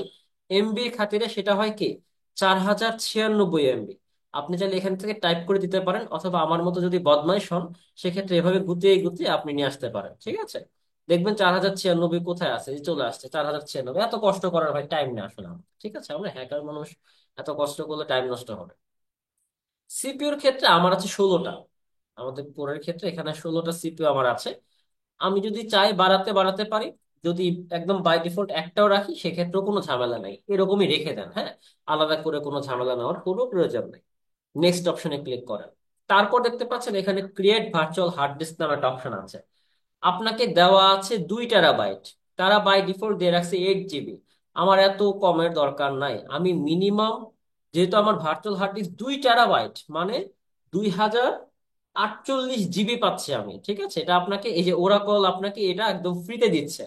এমবির খাতিরে সেটা হয় কি 4096 এমবি। আপনি চাইলে এখান থেকে টাইপ করে দিতে পারেন, অথবা আমার মতো যদি বদমাইশ হন সেক্ষেত্রে এভাবে গুতিয়ে গুতিয়ে আপনি নিয়ে আসতে পারেন। ঠিক আছে? দেখবেন 4096 কোথায় আছে, এই চলে আসছে 4096। এত কষ্ট করার ভাই টাইম নেই আসলে আমার। ঠিক আছে? আমরা হ্যাকার মানুষ, এত কষ্ট করলে টাইম নষ্ট হবে। সিপিইউর ক্ষেত্রে আমার আছে 16টা। আমাদের কোরের ক্ষেত্রে এখানে 16টা সিপিইউ আমার আছে। আমি যদি চাই বাড়াতে বাড়াতে পারি, যদি একদম বাই ডিফল্ট একটাও রাখি সেক্ষেত্রেও কোনো ঝামেলা নাই, এরকমই রেখে দেন। হ্যাঁ, আলাদা করে কোনো ঝামেলা নেওয়ার কোনো প্রয়োজন নেই। নেক্সট অপশনে ক্লিক করেন। তারপর দেখতে পাচ্ছেন এখানে ক্রিয়েট ভার্চুয়াল হার্ড ডিস্ক নামে একটা অপশন আছে। আপনাকে দেওয়া আছে 2 টেরাবাইট, তারা বাই ডিফল্ট দিয়ে রাখছে 8 জিবি। আমার এত কমের দরকার নাই, আমি মিনিমাম, যেহেতু আমার ভার্চুয়াল হার্ড ডিস্ক 2 টেরাবাইট মানে 2048 জিবি পাচ্ছি আমি। ঠিক আছে? এটা আপনাকে এই যে ওরাকল আপনাকে এটা একদম ফ্রিতে দিচ্ছে।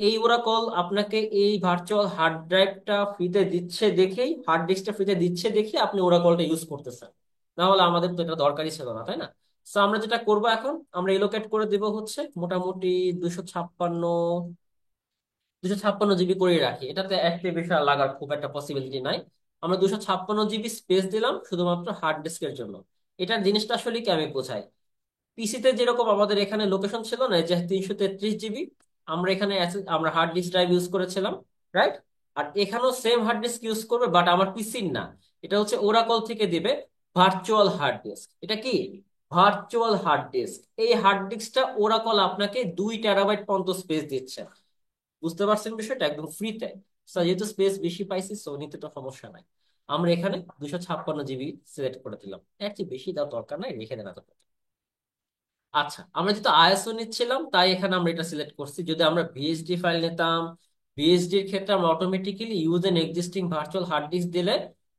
এই ওরাকল আপনাকে এই ভার্চুয়াল হার্ড ড্রাইভটা ফ্রিতে দিচ্ছে দেখেই, হার্ড ডিস্কটা ফ্রিতে দিচ্ছে দেখে আপনি ওরাকলটা ইউজ করতেছেন। না হলে আমাদের তো এটা দরকারই ছিল না, তাই না? তো আমরা যেটা করব এখন, আমরা এলোকেট করে দিব হচ্ছে মোটামুটি 256 জিবি করে রাখি, এটাতে একটা বিষয় লাগার খুব একটা পসিবিলিটি নাই। আমরা 256 জিবি স্পেস দিলাম শুধুমাত্র হার্ড ডিস্কের জন্য। এটার জিনিসটা আসলে কি আমি বোঝাই। পিসিতে যেরকম আমাদের এখানে লোকেশন ছিল না যে 333 জিবি, আমরা এখানে আমরা হার্ড ডিস্ক ড্রাইভ ইউজ করেছিলাম, রাইট? আর এখানেও সেম হার্ড ডিস্ক ইউজ করবে, বাট আমার পিসির না। এটা হচ্ছে ওরাকল থেকে দিবে ভার্চুয়াল হার্ড ডিস্ক। এটা কি? Virtual hard disk. এই হার্ড ডিস্কটা ওরাকল আপনাকে 2 টেরাবাইট পর্যন্ত স্পেস দিচ্ছে। বুঝতে পারছেন বিষয়টা? একদম ফ্রিতে। যেহেতু স্পেস বেশি পাইছি সো নিতে তো সমস্যা নাই। আমরা এখানে 256 জিবি সিলেক্ট করে দিলাম, এর চেয়ে বেশি দেওয়ার দরকার নাই, রেখে দেন এতটুকু। আচ্ছা, আমরা যেহেতু আইএসও নিচ্ছিলাম তাই এখানে আমরা এটা সিলেক্ট করছি। যদি আমরা ভিএসডি ফাইল নিতাম, ভিএসডি এর ক্ষেত্রে আমরা automatically use an existing virtual hard disk দিলে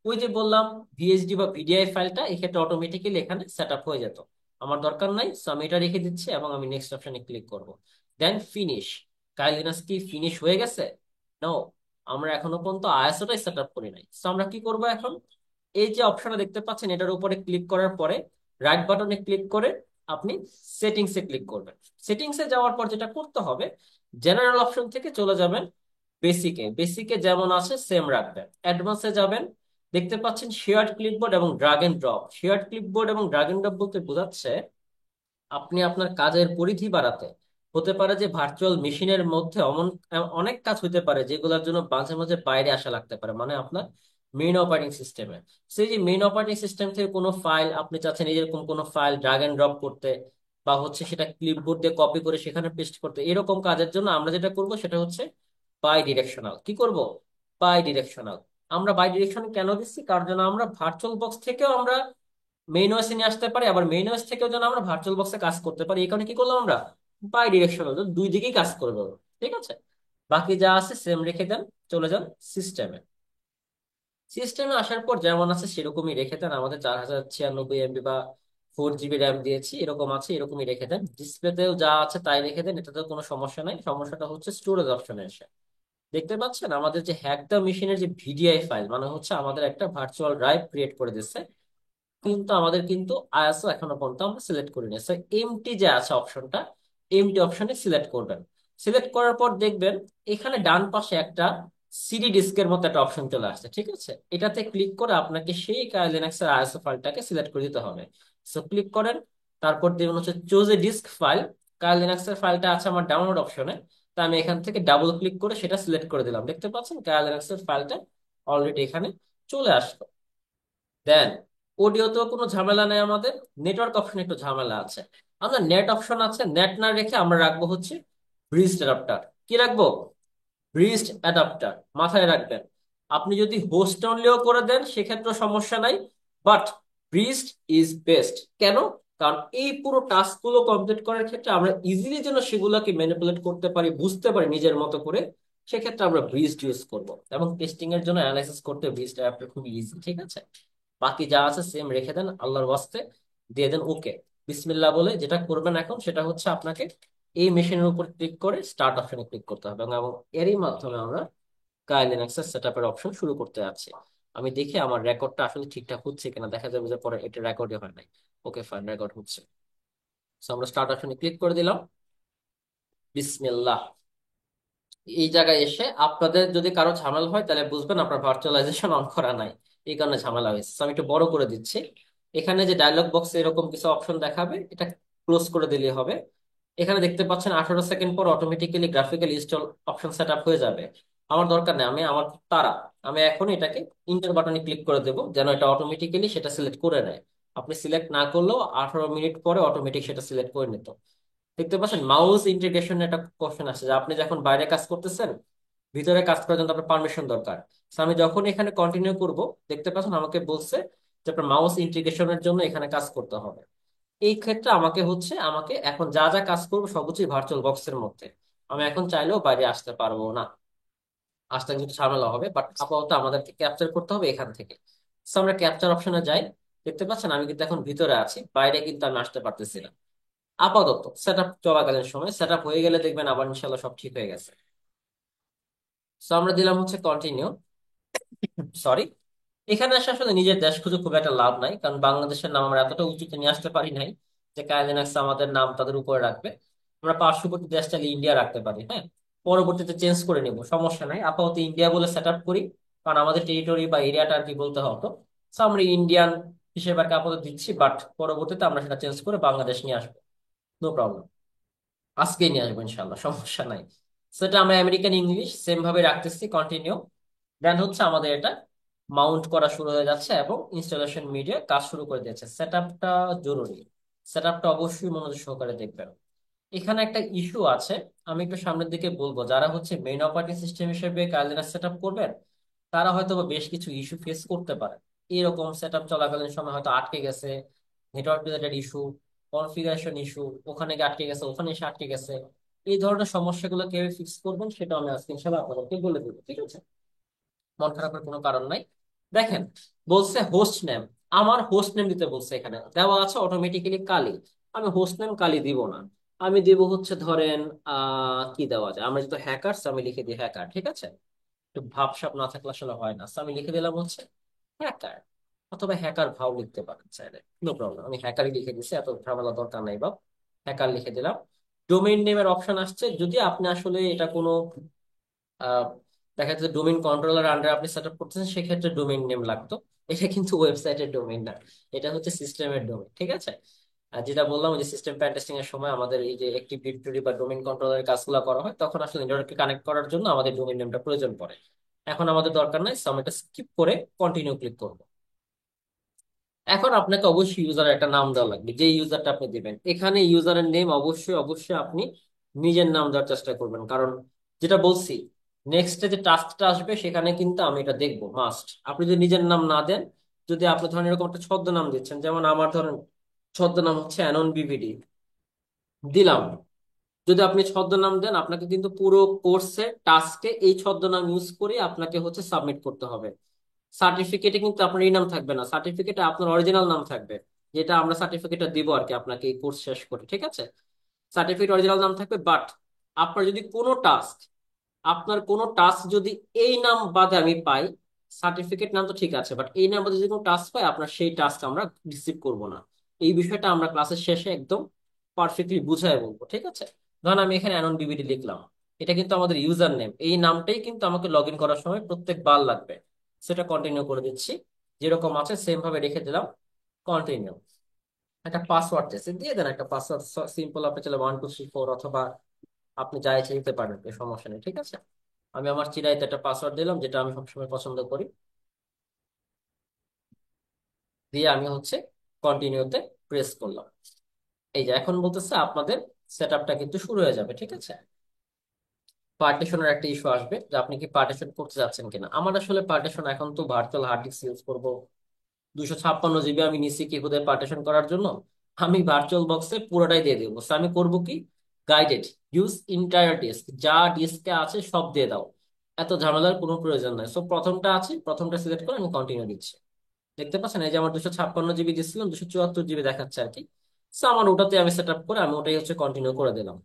ওই যে বললাম ভিএসডি বা ভিডিআই ফাইলটা এক্ষেত্রে অটোমেটিক্যালি এখানে সেট আপ হয়ে যেত। আমার দরকার নাই, সো আমি এটা রেখে দিচ্ছি এবং আমি নেক্সট অপশনে ক্লিক করব। দেন ফিনিশ। কাইলিনাস কি ফিনিশ হয়ে গেছে? নো, আমরা এখনো পর্যন্ত আইএসওটাই সেট আপ করি নাই। সো আমরা কি করব এখন, এই যে অপশনটা দেখতে পাচ্ছেন এটার উপরে ক্লিক করার পরে রাইট বাটনে ক্লিক করে আপনি সেটিংসে ক্লিক করবেন। সেটিংসে যাওয়ার পর যেটা করতে হবে, জেনারেল অপশন থেকে চলে যাবেন বেসিকে। বেসিকে যেমন আছে সেম রাখবেন। অ্যাডভান্সে যাবেন, দেখতে পাচ্ছেন শেয়ার্ড ক্লিপবোর্ড এবং drag and drop. Shared clipboard এবং ড্রাগ এন্ড ড্রপ বলতে বোঝাচ্ছে আপনি আপনার কাজের পরিধি বাড়াতে, হতে পারে যে ভার্চুয়াল মেশিনের মধ্যে অনেক কাজ হতে পারে যেগুলোর জন্য মাঝে মাঝে বাইরে আসা লাগতে পারে, মানে আপনার মেইন অপারেটিং সিস্টেমে। সেই যে মেইন অপারেটিং সিস্টেম থেকে কোনো ফাইল আপনি চাচ্ছেন এরকম কোনো ফাইল ড্রাগ এন্ড ড্রপ করতে, বা হচ্ছে সেটা ক্লিপবোর্ড দিয়ে কপি করে সেখানে পেস্ট করতে, এরকম কাজের জন্য আমরা যেটা করব সেটা হচ্ছে বাই ডিরেকশনাল। কি করব? Bidirectional. আমরা বাই ডিরেকশন কেন দিচ্ছি? কারণ যেন আমরা ভার্চুয়াল বক্স থেকেও আমরা মেইন ওএসে নিয়ে আসতে পারি, আবার মেইন ওএস থেকেও যেন আমরা ভার্চুয়াল বক্সে কাজ করতে পারি। এই কারণে কি করলাম আমরা বাই ডিরেকশনাল, দুই দিকেই কাজ করবো। ঠিক আছে, বাকি যা আছে সেম রেখে দেন। চলে যান সিস্টেমে। সিস্টেমে আসার পর যেমন আছে সেরকমই রেখে দেন। আমাদের 4096 MB বা 4 GB র্যাম দিয়েছি, এরকম আছে, এরকমই রেখে দেন। ডিসপ্লেতেও যা আছে তাই রেখে দেন, এটাতেও কোনো সমস্যা নাই। সমস্যাটা হচ্ছে স্টোরেজ অপশনে এসে। দেখতে পাচ্ছেন আমাদের যে হ্যাক দ্য মেশিনের যে ভিডিআই ফাইল, মানে হচ্ছে আমাদের একটা ভার্চুয়াল ড্রাইভ ক্রিয়েট করে দিচ্ছে, কিন্তু আমাদের কিন্তু আইএসও এখনো পর্যন্ত আমরা সিলেক্ট করিনি। সো এমটি যে আছে অপশনটা, এমটি অপশনে সিলেক্ট করবেন। সিলেক্ট করার পর দেখবেন এখানে ডান পাশে একটা সিডি ডিস্কের মতো একটা অপশন চলে আসছে। ঠিক আছে, এটাতে ক্লিক করে আপনাকে সেই লিনাক্স এর আইএসও ফাইলটাকে সিলেক্ট করে দিতে হবে। সো ক্লিক করেন, তারপর দেখবেন হচ্ছে choose a disk file. Linux এর ফাইলটা আছে আমার ডাউনলোড অপশনে, তা আমি এখান থেকে ডাবল ক্লিক করে সেটা সিলেক্ট করে দিলাম। দেখতে পাচ্ছেন লিনাক্স এর ফাইলটা অলরেডি এখানে চলে আসলো। দেন অডিওতেও কোনো ঝামেলা নেই আমাদের। নেটওয়ার্ক অপশনে একটু ঝামেলা আছে। আমরা নেট অপশন আছে, নেট না রেখে আমরা রাখবো হচ্ছে ব্রিজড অ্যাডাপ্টার। কি রাখবো? Bridged adapter. মাথায় রাখবেন, আপনি যদি হোস্ট অনলিও করে দেন সেক্ষেত্রে সমস্যা নাই, বাট ব্রিজড ইজ বেস্ট। কেন? কারণ এই পুরো টাস্ক গুলো কমপ্লিট করার ক্ষেত্রে আমরা ইজিলি যেন সেগুলোকে ম্যানিপুলেট করতে পারি, বুঝতে পারি নিজের মতো করে, সেক্ষেত্রে আমরা ব্রিজড ইউজ করব। এবং টেস্টিং এর জন্য অ্যানালাইসিস করতে ব্রিজড অ্যাডাপ্টার খুব ইজি। ঠিক আছে, বাকি যা আছে সেম রেখে দেন, আল্লাহর ওয়াস্তে দিয়ে দেন ওকে। বিসমিল্লাহ বলে যেটা করবেন এখন সেটা হচ্ছে আপনাকে এই মেশিনের উপর ক্লিক করে স্টার্ট অপশনে ক্লিক করতে হবে, এবং এরই মাধ্যমে আমরা লিনাক্সের সেটআপের অপশন শুরু করতে যাচ্ছি। আমি দেখি আমার রেকর্ডটা আসলে ঠিকঠাক হচ্ছে কিনা, দেখা যাবে যে পরে এটা রেকর্ডই হয় নাই। ওকে ফাইন, রেকর্ড হচ্ছে। সো আমরা স্টার্ট অপশনে ক্লিক করে দিলাম। বিসমিল্লাহ। এই জায়গায় এসে আপনাদের যদি কারো ঝামেলা হয় তাহলে বুঝবেন আপনার ভার্চুয়ালাইজেশন অন করা নাই, এই কারণে ঝামেলা হয়েছে। So, আমি একটু বড় করে দিচ্ছি। এখানে যে ডায়লগ বক্সে এরকম কিছু অপশন দেখাবে, এটা ক্লোজ করে দিলেই হবে। এখানে দেখতে পাচ্ছেন 18 সেকেন্ড পর automatically graphical install option set up হয়ে যাবে। আমার দরকার নেই, আমার তারা, আমি এখন এটাকে ইন্টার বাটনে ক্লিক করে দেবো যেন এটা অটোমেটিক্যালি সেটা সিলেক্ট করে নেয়। আপনি সিলেক্ট না করলেও 18 মিনিট পরে অটোমেটিক সেটা সিলেক্ট করে নিত। দেখতে পাচ্ছেন মাউস ইন্টিগ্রেশন একটা কোশ্চেন আছে, যে আপনি যখন বাইরে কাজ করতেছেন ভিতরে কাজ করার জন্য আপনার পারমিশন দরকার। So, আমি যখন এখানে কন্টিনিউ করব, দেখতে পাচ্ছেন আমাকে বলছে যে আপনার মাউস ইন্টিগ্রেশনের জন্য এখানে কাজ করতে হবে। এই ক্ষেত্রে আমাকে এখন যা যা কাজ করবো সবকিছুই ভার্চুয়াল বক্সের মধ্যে। আমি এখন চাইলেও বাইরে আসতে পারবো না, আসতে কিন্তু ঝামেলা হবে, বাট আপাতত আমাদেরকে ক্যাপচার করতে হবে এখান থেকে। So, আমরা ক্যাপচার অপশনে যাই। দেখতে পাচ্ছেন আমি কিন্তু এখন ভিতরে আছি, বাইরে কিন্তু আমি আসতে পারতেছি না। আপাতত সেট আপ চলাকালীন সময়, সেট আপ হয়ে গেলে দেখবেন আবার ইনশাল্লাহ সব ঠিক হয়ে গেছে। সো আমরা দিলাম হচ্ছে কন্টিনিউ। সরি, এখানে এসে আসলে নিজের দেশ খুঁজে খুব একটা লাভ নাই, কারণ বাংলাদেশের নাম আমরা এতটা উঁচুতে নিয়ে আসতে পারি নাই যে কাইলিনাক্স আমাদের নাম তাদের উপরে রাখবে। আমরা পার্শ্ববর্তী দেশ চাইলে ইন্ডিয়া রাখতে পারি, হ্যাঁ, পরবর্তীতে চেঞ্জ করে নিব, সমস্যা নাই। আপাতত ইন্ডিয়া বলে সেট আপ করি, কারণ আমাদের টেরিটরি বা এরিয়াটা আর কি বলতে হতো। সো আমরা ইন্ডিয়ান হিসেবে আর কি আপাতত দিচ্ছি, বাট পরবর্তীতে আমরা সেটা চেঞ্জ করে বাংলাদেশ নিয়ে আসবো। নো প্রবলেম, আজকেই নিয়ে আসবো ইনশাল্লাহ, সমস্যা নাই। সেটা আমরা আমেরিকান ইংলিশ সেম ভাবে রাখতেছি, কন্টিনিউ। দেন হচ্ছে আমাদের এটা মাউন্ট করা শুরু হয়ে যাচ্ছে এবং ইনস্টলেশন মিডিয়া কাজ শুরু করে দিয়েছে। সেট আপটা জরুরি, সেট আপটা অবশ্যই মনোযোগ সহকারে দেখবেন। এখানে একটা ইস্যু আছে, আমি একটু সামনের দিকে বলবো। যারা হচ্ছে মেইন অপারেটিং সিস্টেম হিসেবে কাইলিনাক্স সেট আপ করবেন তারা হয়তো বা বেশ কিছু ইস্যু ফেস করতে পারে। এরকম সেট আপ চলাকালীন সময় হয়তো আটকে গেছে, network related issue, configuration issue, ওখানে গিয়ে আটকে গেছে, ওখানে এসে আটকে গেছে। এই ধরনের সমস্যাগুলো কিভাবে ফিক্স করবেন সেটা আমি আজকে ইনশাআল্লাহ আপনাদেরকে বলে দেবো। ঠিক আছে, মন খারাপের কোনো কারণ নাই। দেখেন, বলছে হোস্ট নেম, আমার হোস্ট নেম দিতে বলছে, এখানে দেওয়া আছে অটোমেটিক্যালি কালি। আমি হোস্ট নেম কালি দিব না, আমি দিব হচ্ছে ধরেন কি দেওয়া যায়, আমরা যেহেতু হ্যাকারস আমি লিখে দিই হ্যাকার। ঠিক আছে, একটু ভাবসাব না থাকলে আসলে হয় না। So, আমি লিখে দিলাম হচ্ছে হ্যাকার। অথবা হ্যাকার ভাও লিখতে পারেন চাইলে, নো প্রবলেম। আমি হ্যাকারই লিখে দিচ্ছি, এত ঝামেলা দরকার নাই বা। হ্যাকার লিখে দিলাম। ডোমেইন নেমের অপশন আসছে, যদি আপনি আসলে এটা কোনো আহ, দেখা যাচ্ছে ডোমেইন কন্ট্রোলার আন্ডারে আপনি সেট আপ করতেছেন, সেক্ষেত্রে ডোমেইন নেম লাগতো। এটা কিন্তু ওয়েবসাইটের ডোমেইন না, এটা হচ্ছে সিস্টেমের ডোমেইন, ঠিক আছে? আর যেটা বললাম, যে সিস্টেম প্যান টেস্টিং এর সময় আমাদের এই যে একটিভ ডিরেক্টরি বা ডোমেইন কন্ট্রোলারের কাজগুলো করা হয়, তখন আসলে নেটওয়ার্ককে কানেক্ট করার জন্য আমাদের ডোমেইন নেমটা প্রয়োজন পড়ে। এখন আমাদের দরকার নাই, সো আমি এটা স্কিপ করে কন্টিনিউ ক্লিক করবো। এখন আপনাকে অবশ্যই ইউজারের একটা নাম দেওয়া লাগবে, যে ইউজারটা আপনি দিবেন। এখানে ইউজারের নেম অবশ্যই অবশ্যই আপনি নিজের নাম দেওয়ার চেষ্টা করবেন, কারণ যেটা বলছি, নেক্সটে যে টাস্কটা আসবে সেখানে কিন্তু আমি এটা দেখবো মাস্ট। আপনি যদি নিজের নাম না দেন, যদি আপনি ধরেন এরকম একটা ছদ্মনাম দিচ্ছেন, যেমন আমার ধরেন ছদ্মনাম হচ্ছে অ্যানন বিভিডি, দিলাম। যদি আপনি ছদ্মনাম দেন, আপনাকে কিন্তু পুরো কোর্সের টাস্কে এই ছদ্মনাম ইউজ করে আপনাকে হচ্ছে সাবমিট করতে হবে। সার্টিফিকেটে কিন্তু আপনার এই নাম থাকবে না, সার্টিফিকেটে আপনার অরিজিনাল নাম থাকবে, যেটা আমরা সার্টিফিকেটটা দিব আর কি আপনাকে এই কোর্স শেষ করে, ঠিক আছে? সার্টিফিকেট অরিজিনাল নাম থাকবে, বাট আপনার যদি কোনো টাস্ক, আপনার কোনো টাস্ক যদি এই নাম বাদে আমি পাই, সার্টিফিকেট নাম তো ঠিক আছে, বাট এই নাম বাদে যদি কোনো টাস্ক পাই, আপনার সেই টাস্ক আমরা রিসিভ করব না। এই বিষয়টা আমরা ক্লাসের শেষে একদম পারফেক্টলি বুঝায় বলবো, ঠিক আছে? ধরুন আমি এখানে অ্যানন বিবিডি লিখলাম, এটা কিন্তু আমাদের ইউজার নেম, এই নামটাই কিন্তু আমাকে লগ ইন করার সময় প্রত্যেকবার লাগবে। সেটা কন্টিনিউ করে দিচ্ছি, যেরকম আছে সেম ভাবে রেখে দিলাম। কন্টিনিউ। একটা পাসওয়ার্ড চাইছে, দিয়ে দেন একটা পাসওয়ার্ড, সিম্পল। আপনি চাইলে 1 2 3 4 অথবা আপনি যা ইচ্ছে দিতে পারেন, কোনো সমস্যা নেই, ঠিক আছে? আমি আমার চিরাইতে একটা পাসওয়ার্ড দিলাম, যেটা আমি সবসময় পছন্দ করি। দিয়ে আমি হচ্ছে কন্টিনিউতে প্রেস করলাম। এই যে এখন বলতেছে আপনাদের সেট আপটা কিন্তু শুরু হয়ে যাবে, ঠিক আছে? পার্টিশনের একটা ইস্যু আসবে, যে আপনি কি পার্টিশন করতে যাচ্ছেন কিনা। আমার আসলে পার্টিশন, এখন তো ভার্চুয়াল হার্ড ডিস্ক ইউজ করবো, 256 জিবি আমি নিচ্ছি কি হুদে পার্টিশন করার জন্য। আমি ভার্চুয়াল বক্সে পুরোটাই দিয়ে দেবো। So আমি করব কি, গাইডেড ইউজ ইন্টায়ার ডিস্ক, যা ডিস্কে আছে সব দিয়ে দাও। এত ঝামেলার কোনো প্রয়োজন নাই। সো প্রথমটা আছে, প্রথমটা সিলেক্ট করে আমি কন্টিনিউ দিচ্ছি। দেখতে পাচ্ছেন, এই যে আমার 256 জিবি দিচ্ছিলাম, 274 জিবি দেখাচ্ছে আর কি। সো আমার ওটাতে আমি সেট আপ করে আমি ওটাই হচ্ছে কন্টিনিউ করে দিলাম।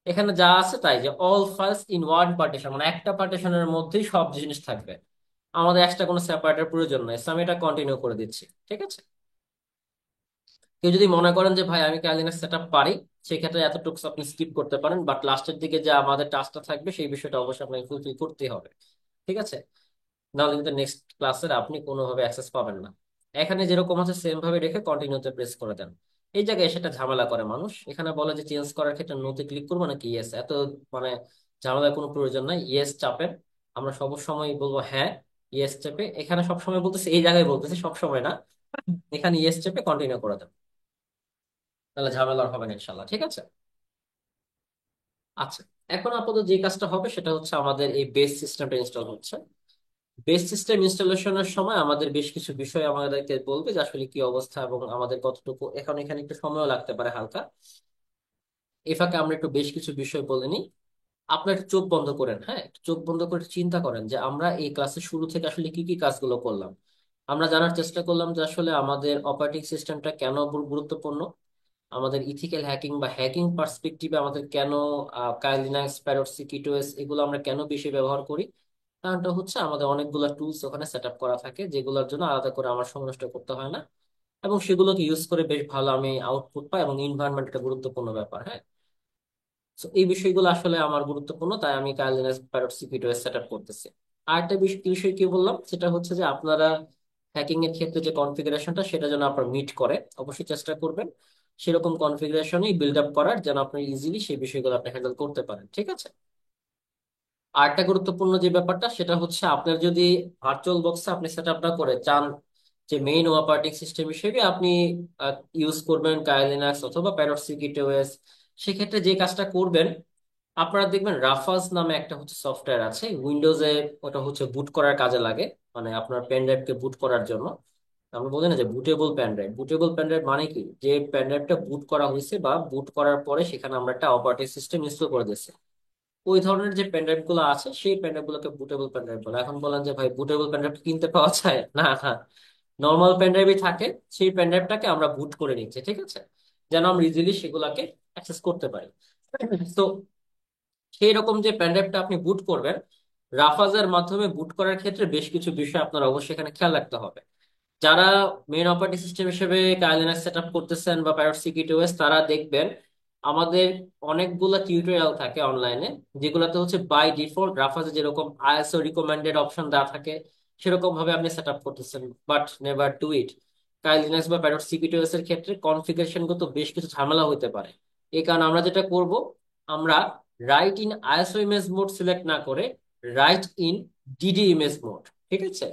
এখানে যা আছে তাই, যে all files in one partition, মানে একটা পার্টিশনের মধ্যেই সব জিনিস থাকবে, আমাদের এক্সট্রা কোনো সেপারেটের প্রয়োজন নাই। So আমি এটা কন্টিনিউ করে দিচ্ছি, ঠিক আছে? কেউ যদি মনে করেন যে ভাই আমি কাইলিনাক্স সেট আপ পারি, সেক্ষেত্রে এতটুকু আপনি স্কিপ করতে পারেন, বাট লাস্টের দিকে যে আমাদের টাস্কটা থাকবে সেই বিষয়টা অবশ্যই আপনাকে ফুলফিল করতেই হবে, ঠিক আছে? নাহলে কিন্তু নেক্সট ক্লাসের আপনি কোনোভাবে অ্যাক্সেস পাবেন না। এখানে যেরকম আছে সেম ভাবে রেখে কন্টিনিউতে প্রেস করে দেন। এই জায়গায় সেটা ঝামেলা করে মানুষ, এখানে বলে যে চেঞ্জ করার ক্ষেত্রে নোতে ক্লিক করবো নাকি ইয়েস, এত মানে ঝামেলার কোনো প্রয়োজন নাই। ইয়েস চাপেন, আমরা সব সময় বলবো হ্যাঁ। ইয়েস চেপে, এখানে সব সময় বলতেছি, এই জায়গায় বলতেছি, সব সময় না। এখানে ইয়েস চেপে কন্টিনিউ করে দেন, তাহলে ঝামেলা আর হবে না ইনশাল্লাহ, ঠিক আছে? আচ্ছা, এখন আপাতত যে কাজটা হবে সেটা হচ্ছে আমাদের এই বেস সিস্টেমটা ইনস্টল হচ্ছে। বেস সিস্টেম ইনস্টলেশনের সময় আমাদের বেশ কিছু বিষয় আমাদেরকে বলবে যে আসলে কি অবস্থা এবং আমাদের কতটুকু, এখন এখানে একটু সময় লাগতে পারে হালকা। এই ফাঁকে আমরা একটু বেশ কিছু বিষয় বলে নিই। আপনার একটু চোখ বন্ধ করেন, হ্যাঁ, একটু চোখ বন্ধ করে একটু চিন্তা করেন যে আমরা এই ক্লাসের শুরু থেকে আসলে কি কি কাজগুলো করলাম। আমরা জানার চেষ্টা করলাম যে আসলে আমাদের অপারেটিং সিস্টেমটা কেন গুরুত্বপূর্ণ, আমাদের ইথিক্যাল হ্যাকিং বা হ্যাকিং পার্সপেক্টিভে আমাদের কেন কাইল লিনাক্স, প্যারট, সিকিটোএস এগুলো আমরা কেন বেশি ব্যবহার করি। কারণটা হচ্ছে আমাদের অনেকগুলো টুলস ওখানে সেট আপ করা থাকে, যেগুলোর জন্য আলাদা করে আমার সময় নষ্ট করতে হয় না, এবং সেগুলোকে ইউজ করে বেশ ভালো আমি আউটপুট পাই, এবং ইনভায়রনমেন্ট একটা গুরুত্বপূর্ণ ব্যাপার, হ্যাঁ। তো এই বিষয়গুলো আসলে আমার গুরুত্বপূর্ণ, তাই আমি কাইল লিনাক্স, প্যারট, সিকিটোএস সেট আপ করতেছি। আরেকটা বিষয় কি বললাম, সেটা হচ্ছে যে আপনারা হ্যাকিং এর ক্ষেত্রে যে কনফিগারেশনটা, সেটা যেন আপনার মিট করে, অবশ্যই চেষ্টা করবেন সেরকম কনফিগারেশনই বিল্ড আপ করার, যেন আপনি ইজিলি সেই বিষয়গুলো আপনি হ্যান্ডেল করতে পারেন, ঠিক আছে? আর একটা গুরুত্বপূর্ণ যে ব্যাপারটা, সেটা হচ্ছে আপনার যদি ভার্চুয়াল বক্সে আপনি সেট আপ না করে চান যে মেইন অপারেটিং সিস্টেম হিসেবে আপনি ইউজ করবেন কাইল লিনাক্স অথবা প্যারট সিকিউএস, সেক্ষেত্রে যে কাজটা করবেন, আপনারা দেখবেন রাফাজ নামে একটা হচ্ছে সফটওয়্যার আছে উইন্ডোজে, ওটা হচ্ছে বুট করার কাজে লাগে, মানে আপনার পেন ড্রাইভকে বুট করার জন্য। আমরা বলি না যে bootable pen drive, bootable pen drive মানে কি, যে পেন ড্রাইভটা বুট করা হয়েছে বা বুট করার পরে সেখানে আমরা একটা অপারেটিং সিস্টেম ইনস্টল করে দিচ্ছি। ওই ধরনের যে পেন ড্রাইভ গুলো আছে সেই পেন ড্রাইভ গুলোকে বুটেবল পেন ড্রাইভ বলে। এখন বলেন যে ভাই বুটেবল পেন ড্রাইভ কিনতে পাওয়া যায় না, না, নর্মাল পেন ড্রাইভই থাকে, সেই পেন ড্রাইভটাকে আমরা বুট করে নিচ্ছি, ঠিক আছে? যেন আমরা ইজিলি সেগুলাকে অ্যাক্সেস করতে পারি। তো সেই রকম যে পেন ড্রাইভটা আপনি বুট করবেন, রাফাজের মাধ্যমে বুট করার ক্ষেত্রে বেশ কিছু বিষয় আপনার অবশ্যই এখানে খেয়াল রাখতে হবে। যারা মেইন অপারেটিং সিস্টেম হিসেবে কাই লিনাক্স সেট আপ করতেছেন বা প্যারট সিকিউরিটি ওএস, তারা দেখবেন আমাদের অনেকগুলো টিউটোরিয়াল থাকে অনলাইনে, যেগুলোতে হচ্ছে বাই ডিফল্ট রাফাজে যেরকম আইএসও রিকমেন্ডেড অপশন দেওয়া থাকে সেরকম ভাবে আপনি সেট আপ করতেছেন, but never do it. Kali Linux বা প্যারট সিকিউরিটি ওএস এর ক্ষেত্রে কনফিগারেশন তো বেশ কিছু ঝামেলা হতে পারে। এই কারণে আমরা যেটা করব, আমরা write in ISO image mode select না করে write in DD image mode, ঠিক আছে,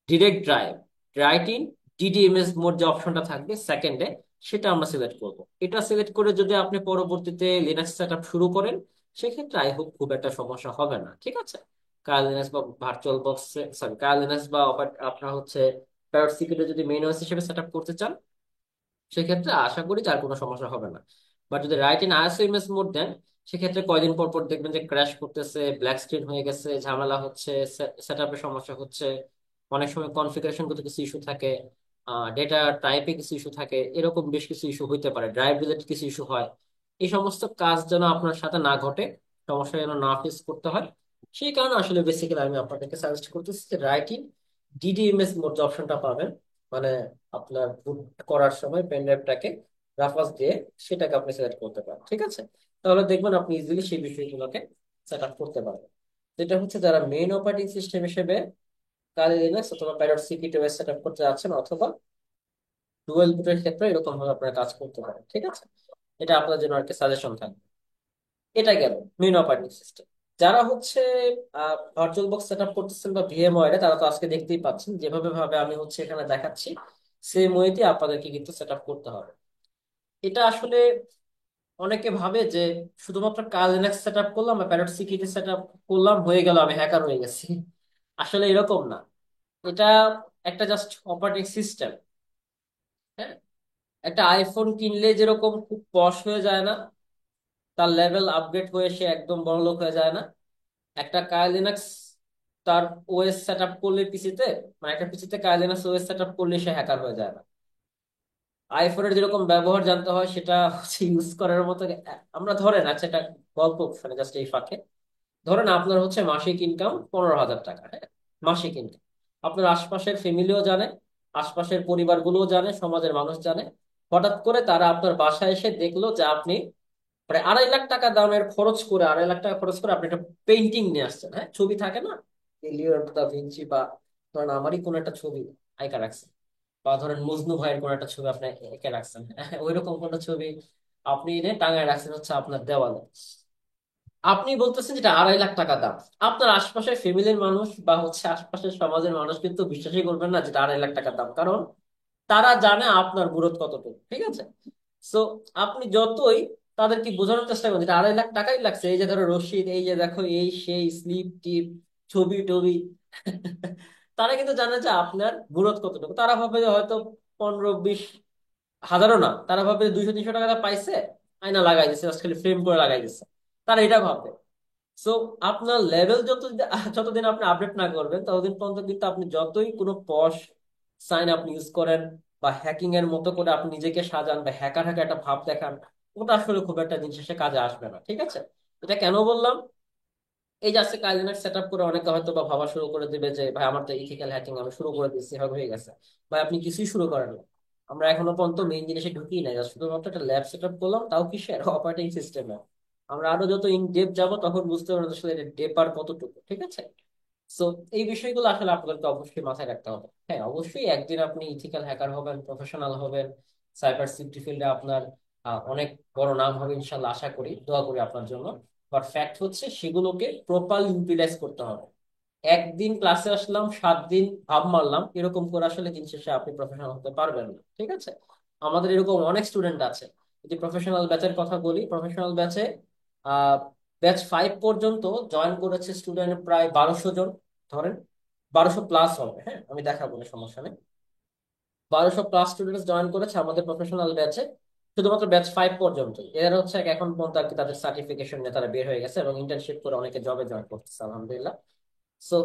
direct drive, write in DDMS mode যে অপশনটা থাকবে সেকেন্ডে, সেটা আমরা সিলেক্ট করব। এটা সিলেক্ট করে যদি আপনি পরবর্তীতে লিনাক্স সেটআপ শুরু করেন, সেক্ষেত্রে আই হোপ খুব একটা সমস্যা হবে না, ঠিক আছে। কার লিনাক্স বা ভার্চুয়াল বক্স, সরি কার লিনাক্স বা আপনার হচ্ছে প্যারট সিকিউরিটি যদি মেইন ওএস হিসেবে সেটআপ করতে চান, সেক্ষেত্রে আশা করি যে আর কোনো সমস্যা হবে না। বাট যদি write in ISO image mode দেন, সেক্ষেত্রে কয়দিন পর পর দেখবেন যে ক্র্যাশ করতেছে, ব্ল্যাক স্ক্রিন হয়ে গেছে, ঝামেলা হচ্ছে, সেট আপের সমস্যা হচ্ছে, অনেক সময় কনফিগারেশন করতে কিছু ইস্যু থাকে, ডেটা টাইপে কিছু ইস্যু থাকে, এরকম বেশ কিছু ইস্যু হইতে পারে, ড্রাইভ রিলেটেড কিছু ইস্যু হয়। এই সমস্ত কাজ যেন আপনার সাথে না ঘটে, সমস্যা যেন না ফেস করতে হয়, সেই কারণে আসলে বেসিক্যালি আমি আপনাদেরকে সাজেস্ট করতেছি যে রাইট ইন ডিডিএমএস মোড যে অপশনটা পাবেন, মানে আপনার বুট করার সময় পেন ড্রাইভটাকে রাফাস দিয়ে সেটাকে আপনি সিলেক্ট করতে পারেন, ঠিক আছে। তাহলে দেখবেন আপনি ইজিলি সেই বিষয়গুলোকে সেট আপ করতে পারবেন। যেটা হচ্ছে যারা মেইন অপারেটিং সিস্টেম হিসেবে কালি লিনাক্স অথবা parrot security OS set up করতে যাচ্ছেন, অথবা ডুয়েল বুটের ক্ষেত্রে এরকম ভাবে আপনারা কাজ করতে পারেন, ঠিক আছে। এটা আপনার জন্য আর কি সাজেশন থাকবে। এটা গেল মেইন অপারেটিং সিস্টেম। যারা হচ্ছে ভার্চুয়াল বক্স সেট আপ করতেছেন বা ভিএমওয়ারে, তারা তো আজকে দেখতেই পাচ্ছেন যেভাবে ভাবে আমি হচ্ছে এখানে দেখাচ্ছি, সেম ওয়েতে আপনাদেরকে কিন্তু সেট আপ করতে হবে। এটা আসলে অনেকে ভাবে যে শুধুমাত্র কাল লিনাক্স সেট আপ করলাম বা প্যারট সিকিউরিটি সেট আপ করলাম, হয়ে গেল, আমি হ্যাকার হয়ে গেছি। আসলে এরকম না। এটা একটা জাস্ট অপারেটিং সিস্টেম। হ্যাঁ, একটা আইফোন কিনলে যেরকম খুব পশ হয়ে যায় না, তার লেভেল আপগ্রেড হয়ে সে একদম বড়লোক হয়ে যায় না, একটা কাই লিনাক্স তার ওএস সেট আপ করলে পিসিতে, মানে একটা পিসিতে কাই লিনাক্স ওএস সেট আপ করলে সে হ্যাকার হয়ে যায় না। আইফোনের যেরকম ব্যবহার জানতে হয় সেটা হচ্ছে ইউজ করার মতো। আমরা ধরেন, আচ্ছা এটা গল্প, মানে জাস্ট এই ফাঁকে ধরেন আপনার হচ্ছে মাসিক ইনকাম 15,000 টাকা, হ্যাঁ, মাসিক ইনকাম। আপনার আশপাশের ফ্যামিলিও জানে, আশপাশের পরিবারগুলোও জানে, সমাজের মানুষ জানে। হঠাৎ করে তারা আপনার বাসায় এসে দেখলো যে আপনি প্রায় 2.5 লাখ টাকা দামের খরচ করে, 2.5 লাখ টাকা খরচ করে আপনি একটা পেন্টিং নিয়ে আসছেন, হ্যাঁ, ছবি থাকে না, লিওনার্দো দা ভিঞ্চি, বা ধরেন আমারই কোনো একটা ছবি আঁকা রাখছেন, বা ধরেন মজনু ভাইয়ের কোনো একটা ছবি আপনি এঁকে রাখছেন, ওই রকম কোনো ছবি আপনি এনে টাঙায় রাখছেন হচ্ছে আপনার দেওয়ালে। আপনি বলতেছেন যেটা 2.5 লাখ টাকা দাম। আপনার আশপাশের ফ্যামিলির মানুষ বা হচ্ছে আশপাশের সমাজের মানুষ কিন্তু বিশ্বাসই করবেন না যেটা 2.5 লাখ টাকা দাম, কারণ তারা জানে আপনার মুরত কতটুকু, ঠিক আছে। সো আপনি যতই তাদেরকে বোঝানোর চেষ্টা করেন যেটা 2.5 লাখ টাকাই লাগছে, এই যে ধরো রশিদ, এই যে দেখো এই সেই স্লিপ টিপ, ছবি টবি, তারা কিন্তু জানে যে আপনার মুরত কতটুকু। তারা ভাবে যে হয়তো 15-20 হাজারও না, তারা ভাবে 200-300 টাকা পাইছে, আয়না লাগাই দিচ্ছে, জাস্ট খালি ফ্রেম করে লাগাই দিচ্ছে, তারা এটা ভাবে। সো আপনার লেভেল যতদিন আপনি আপডেট না করবেন, ততদিন পর্যন্ত কিন্তু আপনি যতই কোনো পশ সাইন আপনি ইউজ করেন বা হ্যাকিং এর মতো করে আপনি নিজেকে সাজান বা হ্যাকার হ্যাকার একটা ভাব দেখান, ওটা আসলে খুব একটা দিন শেষে কাজে আসবে না, ঠিক আছে। এটা কেন বললাম, এই যে আজকে কাইলিনার সেট আপ করে অনেকে হয়তো বা ভাবা শুরু করে দিবে যে ভাই আমার তো ইথিক্যাল হ্যাকিং আমি শুরু করে দিচ্ছি, এভাবে হয়ে গেছে। ভাই আপনি কিছুই শুরু করেন না। আমরা এখনো পর্যন্ত মেইন জিনিসে ঢুকি নাই, just শুধুমাত্র একটা ল্যাব সেট আপ করলাম, তাও কি শেয়ার অপারেটিং সিস্টেমে। আমরা আরো যত ইন ডেপ যাবো তখন বুঝতে পারবো আসলে ডেপ আর কতটুকু, ঠিক আছে। সো এই বিষয়গুলো আসলে আপনাদেরকে অবশ্যই মাথায় রাখতে হবে। হ্যাঁ, অবশ্যই একদিন আপনি ইথিক্যাল হ্যাকার হবেন, প্রফেশনাল হবেন, সাইবার সিকিউরিটি ফিল্ডে আপনার অনেক বড় নাম হবে ইনশাল্লাহ, আশা করি, দোয়া করি আপনার জন্য। বাট ফ্যাক্ট হচ্ছে সেগুলোকে প্রপারলি ইউটিলাইজ করতে হবে। একদিন ক্লাসে আসলাম, 7 দিন ভাব মারলাম, এরকম করে আসলে দিন শেষে আপনি প্রফেশনাল হতে পারবেন না, ঠিক আছে। আমাদের এরকম অনেক স্টুডেন্ট আছে। যদি প্রফেশনাল ব্যাচের কথা বলি, প্রফেশনাল ব্যাচে ব্যাচ 5 পর্যন্ত জয়েন করেছে স্টুডেন্ট প্রায় 1200 জন, ধরেন 1200 প্লাস হবে, হ্যাঁ, আমি দেখাবো না, সমস্যা নেই। 1200 প্লাস স্টুডেন্টস জয়েন করেছে আমাদের প্রফেশনাল ব্যাচে, শুধুমাত্র ব্যাচ 5 পর্যন্ত। এরা হচ্ছে এখন পর্যন্ত আর কি তাদের সার্টিফিকেশন নিয়ে তারা বের হয়ে গেছে এবং ইন্টার্নশিপ করে অনেকে জবে জয়েন করতেছে, আলহামদুলিল্লাহ। সো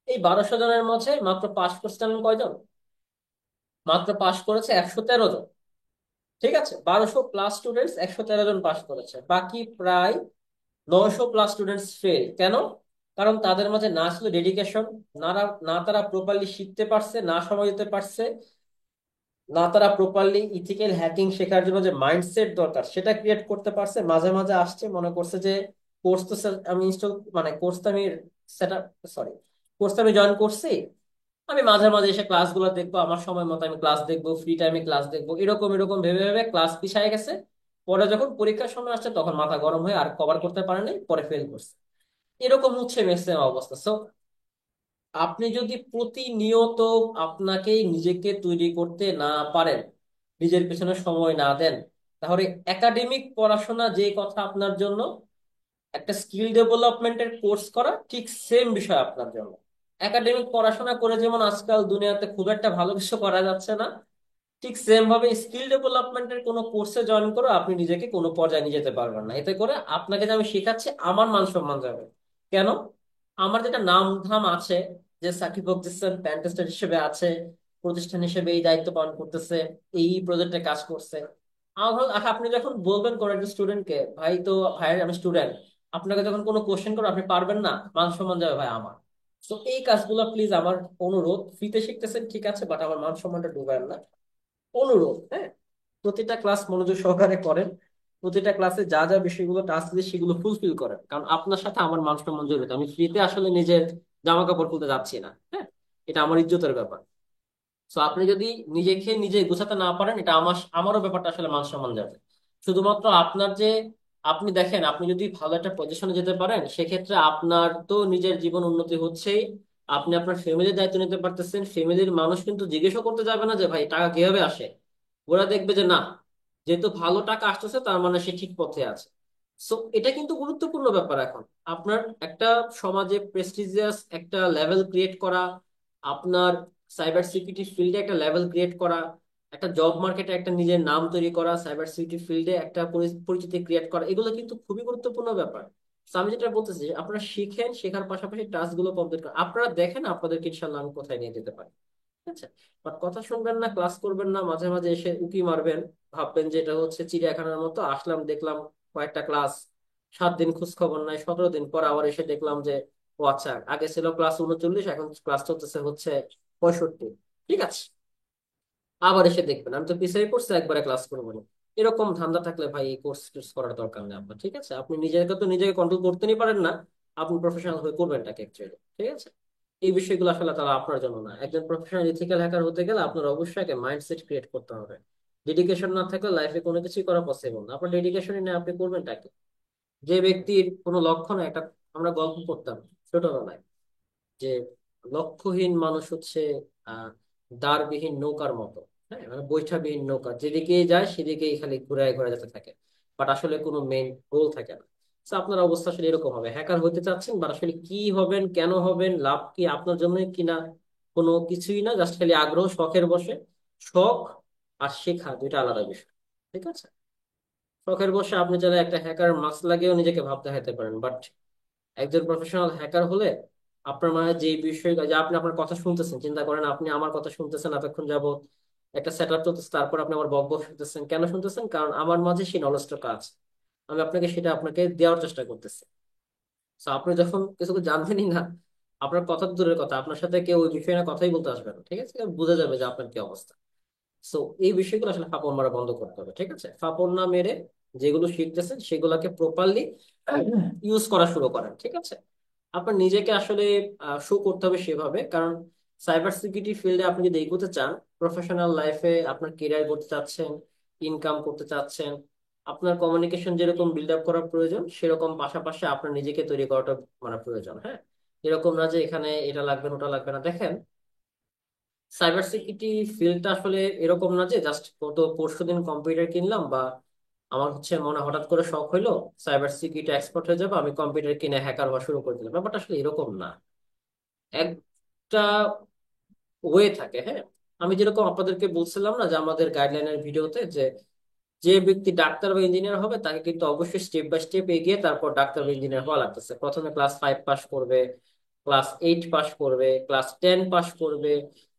এই 1200 জনের মধ্যে মাত্র পাস করছেন কয়জন? মাত্র পাস করেছে 113 জন, ঠিক আছে। 1200 প্লাস স্টুডেন্টস, 113 জন পাস করেছে, বাকি প্রায় 900 প্লাস স্টুডেন্টস ফেল। কেন? কারণ তাদের মাঝে না ছিল ডেডিকেশন, না না তারা প্রপারলি শিখতে পারছে, না সময় দিতে পারছে, না তারা প্রপারলি ইথিক্যাল হ্যাকিং শেখার জন্য যে মাইন্ডসেট দরকার সেটা ক্রিয়েট করতে পারছে। মাঝে মাঝে আসছে মনে করছে যে কোর্স তো আমি ইনস্টল মানে কোর্স তো আমি সেট আপ সরি কোর্স তো আমি জয়েন করছি, আমি মাঝে মাঝে এসে ক্লাসগুলো দেখবো, আমার সময় মতো আমি ক্লাস দেখবো, ফ্রি টাইমে ক্লাস দেখবো, এরকম এরকম ভেবে ভেবে ক্লাস পিছায় গেছে। পরে যখন পরীক্ষার সময় আসছে তখন মাথা গরম হয়ে আর কভার করতে পারে নাই, পরে ফেল করছে। এরকম হচ্ছে ম্যাক্সিমাম অবস্থা। সো আপনি যদি প্রতিনিয়ত আপনাকে নিজেকে তৈরি করতে না পারেন, নিজের পেছনে সময় না দেন, তাহলে একাডেমিক পড়াশোনা যে কথা আপনার জন্য, একটা স্কিল ডেভেলপমেন্টের কোর্স করা ঠিক সেম বিষয় আপনার জন্য। একাডেমিক পড়াশোনা করে যেমন আজকাল দুনিয়াতে খুব একটা ভালো কিছু করা যাচ্ছে না, ঠিক সেম ভাবে স্কিল ডেভেলপমেন্টের কোনো কোর্সে জয়েন করে আপনি নিজেকে কোনো পর্যায়ে নিয়ে যেতে পারবেন না। এতে করে আপনাকে যে আমি শেখাচ্ছি আমার মান সম্মান যাবে। কেন? আমার যেটা নাম ধাম আছে, যে সাকিব বলতেছেন প্যান টেস্টার হিসেবে আছে, প্রতিষ্ঠান হিসেবে এই দায়িত্ব পালন করতেছে, এই প্রজেক্টে কাজ করছে। আপনি যখন বলবেন কোন একটা স্টুডেন্টকে, ভাই তো ভাই আমি স্টুডেন্ট, আপনাকে যখন কোনো কোশ্চেন করো আপনি পারবেন না, মান সম্মান যাবে ভাই আমার। তো এই কাজগুলো প্লিজ, আমার অনুরোধ, ফ্রিতে শিখতেছেন ঠিক আছে, বাট আমার মান সম্মানটা ডুবায়েন না, অনুরোধ। হ্যাঁ, প্রতিটা ক্লাস মনোযোগ সহকারে করেন, প্রতিটা ক্লাসে যা যা বিষয়গুলো টাস্ক দিয়ে সেগুলো ফুলফিল করেন, কারণ আপনার সাথে আমার মান সম্মান জড়িত। আমি ফ্রিতে আসলে নিজের জামা কাপড় খুলতে যাচ্ছি না। হ্যাঁ, এটা আমার ইজ্জতের ব্যাপার। তো আপনি যদি নিজেকে নিজে গোছাতে না পারেন, এটা আমারও ব্যাপারটা আসলে মান সম্মান যাবে। শুধুমাত্র আপনার যে, আপনি দেখেন, আপনি যদি ভালো একটা পজিশনে যেতে পারেন সেক্ষেত্রে আপনার তো নিজের জীবন উন্নতি হচ্ছেই, আপনি আপনার ফ্যামিলির দায়িত্ব নিতে পারতেছেন। ফ্যামিলির মানুষ কিন্তু জিজ্ঞেসও করতে যাবে না যে ভাই টাকা কিভাবে আসে, ওরা দেখবে যে না, যেহেতু ভালো টাকা আসতেছে তার মানে সে ঠিক পথে আছে। সো এটা কিন্তু গুরুত্বপূর্ণ ব্যাপার এখন। আপনার একটা সমাজে প্রেস্টিজিয়াস একটা লেভেল ক্রিয়েট করা, আপনার সাইবার সিকিউরিটি ফিল্ডে একটা লেভেল ক্রিয়েট করা, একটা জব মার্কেটে একটা নিজের নাম তৈরি করা, সাইবার সিকিউরিটি ফিল্ডে একটা পরিচিতি ক্রিয়েট করা, এগুলো কিন্তু খুবই গুরুত্বপূর্ণ ব্যাপার। তো আমি যেটা বলতেছি যে আপনারা শিখেন, শেখার পাশাপাশি টাস্ক গুলো কমপ্লিট করেন, আপনারা দেখেন আপনাদেরকে ইনশাল্লাহ আমি কোথায় নিয়ে যেতে পারি। ঠিক আছে? বাট কথা শুনবেন না, ক্লাস করবেন না, মাঝে মাঝে এসে উকি মারবেন, ভাববেন যে এটা হচ্ছে চিড়িয়াখানার মতো, আসলাম দেখলাম কয়েকটা ক্লাস, 7 দিন খোঁজ খবর নাই, 17 দিন পর আবার এসে দেখলাম যে ও আচ্ছা আগে ছিল ক্লাস 39, এখন ক্লাস চলতেছে হচ্ছে 65। ঠিক আছে, আবার এসে দেখবেন আমি তো পিছিয়ে পড়ছি, একবারে ক্লাস করবো না। এরকম ধান্দা থাকলে ভাই এই কোর্স টোর্স করার দরকার নেই আপনার। ঠিক আছে, আপনি নিজেকে তো নিজেকে কন্ট্রোল করতেই পারেন না, আপনি প্রফেশনাল হয়ে করবেনটাকে অ্যাকচুয়ালি। ঠিক আছে, এই বিষয়গুলো আসলে তারা আপনার জন্য না। একজন প্রফেশনাল ইথিক্যাল হ্যাকার হতে গেলে আপনার অবশ্যই একটা মাইন্ডসেট ক্রিয়েট করতে হবে। ডেডিকেশন না থাকলে লাইফে কোনো কিছুই করা পসিবল না। আপনার ডেডিকেশনই নেই, আপনি করবেনটাকে? যে ব্যক্তির কোনো লক্ষ্য নাই, একটা আমরা গল্প করতাম ছোটবেলায় যে লক্ষ্যহীন মানুষ হচ্ছে আহ দাঁড়বিহীন নৌকার মতো। হ্যাঁ, মানে বৈঠাবিহীন নৌকা, যেদিকে যায় সেদিকেই খালি ঘুরায় ঘুরে যেতে থাকে, বাট আসলে কোনো মেইন গোল থাকে না। তো আপনার অবস্থা আসলে এরকম হবে, হ্যাকার হতে চাচ্ছেন বাট আসলে কি হবেন, কেন হবেন, লাভ কি আপনার জন্য কিনা, কোনো কিছুই না, জাস্ট খালি আগ্রহ, শখের বসে। শখ আর শেখা দুইটা আলাদা বিষয়। ঠিক আছে, শখের বসে আপনি চাইলে একটা হ্যাকার মাস্ক লাগিয়েও নিজেকে ভাব দেখাতে পারেন, বাট একজন প্রফেশনাল হ্যাকার হলে আপনার মানে যে বিষয়, যে আপনি আপনার কথা শুনতেছেন, চিন্তা করেন আপনি আমার কথা শুনতেছেন এতক্ষণ যাবত, একটা সেট আপ চলতেছে, তারপর আপনি আমার বক বক শুনতেছেন। কেন শুনতেছেন? কারণ আমার মাঝে সেই নলেজটা আছে, আমি আপনাকে সেটা আপনাকে দেওয়ার চেষ্টা করতেছি। তো আপনি যখন কিছু জানবেনই না, আপনার কথা তো দূরের কথা, আপনার সাথে কেউ ওই বিষয়ে না কথাই বলতে আসবে না। ঠিক আছে, বোঝা যাবে যে আপনার কি অবস্থা। সো এই বিষয়গুলো আসলে ফাপড় মারা বন্ধ করতে হবে। ঠিক আছে, ফাপড় না মেরে যেগুলো শিখতেছেন সেগুলোকে প্রপারলি ইউজ করা শুরু করেন। ঠিক আছে, আপনার নিজেকে আসলে শো করতে হবে সেভাবে, কারণ সাইবার সিকিউরিটি ফিল্ডে আপনি যদি এগোতে চান, প্রফেশনাল লাইফে আপনার কেরিয়ার করতে চাচ্ছেন, ইনকাম করতে চাচ্ছেন, আপনার কমিউনিকেশন যেরকম বিল্ড আপ করা প্রয়োজন, সেরকম পাশাপাশি আপনার নিজেকে তৈরি করাটা মানে প্রয়োজন। হ্যাঁ, এরকম না যে এখানে এটা লাগবে না ওটা লাগবে না। দেখেন, সাইবার সিকিউরিটি ফিল্ডটা আসলে এরকম না যে জাস্ট গত পরশুদিন কম্পিউটার কিনলাম, বা আমার হচ্ছে মনে হঠাৎ করে শখ হইলো সাইবার সিকিউরিটি এক্সপার্ট হয়ে যাবো, আমি কম্পিউটার কিনে হ্যাকার হওয়া শুরু করে দিলাম। ব্যাপারটা আসলে এরকম না, একটা ওয়ে থাকে। হ্যাঁ, আমি যেরকম আপনাদেরকে বলছিলাম না যে আমাদের গাইডলাইনের ভিডিওতে, যে যে ব্যক্তি ডাক্তার বা ইঞ্জিনিয়ার হবে তাকে কিন্তু অবশ্যই স্টেপ বাই স্টেপ এগিয়ে তারপর ডাক্তার বা ইঞ্জিনিয়ার হওয়া লাগতেছে। প্রথমে ক্লাস 5 পাস করবে, ক্লাস 8 পাস করবে, ক্লাস 10 পাস করবে,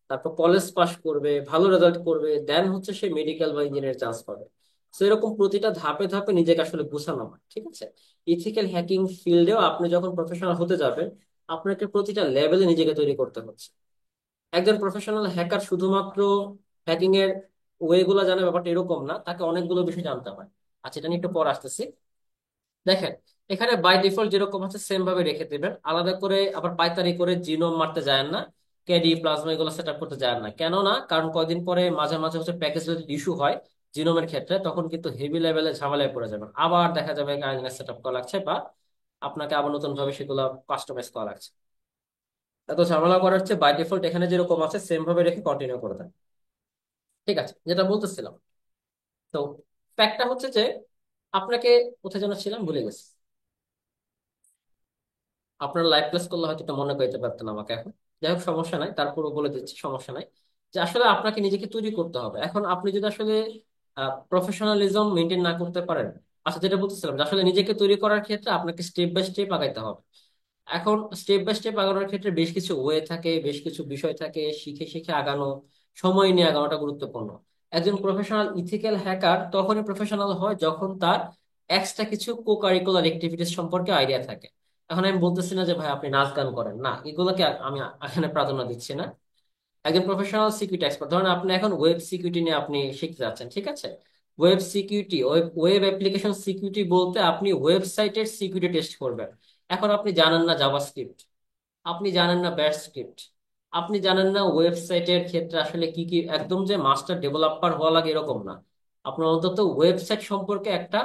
তারপর কলেজ পাস করবে, ভালো রেজাল্ট করবে, দেন হচ্ছে সে মেডিকেল বা ইঞ্জিনিয়ার চান্স পাবে। তো এরকম প্রতিটা ধাপে ধাপে নিজেকে আসলে গুছানো হয়। ঠিক আছে, ইথিক্যাল হ্যাকিং ফিল্ডেও আপনি যখন প্রফেশনাল হতে যাবেন, আপনাকে প্রতিটা লেভেলে নিজেকে তৈরি করতে হচ্ছে। একজন প্রফেশনাল হ্যাকার শুধুমাত্র হ্যাকিং এর ওয়ে গুলো জানে ব্যাপারটা এরকম না, তাকে অনেকগুলো বিষয় জানতে হয়। আচ্ছা, এটা নিয়ে একটু পর আসতেছি। দেখেন, এখানে বাই ডিফল্ট যেরকম আছে সেম ভাবে রেখে দেবেন, আলাদা করে আবার পাইতারি করে জিনোম মারতে যায় না, ক্যাডি প্লাজমা এগুলো সেট আপ করতে যায় না। কেন না? কারণ কয়দিন পরে মাঝে মাঝে হচ্ছে প্যাকেজ রিলেটেড ইস্যু হয় জিনোমের ক্ষেত্রে, তখন কিন্তু হেভি লেভেলে ঝামেলায় পড়ে যাবেন, আবার দেখা যাবে কাইনেস সেট আপ করা লাগছে, বা আপনাকে আবার নতুন ভাবে সেগুলো কাস্টমাইজ করা লাগছে। এত ঝামেলা করার চেয়ে বাই ডিফল্ট এখানে যেরকম আছে সেম ভাবে রেখে কন্টিনিউ করে দেন। ঠিক আছে, যেটা বলতেছিলাম। তো ফ্যাক্টটা হচ্ছে যে আপনাকে, কোথায় যেন ছিলাম ভুলে গেছি। আপনার লাইভ ক্লাস করলে হয়তো এটা মনে করতে পারতেন আমাকে এখন। যাই হোক, সমস্যা নাই, তারপরও বলে দিচ্ছি, সমস্যা নাই। যে আসলে আপনাকে নিজেকে তৈরি করতে হবে। এখন আপনি যদি আসলে প্রফেশনালিজম মেনটেন না করতে পারেন, আচ্ছা যেটা বলতেছিলাম যে আসলে নিজেকে তৈরি করার ক্ষেত্রে আপনাকে স্টেপ বাই স্টেপ আগাইতে হবে। এখন স্টেপ বাই স্টেপ আগানোর ক্ষেত্রে বেশ কিছু ওয়ে থাকে, বেশ কিছু বিষয় থাকে, শিখে শিখে আগানো, সময় নিয়ে আগানোটা গুরুত্বপূর্ণ। একজন প্রফেশনাল ইথিক্যাল হ্যাকার তখনই প্রফেশনাল হয় যখন তার এক্সট্রা কিছু কো কারিকুলার অ্যাক্টিভিটিস সম্পর্কে আইডিয়া থাকে। এখন আমি বলতেছি না যে ভাই আপনি নাচ গান করেন না, এগুলোকে আমি এখানে প্রাধান্য দিচ্ছি না। একজন প্রফেশনাল সিকিউরিটি এক্সপার্ট, ধরেন আপনি এখন ওয়েব সিকিউরিটি নিয়ে আপনি শিখতে যাচ্ছেন, ঠিক আছে? Web security, web web application security বলতে আপনি ওয়েবসাইটের সিকিউরিটি টেস্ট করবেন। এখন আপনি জানেন না জাভাস্ক্রিপ্ট, আপনি জানেন না ব্যাশ স্ক্রিপ্ট, আপনি জানেন না ওয়েবসাইটের ক্ষেত্রে আসলে কি কি, একদম যে মাস্টার ডেভেলপার হওয়া লাগে এরকম না। আপনার অন্তত ওয়েবসাইট সম্পর্কে একটা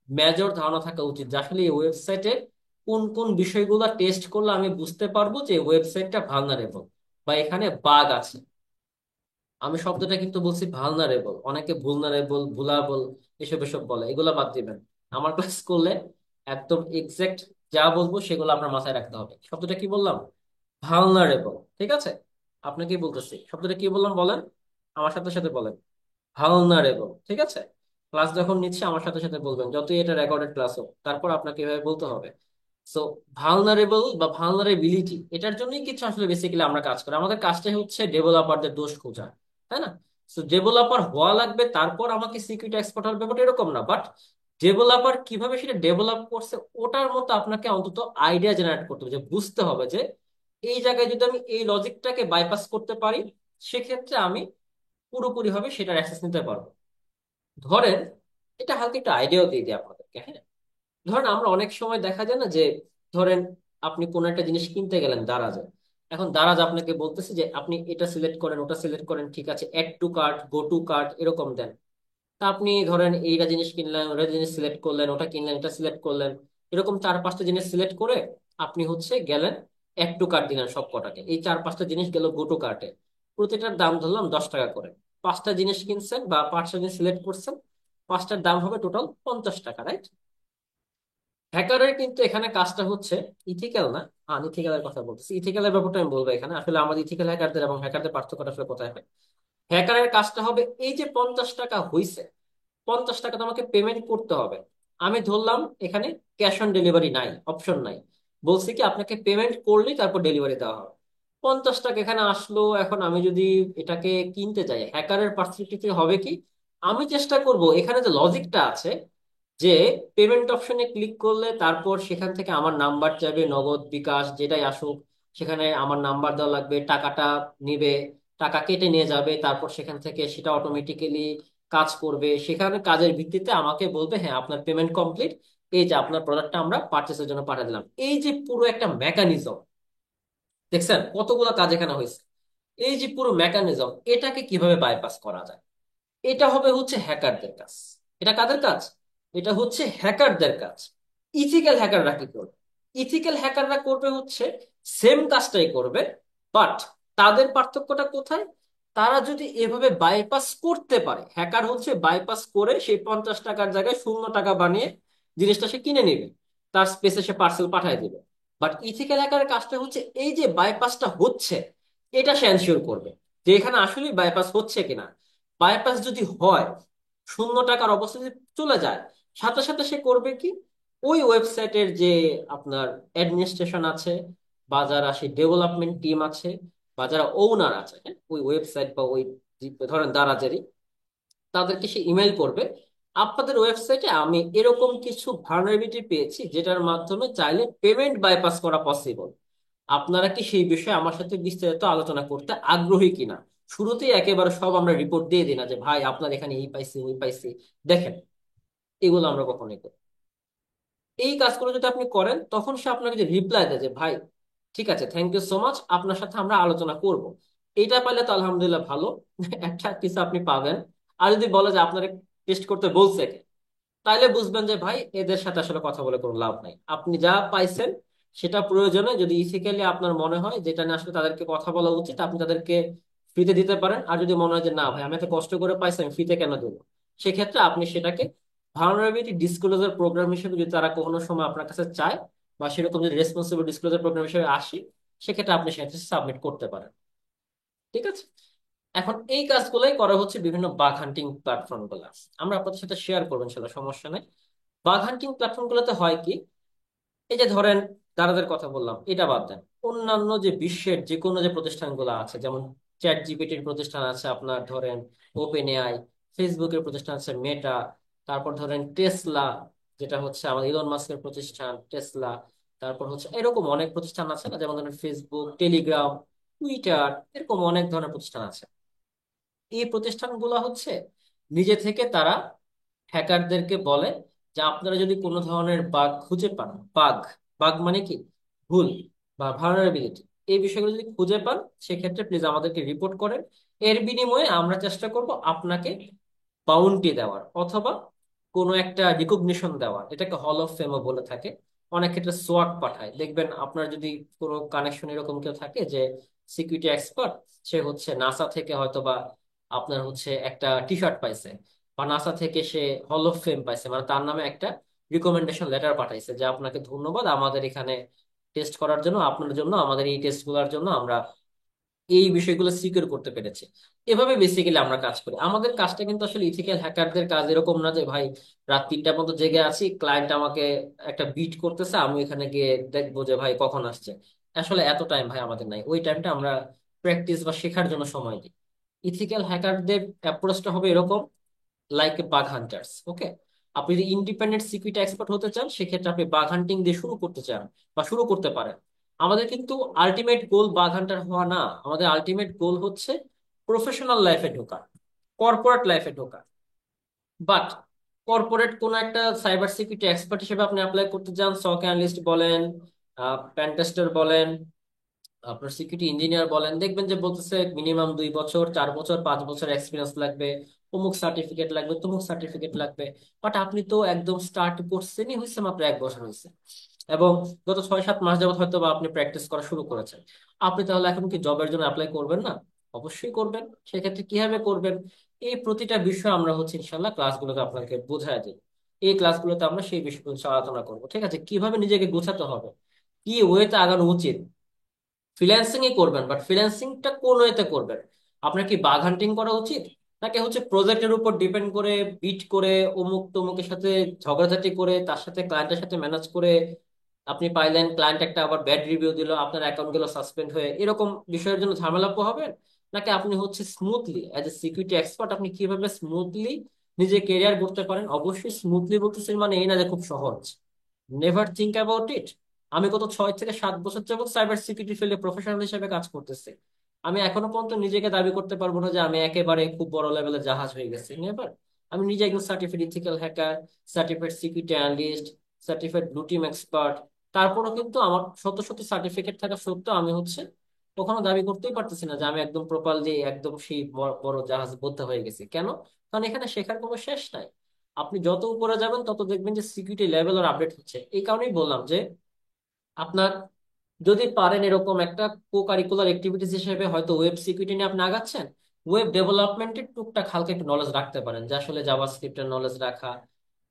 মেজর ধারণা থাকা উচিত, যে আসলে এই ওয়েবসাইটে কোন কোন বিষয়গুলো টেস্ট করলে আমি বুঝতে পারবো যে ওয়েবসাইটটা ভালনারেবল বা এখানে বাগ আছে। আমি শব্দটা কিন্তু বলছি ভালনারেবল, অনেকে ভুলনারেবল, ভুলাবল, এসব এসব বলে, এগুলো বাদ দিবেন। আমার ক্লাস করলে একদম এক্সাক্ট যা বলবো সেগুলো আপনার মাথায় রাখতে হবে। শব্দটা কি বললাম? ভালনারেবল, ঠিক আছে? আপনাকে বলতেছি শব্দটা কি বললাম বলেন, আমার সাথে সাথে বলেন। ভালনারেবল, ঠিক আছে? ক্লাস যখন নিচ্ছে আমার সাথে সাথে বলবেন, যতই এটা রেকর্ডেড ক্লাস হোক, তারপর আপনাকে এভাবে বলতে হবে। সো ভালনারেবল বা ভালনারেবিলিটি, এটার জন্যই কিছু আসলে বেসিক্যালি আমরা কাজ করি। আমাদের কাজটাই হচ্ছে ডেভেলপারদের দোষ খোঁজা, তাই না? সো ডেভেলপার হওয়া লাগবে, তারপর আমাকে সিকিউরিটি এক্সপার্ট হবে, ব্যাপারটা এরকম না। বাট ডেভেলপার কিভাবে সেটা ডেভেলপ করছে ওটার মতো আপনাকে অন্তত আইডিয়া জেনারেট করতে হবে, যে বুঝতে হবে যে এই জায়গায় যদি আমি এই লজিকটাকে বাইপাস করতে পারি, সেক্ষেত্রে আমি পুরোপুরি ভাবে সেটার অ্যাক্সেস নিতে পারবো। ধরেন, এটা হালকা একটা আইডিয়াও দিয়ে দিই আপনাদেরকে, হ্যাঁ। ধরেন আমরা অনেক সময় দেখা যায় না যে, ধরেন আপনি কোন একটা জিনিস কিনতে গেলেন দারাজে। এখন দারাজ আপনাকে বলতেছে যে আপনি এটা সিলেক্ট করেন, ওটা সিলেক্ট করেন, ঠিক আছে, add to cart, go to cart এরকম দেন। তা আপনি ধরেন এইটা জিনিস কিনলেন, ওটা জিনিস সিলেক্ট করলেন, ওটা কিনলেন, এটা সিলেক্ট করলেন, এরকম চার পাঁচটা জিনিস সিলেক্ট করে আপনি হচ্ছে গেলেন, অ্যাড টু কার্ট দিলেন সব কটাকে, এই চার পাঁচটা জিনিস গেল গো টু কার্টে। প্রতিটার দাম ধরলাম 10 টাকা করে। পাঁচটা জিনিস কিনছেন বা পাঁচটা জিনিস সিলেক্ট করছেন, পাঁচটার দাম হবে টোটাল 50 টাকা, রাইট? হ্যাকারের কিন্তু এখানে কাজটা হচ্ছে ইথিক্যাল না, আনইথিক্যালের কথা বলতেছি। ইথিক্যালের ব্যাপারটা আমি বলবো এখানে, আসলে আমাদের ইথিক্যাল হ্যাকারদের এবং হ্যাকারদের পার্থক্যটা আসলে কোথায় হয়। হ্যাকারের কাজটা হবে এই যে 50 টাকা হইছে, 50 টাকা তোমাকে পেমেন্ট করতে হবে। আমি ধরলাম এখানে ক্যাশ অন ডেলিভারি নাই, অপশন নাই, বলছি কি আপনাকে পেমেন্ট করলেই তারপর ডেলিভারি দেওয়া হবে। 50 টাকা এখানে আসলো, এখন আমি যদি এটাকে কিনতে যাই, হ্যাকারের পার্সপেক্টিভ থেকে হবে কি, আমি চেষ্টা করব এখানে যে লজিকটা আছে, যে পেমেন্ট অপশনে ক্লিক করলে তারপর সেখান থেকে আমার নাম্বার চাইবে, নগদ বিকাশ যেটাই আসুক, সেখানে আমার নাম্বার দেওয়া লাগবে, টাকাটা নিবে, টাকা কেটে নিয়ে যাবে, তারপর সেখান থেকে সেটা অটোমেটিক্যালি কাজ করবে, সেখানে কাজের ভিত্তিতে আমাকে বলবে হ্যাঁ আপনার পেমেন্ট কমপ্লিট, এই যে আপনার প্রোডাক্টটা আমরা পার্চেসের জন্য পাঠিয়ে দিলাম। এই যে পুরো একটা মেকানিজম, দেখছেন কতগুলো কাজ এখানে হয়েছে। এই যে পুরো মেকানিজম, এটাকে কিভাবে বাইপাস করা যায়, এটা হবে হচ্ছে হ্যাকারদের কাজ। এটা কাদের কাজ? এটা হচ্ছে হ্যাকারদের কাজ। ইথিক্যাল হ্যাকাররা কি করবে? ইথিক্যাল হ্যাকাররা করবে হচ্ছে সেম কাজটাই করবে, বাট তাদের পার্থক্যটা কোথায়? তারা যদি এভাবে বাইপাস করতে পারে, হ্যাকার হচ্ছে বাইপাস করে সেই 50 টাকার জায়গায় 0 টাকা বানিয়ে জিনিসটা সে কিনে নেবে, তার স্পেসে সে পার্সেল পাঠিয়ে দেবে। বাট ইথিক্যাল হ্যাকারের কাজটা হচ্ছে এই যে বাইপাসটা হচ্ছে, এটা সে এনশিওর করবে যে এখানে আসলে বাইপাস হচ্ছে কিনা। বাইপাস যদি হয়, 0 টাকার অবস্থা যদি চলে যায়, সাথে সাথে সে করবে কি, ওই ওয়েবসাইটের যে আপনার অ্যাডমিনিস্ট্রেশন আছে, বা যারা সেই ডেভেলপমেন্ট টিম আছে, বা যারা ওনার আছে, হ্যাঁ, ওই ওয়েবসাইট বা ওই ধরেন দারাজেরই, তাদেরকে সে ইমেল করবে, আপনাদের ওয়েবসাইটে আমি এরকম কিছু ভালনারেবিলিটি পেয়েছি যেটার মাধ্যমে চাইলে পেমেন্ট বাইপাস করা পসিবল। আপনারা কি সেই বিষয়ে আমার সাথে বিস্তারিত আলোচনা করতে আগ্রহী কিনা? শুরুতেই একেবারে সব আমরা রিপোর্ট দিয়ে দিই না যে ভাই আপনার এখানে এই পাইছি ওই পাইছি। দেখেন, এগুলো আমরা কখনোই করি না। এই কাজগুলো যদি আপনি করেন তখন সে আপনাকে যে রিপ্লাই দেয় যে ভাই ঠিক আছে, থ্যাংক ইউ সো মাচ, আপনার সাথে আমরা আলোচনা করব, এটা পাইলে তো আলহামদুলিল্লাহ ভালো। একটা কিছু আপনি পাবেন। আর যদি বলে যে আপনার টেস্ট করতে বলছে কে, তাইলে বুঝবেন যে ভাই এদের সাথে আসলে কথা বলে কোনো লাভ নাই। আপনি যা পাইছেন সেটা প্রয়োজনে যদি ইথিক্যালি আপনার মনে হয় যেটা নিয়ে আসলে তাদেরকে কথা বলা উচিত, আপনি তাদেরকে ফ্রিতে দিতে পারেন। আর যদি মনে হয় যে না ভাই আমি এত কষ্ট করে পাইছি আমি ফ্রিতে কেন দেবো, সেক্ষেত্রে আপনি সেটাকে ভালনারেবিলিটি ডিসক্লোজার প্রোগ্রাম হিসেবে যদি তারা কোনো সময় আপনার কাছে চায়, বা সেরকম যদি রেসপন্সিবল ডিসক্লোজার প্রোগ্রাম হিসেবে আসে, সেক্ষেত্রে আপনি সেটা সাবমিট করতে পারেন। ঠিক আছে। এখন এই কাজগুলোই করা হচ্ছে বিভিন্ন বাগ হান্টিং প্ল্যাটফর্ম গুলা। আমরা আপনাদের সাথে শেয়ার করবেন, সেটা সমস্যা নেই। বাগ হান্টিং প্ল্যাটফর্ম গুলোতে হয় কি, এই যে ধরেন যারাদের কথা বললাম এটা বাদ দেন, অন্যান্য যে বিশ্বের যে কোনো যে প্রতিষ্ঠানগুলো আছে, যেমন চ্যাট জিপিটির প্রতিষ্ঠান আছে আপনার, ধরেন ওপেন এআই, ফেসবুকের প্রতিষ্ঠান আছে মেটা, তারপর ধরেন টেসলা, যেটা হচ্ছে আমাদের ইলন মাস্কের প্রতিষ্ঠান টেসলা, তারপর হচ্ছে এরকম অনেক প্রতিষ্ঠান আছে না, যেমন ধরেন ফেসবুক, টেলিগ্রাম, টুইটার, এরকম অনেক ধরনের প্রতিষ্ঠান আছে। এই প্রতিষ্ঠানগুলো হচ্ছে নিজে থেকে তারা হ্যাকারদেরকে বলে যে আপনারা যদি কোনো ধরনের বাগ খুঁজে পান, বাগ, বাগ মানে কি, ভুল বা ভালনারেবিলিটি, এই বিষয়গুলো যদি খুঁজে পান সেক্ষেত্রে প্লিজ আমাদেরকে রিপোর্ট করেন। এর বিনিময়ে আমরা চেষ্টা করব আপনাকে বাউন্টি দেওয়ার, অথবা কোনো একটা রিকগনিশন দেওয়ার, এটাকে হল অফ ফেমও বলে থাকে। অনেক ক্ষেত্রে সোয়াট পাঠায়, দেখবেন আপনার যদি কোনো কানেকশন এরকম কেউ থাকে যে সিকিউরিটি এক্সপার্ট, সে হচ্ছে নাসা থেকে হয়তো বা আপনার হচ্ছে একটা টি শার্ট পাইছে, বা নাসা থেকে সে হল অফ ফেম পাইছে, মানে তার নামে একটা রিকমেন্ডেশন লেটার পাঠাইছে যে আপনাকে ধন্যবাদ আমাদের এখানে টেস্ট করার জন্য, আপনার জন্য আমাদের এই টেস্ট গুলার জন্য আমরা এই বিষয়গুলো সিকিউর করতে পেরেছি। এভাবে বেসিক্যালি আমরা কাজ করি। আমাদের কাজটা কিন্তু আসলে ইথিক্যাল হ্যাকারদের কাজ এরকম না যে ভাই রাত 3টা পর্যন্ত জেগে আছি, ক্লায়েন্ট আমাকে একটা বিট করতেছে, আমি এখানে গিয়ে দেখবো যে ভাই কখন আসছে। আসলে এত টাইম ভাই আমাদের নাই, ওই টাইমটা আমরা প্র্যাকটিস বা শেখার জন্য সময় দিই। ইথিক্যাল হ্যাকারদের অ্যাপ্রোচটা হবে এরকম, লাইক এ বাগ হান্টার্স। ওকে, আপনি যদি ইন্ডিপেন্ডেন্ট সিকিউরিটি এক্সপার্ট হতে চান সেক্ষেত্রে আপনি বাগ হান্টিং দিয়ে শুরু করতে চান বা শুরু করতে পারেন। আমাদের কিন্তু আলটিমেট গোল বাগ হান্টার হওয়া না, আমাদের আলটিমেট গোল হচ্ছে প্রফেশনাল লাইফে ঢোকা, কর্পোরেট লাইফে ঢোকা। বাট কর্পোরেট কোন একটা সাইবার সিকিউরিটি এক্সপার্ট হিসেবে আপনি অ্যাপ্লাই করতে চান, সক অ্যানালিস্ট বলেন, পেন বলেন, আপনার সিকিউরিটি ইঞ্জিনিয়ার বলেন, দেখবেন যে বলতেছে মিনিমাম 2 বছর 4 বছর 5 বছর এক্সপিরিয়েন্স লাগবে, অমুক সার্টিফিকেট লাগবে, তমুক সার্টিফিকেট লাগবে। বাট আপনি তো একদম স্টার্ট করছেনই, হয়েছে মাত্র 1 বছর হয়েছে, এবং গত 6-7 মাস যাবত হয়তো বা আপনি প্র্যাকটিস করা শুরু করেছেন। আপনি তাহলে এখন কি জবের জন্য অ্যাপ্লাই করবেন না? অবশ্যই করবেন। সেক্ষেত্রে কিভাবে করবেন, এই প্রতিটা বিষয় আমরা হচ্ছে ইনশাল্লাহ ক্লাসগুলোতে আপনাকে বোঝায় দিই। এই ক্লাসগুলোতে আমরা সেই বিষয়গুলো নিয়ে আলোচনা করবো। ঠিক আছে, কিভাবে নিজেকে গোছাতে হবে, কি ওয়েতে আগানো উচিত। ফ্রিল্যান্সিং ই করবেন, বাট ফ্রিল্যান্সিংটা কোন ওয়েতে করবেন? আপনার কি বাগ হান্টিং করা উচিত, নাকি হচ্ছে প্রজেক্টের উপর ডিপেন্ড করে বিট করে অমুক তমুকের সাথে ঝগড়াঝাটি করে তার সাথে ক্লায়েন্টের সাথে ম্যানেজ করে আপনি পাইলেন, ক্লায়েন্ট একটা আবার ব্যাড রিভিউ দিল, আপনার অ্যাকাউন্ট গুলো সাসপেন্ড হয়ে, এরকম বিষয়ের জন্য ঝামেলা পোহাবেন? নাকি আপনি হচ্ছে smoothly as a security expert আপনি কিভাবে স্মুথলি নিজে কেরিয়ার করতে পারেন? অবশ্যই স্মুথলি বলতেছি মানে এই না যে খুব সহজ। Never think about it. আমি গত 6 থেকে 7 বছর যাবত সাইবার সিকিউরিটি ফিল্ডে প্রফেশনাল হিসেবে কাজ করতেছি। আমি এখনো পর্যন্ত নিজেকে দাবি করতে পারবো না যে আমি একেবারে খুব বড় লেভেলের জাহাজ হয়ে গেছি, নেভার। আমি নিজে একজন certified ethical hacker, certified security analyst, certified blue team expert. তারপরও কিন্তু আমার শত শত সার্টিফিকেট থাকা সত্ত্বেও আমি হচ্ছে কখনো দাবি করতেই পারতেছি না যে আমি একদম প্রপারলি একদম সেই বড় জাহাজ বোদ্ধা হয়ে গেছি। কেন? কারণ এখানে শেখার কোনো শেষ নাই। আপনি যত উপরে যাবেন তত দেখবেন যে সিকিউরিটি লেভেল আর আপডেট হচ্ছে। এই কারণেই বললাম যে আপনার যদি পারেন এরকম একটা কো কারিকুলার অ্যাক্টিভিটিস হিসেবে হয়তো ওয়েব সিকিউরিটি নিয়ে আপনি আগাচ্ছেন, ওয়েব ডেভেলপমেন্টের টুকটাক হালকা একটু নলেজ রাখতে পারেন, যে আসলে জাভাস্ক্রিপ্টের নলেজ রাখা,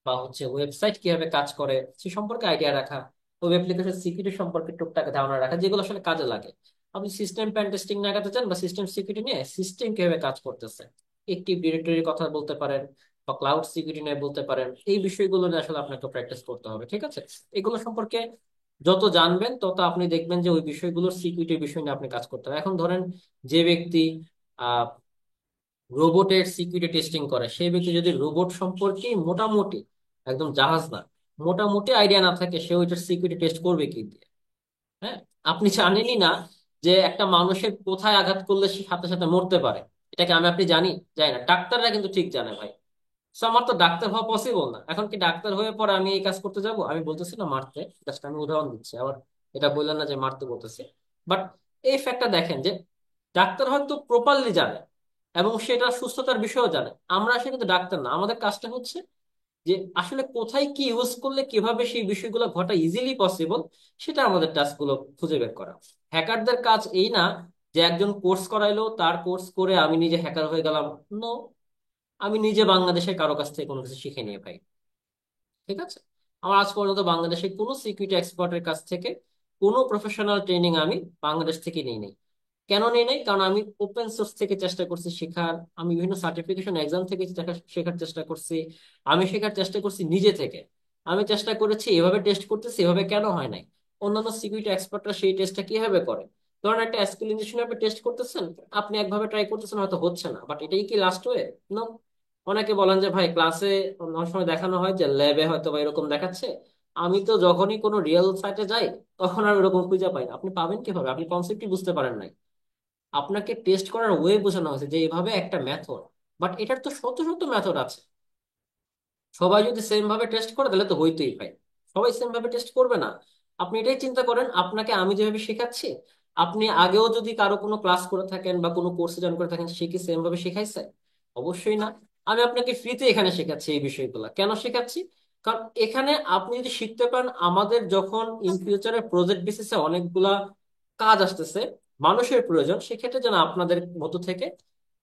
বা হচ্ছে ওয়েবসাইট কিভাবে কাজ করে সে সম্পর্কে আইডিয়া রাখা, ওয়েব অ্যাপ্লিকেশন সিকিউরিটি সম্পর্কে টুকটাক ধারণা রাখা, যেগুলো আসলে কাজে লাগে। আপনি সিস্টেম পেন টেস্টিং নিয়ে আগাতে চান বা সিস্টেম সিকিউরিটি নিয়ে, সিস্টেম কিভাবে কাজ করতেছে, একটিভ ডিরেক্টরির কথা বলতে পারেন, বা ক্লাউড সিকিউরিটি নিয়ে বলতে পারেন। এই বিষয়গুলো নিয়ে আসলে আপনাকে প্র্যাকটিস করতে হবে। ঠিক আছে, এগুলো সম্পর্কে যত জানবেন তত আপনি দেখবেন যে ওই বিষয়গুলোর সিকিউরিটির বিষয় নিয়ে আপনি কাজ করতে হবে। এখন ধরেন যে ব্যক্তি আহ রোবটের সিকিউরিটি টেস্টিং করে, সেই ব্যক্তি যদি রোবট সম্পর্কে মোটামুটি, একদম জাহাজ না, মোটামুটি আইডিয়া না থাকে, সে ওইটার সিকিউরিটি টেস্ট করবে কি দিয়ে? হ্যাঁ, আপনি জানেনই না যে একটা মানুষের কোথায় আঘাত করলে সে সাথে সাথে মরতে পারে। এটাকে আমি আপনি জানি? জানি না, ডাক্তাররা কিন্তু ঠিক জানে ভাই। So, আমার তো ডাক্তার হওয়া পসিবল না। এখন কি ডাক্তার হয়ে পরে আমি এই কাজ করতে যাব? আমি বলতেছি না মারতে, জাস্ট আমি উদাহরণ দিচ্ছি। আবার এটা বললেন না যে মারতে বলতেছি। বাট এই ফ্যাক্টটা দেখেন যে ডাক্তার হয়তো প্রপারলি জানে এবং সেটা সুস্থতার বিষয়ও জানে। আমরা আসলে কিন্তু ডাক্তার না, আমাদের কাজটা হচ্ছে যে আসলে কোথায় কি ইউজ করলে কিভাবে সেই বিষয়গুলো ঘটা ইজিলি পসিবল, সেটা আমাদের টাস্ক গুলো খুঁজে বের করা। হ্যাকারদের কাজ এই না যে একজন কোর্স করাইলো, তার কোর্স করে আমি নিজে হ্যাকার হয়ে গেলাম। নো, আমি নিজে বাংলাদেশের কারো কাছ থেকে কোনো কিছু শিখে নিয়ে ভাই। ঠিক আছে, আমার আজ পর্যন্ত বাংলাদেশে কোনো সিকিউরিটি এক্সপার্টের কাছ থেকে কোনো প্রফেশনাল ট্রেনিং আমি বাংলাদেশ থেকে নিই নাই। কেন নিই নাই? কারণ আমি ওপেন সোর্স থেকে চেষ্টা করছি শেখার, আমি বিভিন্ন সার্টিফিকেশন এক্সাম থেকে শেখার চেষ্টা করছি, আমি শেখার চেষ্টা করছি নিজে থেকে। আমি চেষ্টা করেছি এভাবে টেস্ট করতেছি, এভাবে কেন হয় নাই। অন্যান্য সিকিউরিটি এক্সপার্টরা সেই টেস্টটা কিভাবে করে। ধরেন একটা এসকিউএল ইঞ্জেকশন আপনি টেস্ট করতেছেন, আপনি একভাবে ট্রাই করতেছেন, হয়তো হচ্ছে না, বাট এটাই কি লাস্ট ওয়ে? নো। অনেকে বলেন যে ভাই ক্লাসে অনেক সময় দেখানো হয় যে ল্যাবে হয়তো বা এরকম দেখাচ্ছে, আমি তো যখনই কোনো রিয়েল সাইটে যাই তখন আর এরকম খুঁজে পাই না। আপনি পাবেন কিভাবে? আপনি কনসেপ্টই বুঝতে পারেন নাই। আপনাকে টেস্ট করার ওয়ে বোঝানো হয়েছে যে এভাবে একটা মেথড, বাট এটার তো শত শত মেথড আছে। সবাই যদি সেম ভাবে টেস্ট করে তাহলে তো হইতেই পারে। সবাই সেম ভাবে টেস্ট করবে না। আপনি এটাই চিন্তা করেন, আপনাকে আমি যেভাবে শেখাচ্ছি, আপনি আগেও যদি কারো কোনো ক্লাস করে থাকেন বা কোনো কোর্সে জয়েন করে থাকেন, সে কি সেম ভাবে শেখাইছে? অবশ্যই না। আমি আপনাকে ফ্রিতে এখানে শেখাচ্ছি এই বিষয়গুলো। কেন শেখাচ্ছি? কারণ এখানে আপনি যদি শিখতে পারেন, আমাদের যখন ইন ফিউচারে প্রজেক্ট বেসিসে অনেকগুলা কাজ আসতেছে, মানুষের প্রয়োজন, সেক্ষেত্রে যেন আপনাদের মতো থেকে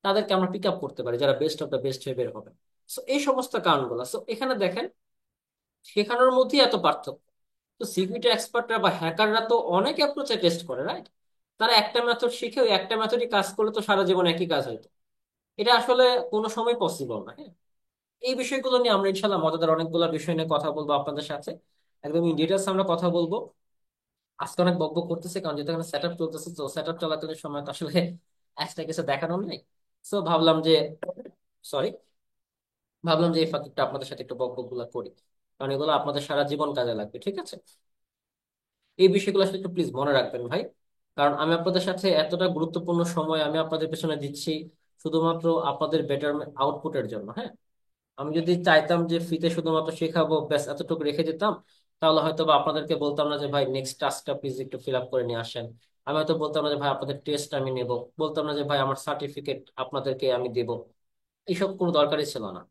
তাদেরকে আমরা পিক আপ করতে পারি, যারা বেস্ট অফ দ্য বেস্ট হয়ে বের হবে। সো এই সমস্ত কারণগুলো, সো এখানে দেখেন শেখানোর মধ্যেই এত পার্থক্য। তো সিকিউরিটি এক্সপার্টরা বা হ্যাকাররা তো অনেক অ্যাপ্রোচে টেস্ট করে, রাইট? তারা একটা মেথড শিখে ওই একটা মেথডই কাজ করলে তো সারা জীবন একই কাজ হইতো। এটা আসলে কোনো সময় পসিবল না। হ্যাঁ, এই বিষয়গুলো নিয়ে আমরা ইনশাল্লাহ মজাদার অনেকগুলো বিষয় নিয়ে কথা বলবো আপনাদের সাথে। একদম ইন ডিটেলস আমরা কথা বলবো। আজকে অনেক বকবক করতেছে কারণ যেহেতু এখানে সেট আপ চলতেছে, তো সেট আপ চলাকালীন সময় তো আসলে এক্সট্রা কিছু দেখানোর নেই। সো ভাবলাম যে, সরি, ভাবলাম যে এই ফাঁকিটা আপনাদের সাথে একটু বকবক গুলা করি, কারণ এগুলো আপনাদের সারা জীবন কাজে লাগবে। ঠিক আছে, এই বিষয়গুলো আসলে একটু প্লিজ মনে রাখবেন ভাই। কারণ আমি আপনাদের সাথে এতটা গুরুত্বপূর্ণ সময় আমি আপনাদের পেছনে দিচ্ছি শুধুমাত্র আপনাদের বেটার আউটপুটের জন্য। হ্যাঁ, আমি যদি চাইতাম যে ফ্রিতে শুধুমাত্র শেখাবো ব্যাস এতটুকু রেখে দিতাম, তাহলে হয়তো বা আপনাদেরকে বলতাম না যে ভাই নেক্সট টাস্কটা প্লিজ একটু ফিল আপ করে নিয়ে আসেন। আমি হয়তো বলতাম না যে ভাই আপনাদের টেস্ট আমি নেব, বলতাম না যে ভাই আমার সার্টিফিকেট আপনাদেরকে আমি দেব। এইসব কোনো দরকারই ছিল না।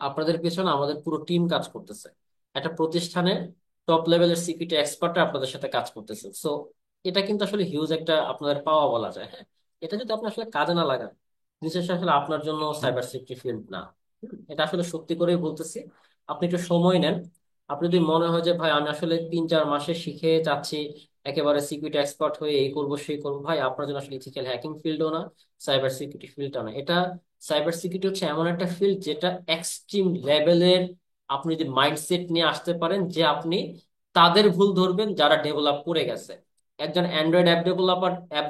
আপনাদের পেছনে আমাদের পুরো টিম কাজ করতেছে। একটা প্রতিষ্ঠানের টপ লেভেলের সিকিউরিটি এক্সপার্ট আপনাদের সাথে কাজ করতেছে। সো এটা কিন্তু আসলে হিউজ একটা আপনাদের পাওয়া বলা যায়। হ্যাঁ, এটা যদি আপনি আসলে কাজে না লাগান, বিশেষ আসলে আপনার জন্য সাইবার সিকিউরিটি ফিল্ড না। এটা আসলে সত্যি করেই বলতেছি। আপনি একটু সময় নেন। আপনি যদি মনে হয় যে ভাই আমি আসলে 3-4 মাসে শিখে যাচ্ছি একেবারে সিকিউরিটি এক্সপার্ট হয়ে এই করবো সেই করবো, ভাই আপনার জন্য আসলে ইথিক্যাল হ্যাকিং ফিল্ডও না, সাইবার সিকিউরিটি ফিল্ডও না এটা। সাইবার সিকিউরিটি হচ্ছে এমন একটা ফিল্ড যেটা এক্সট্রিম লেভেলের। আপনি যদি মাইন্ডসেট নিয়ে আসতে পারেন যে আপনি তাদের ভুল ধরবেন যারা ডেভেলপ করে গেছে। একজন অ্যান্ড্রয়েড অ্যাপ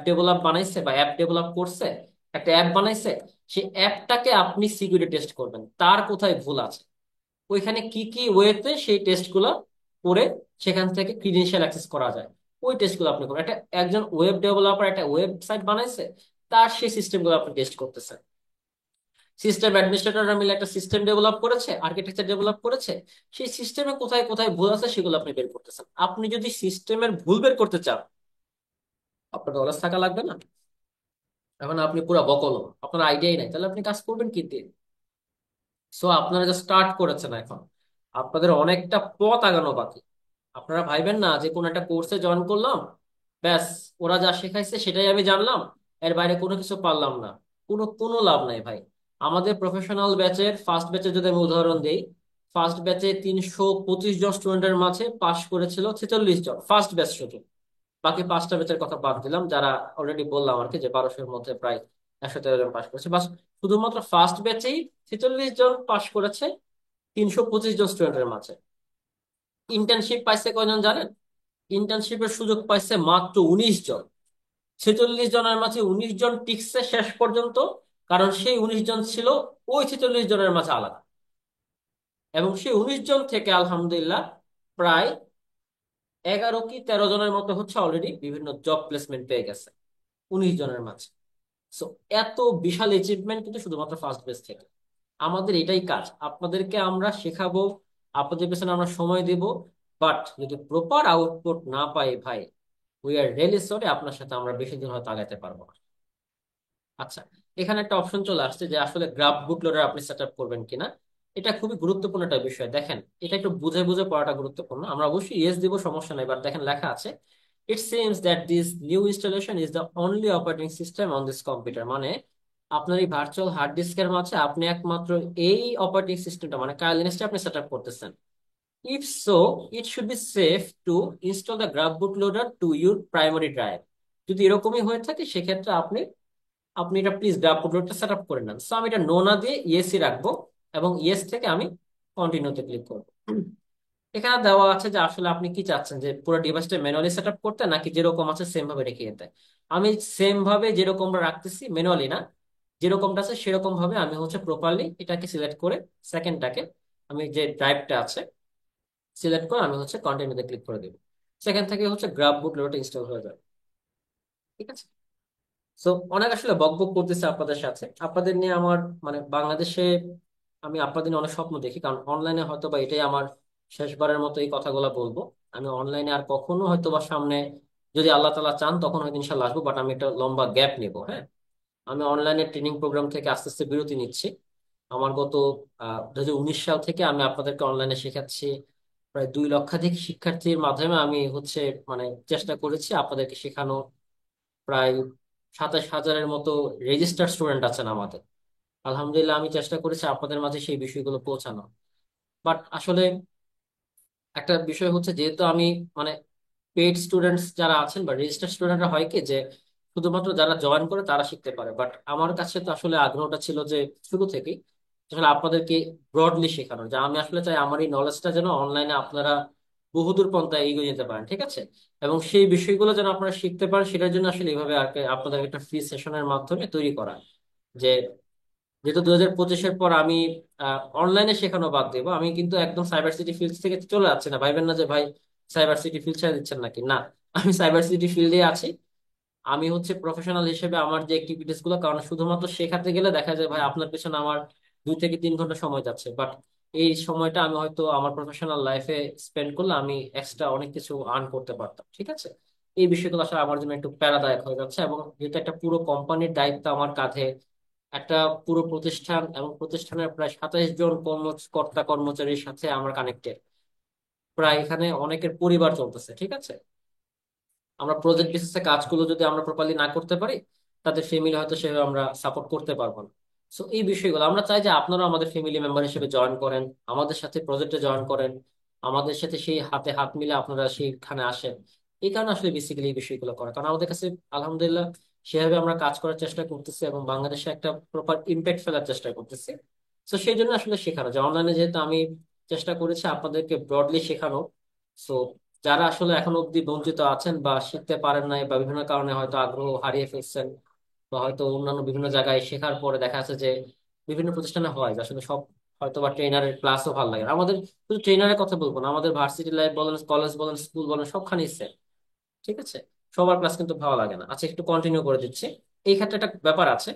ডেভেলপ বানাইছে বা অ্যাপ ডেভেলপ করছে, একটা অ্যাপ বানাইছে, সেই অ্যাপটাকে আপনি সিকিউরিটি টেস্ট করবেন তার কোথায় ভুল আছে, ওইখানে কি কি ওয়েতে সেই টেস্টগুলো করে সেখান থেকে ক্রিডেন্সিয়াল অ্যাক্সেস করা যায়, ওই টেস্টগুলো আপনি করবেন। একজন ওয়েব ডেভেলপার একটা ওয়েবসাইট বানাইছে, তার সেই সিস্টেমগুলো আপনি টেস্ট করতেছেন। সিস্টেম অ্যাডমিনিস্ট্রেটররা মিলে একটা সিস্টেম ডেভেলপ করেছে, আর্কিটেকচার ডেভেলপ করেছে, সেই সিস্টেমে কোথায় কোথায় ভুল আছে সেগুলো আপনি বের করতেছেন। আপনি যদি সিস্টেমের ভুল বের করতে চান, আপনার নলেজ থাকা লাগবে না। এখন আপনি পুরো বকল, আপনার আইডিয়াই নাই, তাহলে আপনি কাজ করবেন কি দিয়ে? সো আপনারা যে স্টার্ট করেছেন এখন, আপনাদের অনেকটা পথ আগানো বাকি। আপনারা ভাইবেন না যে কোন একটা কোর্সে জয়েন করলাম, ব্যাস ওরা যা শেখাইছে সেটাই আমি জানলাম, এর বাইরে কোনো কিছু পারলাম না। কোনো কোনো লাভ নাই ভাই। আমাদের প্রফেশনাল ব্যাচের ফার্স্ট ব্যাচে যদি আমি উদাহরণ দিই, ফার্স্ট ব্যাচে 325 জন স্টুডেন্টের মাঝে পাশ করেছিল 46 জন, ফার্স্ট ব্যাচ শুধু। বাকি 5টা ব্যাচের কথা বাদ দিলাম, যারা অলরেডি বললাম আর কি যে 1200-এর মধ্যে প্রায় 113 জন পাশ করেছে, বাস শুধুমাত্র ফার্স্ট ব্যাচেই 46 জন পাশ করেছে 325 জন স্টুডেন্টের মাঝে। ইন্টার্নশিপ পাইছে কয়জন জানেন? ইন্টার্নশিপের সুযোগ পাইছে মাত্র 19 জন। 46 জনের মাঝে 19 জন টিকছে শেষ পর্যন্ত, কারণ সেই 19 জন ছিল ওই 46 জনের মাঝে আলাদা। এবং সেই 19 জন থেকে আলহামদুলিল্লাহ প্রায় 11 কি 13 জনের মতো হচ্ছে অলরেডি বিভিন্ন জব প্লেসমেন্ট পেয়ে গেছে 19 জনের মাঝে। সো এত বিশাল অ্যাচিভমেন্ট কিন্তু শুধুমাত্র ফার্স্ট বেস থেকে। আমাদের এটাই কাজ, আপনাদেরকে আমরা শেখাবো, আপনাদের পেছনে আমরা সময় দেব, বাট যদি প্রপার আউটপুট না পাই ভাই, উই আর রিয়েলি সরি, আপনার সাথে আমরা বেশি দিন হয়তো আগাতে পারবো না। আচ্ছা, এখানে একটা অপশন চলে আসছে যে আসলে গ্রাফ বুটলোডার আপনি সেট আপ করবেন কিনা। এটা খুবই গুরুত্বপূর্ণ একটা বিষয়, দেখেন এটা একটু বুঝে বুঝে পড়াটা গুরুত্বপূর্ণ। আমরা অবশ্যই ইয়েস দিব, সমস্যা নাই, বাট দেখেন লেখা আছে it seems that this new installation is the only operating system on this computer. মানে আপনার এই ভার্চুয়াল হার্ড ডিস্কের মাঝে আপনি একমাত্র এই অপারেটিং সিস্টেমটা মানে কাইল লিনাক্সটা আপনি সেট আপ করতেছেন। If so, it should be safe two install the graph bootloader to your primary drive. যদি এরকমই হয়ে থাকে সেক্ষেত্রে আপনি আপনি এটা প্লিজ গ্রাফ পুটলেটটা সেট আপ করে নেন। সো আমি এটা নো না দিয়ে ইয়েসই রাখবো, এবং ইয়েস থেকে আমি কন্টিনিউতে ক্লিক করবো। এখানে দেওয়া আছে যে আসলে আপনি কি চাচ্ছেন, যে পুরো ডিভাইসটা ম্যানুয়ালি সেট আপ করতে নাকি যেরকম আছে সেম ভাবে রেখে যেতে। আমি সেম ভাবে যেরকম রাখতেছি, ম্যানুয়ালি না, যেরকমটা আছে সেরকম ভাবে আমি হচ্ছে প্রপারলি এটাকে সিলেক্ট করে সেকেন্ডটাকে আমি যে ড্রাইভটা আছে সিলেক্ট করে আমি হচ্ছে কন্টিনিউতে ক্লিক করে দেবো। সেখান থেকে হচ্ছে গ্রাফ বুটলোড ইনস্টল হয়ে যাবে। ঠিক আছে। সো অনেক আসলে বক বক করতেছে আপনাদের সাথে, আপনাদের নিয়ে আমার মানে বাংলাদেশে আমি আপনাদের নিয়ে অনেক স্বপ্ন দেখি, কারণ অনলাইনে হয়তো বা এটাই আমার শেষবারের মতো এই কথাগুলো বলবো। আমি অনলাইনে আর কখনো হয়তো বা সামনে, যদি আল্লাহ তাআলা চান তখন হয়তো ইনশাল্লাহ আসবো, বাট আমি একটা লম্বা গ্যাপ নিব। হ্যাঁ, আমি অনলাইনে ট্রেনিং প্রোগ্রাম থেকে আস্তে আস্তে বিরতি নিচ্ছি। আমার গত 2019 সাল থেকে আমি আপনাদেরকে অনলাইনে শেখাচ্ছি। প্রায় 2 লক্ষাধিক শিক্ষার্থীর মাধ্যমে আমি হচ্ছে মানে চেষ্টা করেছি আপনাদেরকে শেখানো। প্রায় 27,000-এর মতো রেজিস্টার্ড স্টুডেন্ট আছেন আমাদের। আলহামদুলিল্লাহ আমি চেষ্টা করেছি আপনাদের মাঝে সেই বিষয়গুলো পৌঁছানো। বাট আসলে একটা বিষয় হচ্ছে, যেহেতু আমি মানে পেইড স্টুডেন্টস যারা আছেন বা রেজিস্টার্ড স্টুডেন্টরা হয় কি যে শুধুমাত্র যারা জয়েন করে তারা শিখতে পারে, বাট আমার কাছে তো আসলে আগ্রহটা ছিল যে শুরু থেকেই আসলে আপনাদেরকে ব্রডলি শেখানো, যে আমি আসলে চাই আমার এই নলেজটা যেন অনলাইনে আপনারা বহুদূর পন্থায় এগিয়ে যেতে পারেন। ঠিক আছে। এবং সেই বিষয়গুলো যেন আপনারা শিখতে পারেন সেটার জন্য আসলে এইভাবে আর কি আপনাদের একটা ফ্রি সেশনের মাধ্যমে তৈরি করা। যে যেহেতু 2025-এর পর আমি অনলাইনে শেখানো বাদ দেবো, আমি কিন্তু একদম সাইবার সিটি ফিল্ড থেকে চলে যাচ্ছি না, ভাইবেন না যে ভাই সাইবার সিটি ফিল্ড ছেড়ে দিচ্ছেন নাকি, না। আমি সাইবার সিটি ফিল্ডে আছি। আমি হচ্ছে প্রফেশনাল হিসেবে আমার যে অ্যাক্টিভিটিস গুলো, কারণ শুধুমাত্র শেখাতে গেলে দেখা যায় ভাই আপনার পেছনে আমার 2 থেকে 3 ঘন্টা সময় যাচ্ছে, বাট এই সময়টা আমি হয়তো আমার প্রফেশনাল লাইফে স্পেন্ড করলে আমি এক্সট্রা অনেক কিছু আর্ন করতে পারতাম। ঠিক আছে। এই বিষয়গুলো আসলে আমার জন্য একটু প্যারাদায়ক হয়ে যাচ্ছে, এবং যেহেতু একটা পুরো কোম্পানির দায়িত্ব আমার কাঁধে, একটা পুরো প্রতিষ্ঠান এবং প্রতিষ্ঠানের প্রায় 27 জন কর্মকর্তা কর্মচারীর সাথে আমরা কানেক্টেড, প্রায় এখানে অনেকের পরিবার চলতেছে। ঠিক আছে। আমরা প্রজেক্ট বেসিসে কাজগুলো যদি আমরা প্রপারলি না করতে পারি, তাদের ফ্যামিলি হয়তো সেভাবে আমরা সাপোর্ট করতে পারবো না। সো এই বিষয়গুলো আমরা চাই যে আপনারা আমাদের ফ্যামিলি মেম্বার হিসেবে জয়েন করেন, আমাদের সাথে প্রজেক্টে জয়েন করেন, আমাদের সাথে সেই হাতে হাত মিলে আপনারা সেইখানে আসেন। এই কারণে আসলে বেসিক্যালি এই বিষয়গুলো করা, কারণ আমাদের কাছে আলহামদুলিল্লাহ সেভাবে আমরা কাজ করার চেষ্টা করতেছি এবং বাংলাদেশে একটা প্রপার ইম্প্যাক্ট ফেলার চেষ্টা করতেছি। তো সেই জন্য আসলে শেখানো যায় অনলাইনে, যেহেতু আমি চেষ্টা করেছি আপনাদেরকে ব্রডলি শেখানো। সো যারা আসলে এখনো অব্দি বঞ্চিত আছেন বা শিখতে পারেন নাই বা বিভিন্ন কারণে হয়তো আগ্রহ হারিয়ে ফেলছেন, বা হয়তো অন্যান্য বিভিন্ন জায়গায় শেখার পরে দেখা যাচ্ছে যে বিভিন্ন প্রতিষ্ঠানে হয় যে আসলে সব হয়তো বা ট্রেনারের ক্লাসও ভালো লাগে না। আমাদের শুধু ট্রেনারের কথা বলবো না, আমাদের ভার্সিটি লাইফ বলেন, কলেজ বলেন, স্কুল বলেন, সবখানেই সেম। ঠিক আছে। সবার ক্লাস কিন্তু ভালো লাগে না। আচ্ছা, একটু কন্টিনিউ করে দিচ্ছি। এই ক্ষেত্রে একটা ব্যাপার আছে,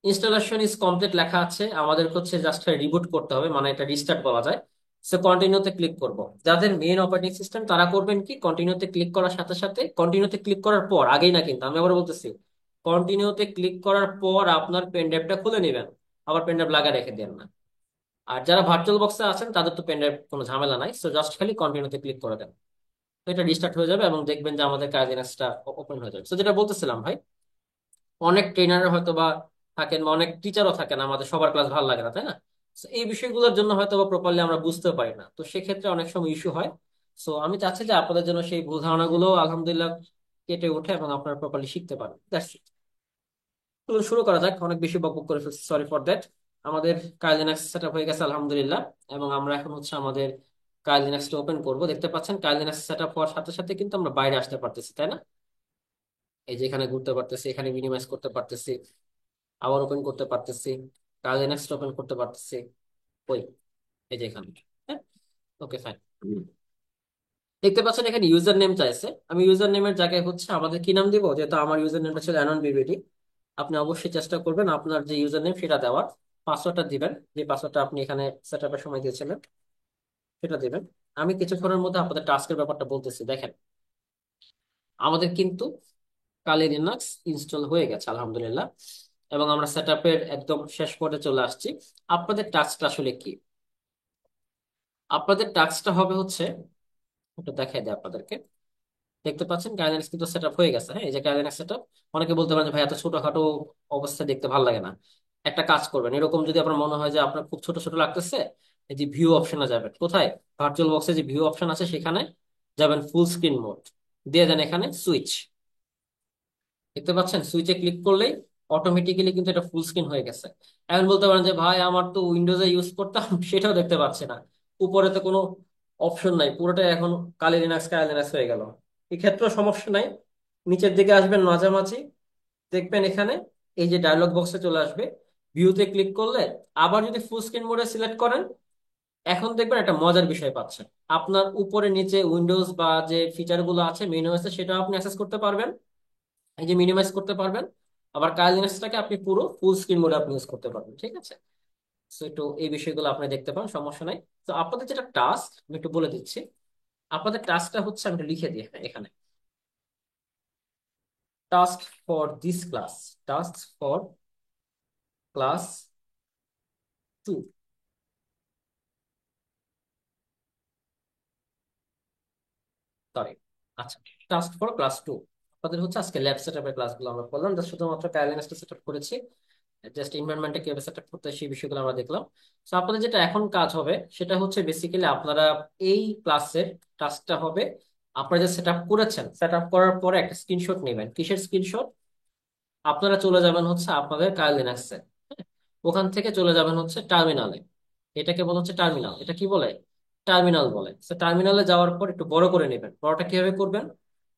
ইনস্টলেশন ইজ কমপ্লিট লেখা আছে, আমাদের হচ্ছে জাস্ট রিবুট করতে হবে, মানে এটা রিস্টার্ট বলা যায়। সো কন্টিনিউতে ক্লিক করব। যাদের মেইন অপারেটিং সিস্টেম তারা করবেন কি, কন্টিনিউতে ক্লিক করার সাথে সাথে, কন্টিনিউতে ক্লিক করার পর, আগেই না কিন্তু, আমি আবার বলতেছি, কন্টিনিউতে ক্লিক করার পর আপনার পেন ড্রাইভটা খুলে নেবেন, আবার পেন ড্রাইভ লাগা রেখে দেন না। আর যারা ভার্চুয়াল বক্সে আছেন তাদের তো পেন ড্রাইভ কোনো ঝামেলা নাই, সো জাস্ট খালি কন্টিনিউতে ক্লিক করে দেন। তো এটা রিস্টার্ট হয়ে যাবে এবং দেখবেন যে আমাদের কাইলিনাক্সটা ওপেন হয়ে যাবে। তো যেটা বলতেছিলাম ভাই, অনেক ট্রেনার হয়তো বা থাকেন বা অনেক টিচারও থাকেন, আমাদের সবার ক্লাস ভালো লাগে না, তাই না? So, এই বিষয়গুলোর জন্য হয়তো বা প্রপারলি আমরা বুঝতে পারি না, তো সেক্ষেত্রে অনেক সময় ইস্যু হয়। সো আমি চাচ্ছি যে আপনাদের জন্য সেই ভুল ধারণাগুলো আলহামদুলিল্লাহ কেটে উঠে এবং আপনারা প্রপারলি শিখতে পারেন। That's it. তো শুরু করা যাক, অনেক বেশি বকবক করে ফেলছি, সরি ফর দ্যাট। আমাদের কাইল লিনাক্স সেট আপ হয়ে গেছে আলহামদুলিল্লাহ, এবং আমরা এখন হচ্ছে আমাদের কাইল লিনাক্সটা ওপেন করব। দেখতে পাচ্ছেন কাইল লিনাক্স সেট আপ হওয়ার সাথে সাথে কিন্তু আমরা বাইরে আসতে পারতেছি, তাই না? এই যে এখানে ঘুরতে পারতেছি, এখানে মিনিমাইজ করতে পারতেছি, আবার ওপেন করতে পারতেছি, কাজে নেক্সট ওপেন করতে পারতেছি। ওই এই যে এখানে। হ্যাঁ, ওকে ফাইন। দেখতে পাচ্ছেন এখানে ইউজার নেম চাইছে। আমি ইউজার নেমের জায়গায় হচ্ছে আমাদের কি নাম দিব, যেহেতু আমার ইউজার নেমটা ছিল অ্যানন বিবিডি। আপনি অবশ্যই চেষ্টা করবেন আপনার যে ইউজার নেম সেটা দেওয়ার। পাসওয়ার্ডটা দিবেন, যে পাসওয়ার্ডটা আপনি এখানে সেট আপের সময় দিয়েছিলেন সেটা দিবেন। আমি কিছুক্ষণের মধ্যে আপনাদের টাস্কের ব্যাপারটা বলতেছি। দেখেন, আমাদের কিন্তু কালি লিনাক্স ইনস্টল হয়ে গেছে আলহামদুলিল্লাহ, এবং আমরা সেট আপের একদম শেষ পর্যায়ে চলে আসছি। আপনাদের টাস্কটা আসলে কি? আপনাদের টাস্কটা হবে হচ্ছে, একটু দেখাই দিই আপনাদেরকে। দেখতে পাচ্ছেন কাইনেক্স কিন্তু সেট আপ হয়ে গেছে। হ্যাঁ, এই যে কাইনেক্স সেট আপ। অনেকে বলতে পারেন যে ভাই এত ছোটখাটো অবস্থা দেখতে ভালো লাগে না। একটা কাজ করবেন, এরকম যদি আপনার মনে হয় যে আপনার খুব ছোট ছোট লাগতেছে, এই যে ভিউ অপশনে যাবেন। কোথায়? ভার্চুয়াল বক্সে যে ভিউ অপশন আছে সেখানে যাবেন, ফুল স্ক্রিন মোড দিয়ে দেন এখানে সুইচ। দেখতে পাচ্ছেন সুইচে ক্লিক করলেই অটোমেটিক্যালি কিন্তু এটা ফুল স্ক্রিন হয়ে গেছে। এখন বলতে পারেন যে ভাই আমার তো উইন্ডোজে ইউজ করতাম সেটাও দেখতে পাচ্ছি না, উপরে তো কোনো অপশন নাই, পুরোটাই এখন কালি লিনাক্স হয়ে গেল। এক্ষেত্রেও সমস্যা নাই। নিচের দিকে আসবেন মাঝামাঝি, দেখবেন এখানে এই যে ডায়লগ বক্সে চলে আসবে, ভিউতে ক্লিক করলে আবার যদি ফুল স্ক্রিন মোডে সিলেক্ট করেন, এখন দেখবেন একটা মজার বিষয় পাচ্ছেন। আপনার উপরে নিচে উইন্ডোজ বা যে ফিচার গুলো আছে মেনু আছে সেটাও আপনি অ্যাক্সেস করতে পারবেন, এই যে মিনিমাইজ করতে পারবেন। আবার কাইল লিনাক্সটাকে আপনি পুরো ফুল স্ক্রিন মোডে আপনি ইউজ করতে পারবেন। ঠিক আছে, তো একটু এই বিষয়গুলো আপনি দেখতে পান, সমস্যা নাই। তো আপনাদের যেটা টাস্ক আমি একটু বলে দিচ্ছি। আপনাদের টাস্কটা হচ্ছে, আমি একটু লিখে দিই হ্যাঁ এখানে, task for this class, task for class 2। Sorry, আচ্ছা, টাস্ক ফর ক্লাস 2। আপনাদের হচ্ছে আজকে ল্যাব সেট আপের ক্লাসগুলো আমরা করলাম, জাস্ট শুধুমাত্র কাইল লিনাক্সটা সেট আপ করেছি। জাস্ট ইনভারনমেন্টটা কিভাবে সেট আপ করতে হয় সেই বিষয়গুলো আমরা দেখলাম। তো আপনাদের যেটা এখন কাজ হবে সেটা হচ্ছে বেসিক্যালি আপনারা এই ক্লাসের টাস্কটা হবে, আপনারা যে সেট আপ করেছেন সেট আপ করার পরে একটা স্ক্রিনশট নেবেন। কিসের স্ক্রিনশট? আপনারা চলে যাবেন হচ্ছে আপনাদের কাইল লিনাক্সে, ওখান থেকে চলে যাবেন হচ্ছে টার্মিনালে। এটাকে বলা হচ্ছে টার্মিনাল। এটা কি বলে? টার্মিনাল বলে। তো টার্মিনালে যাওয়ার পর একটু বড় করে নেবেন। বড়টা কিভাবে করবেন?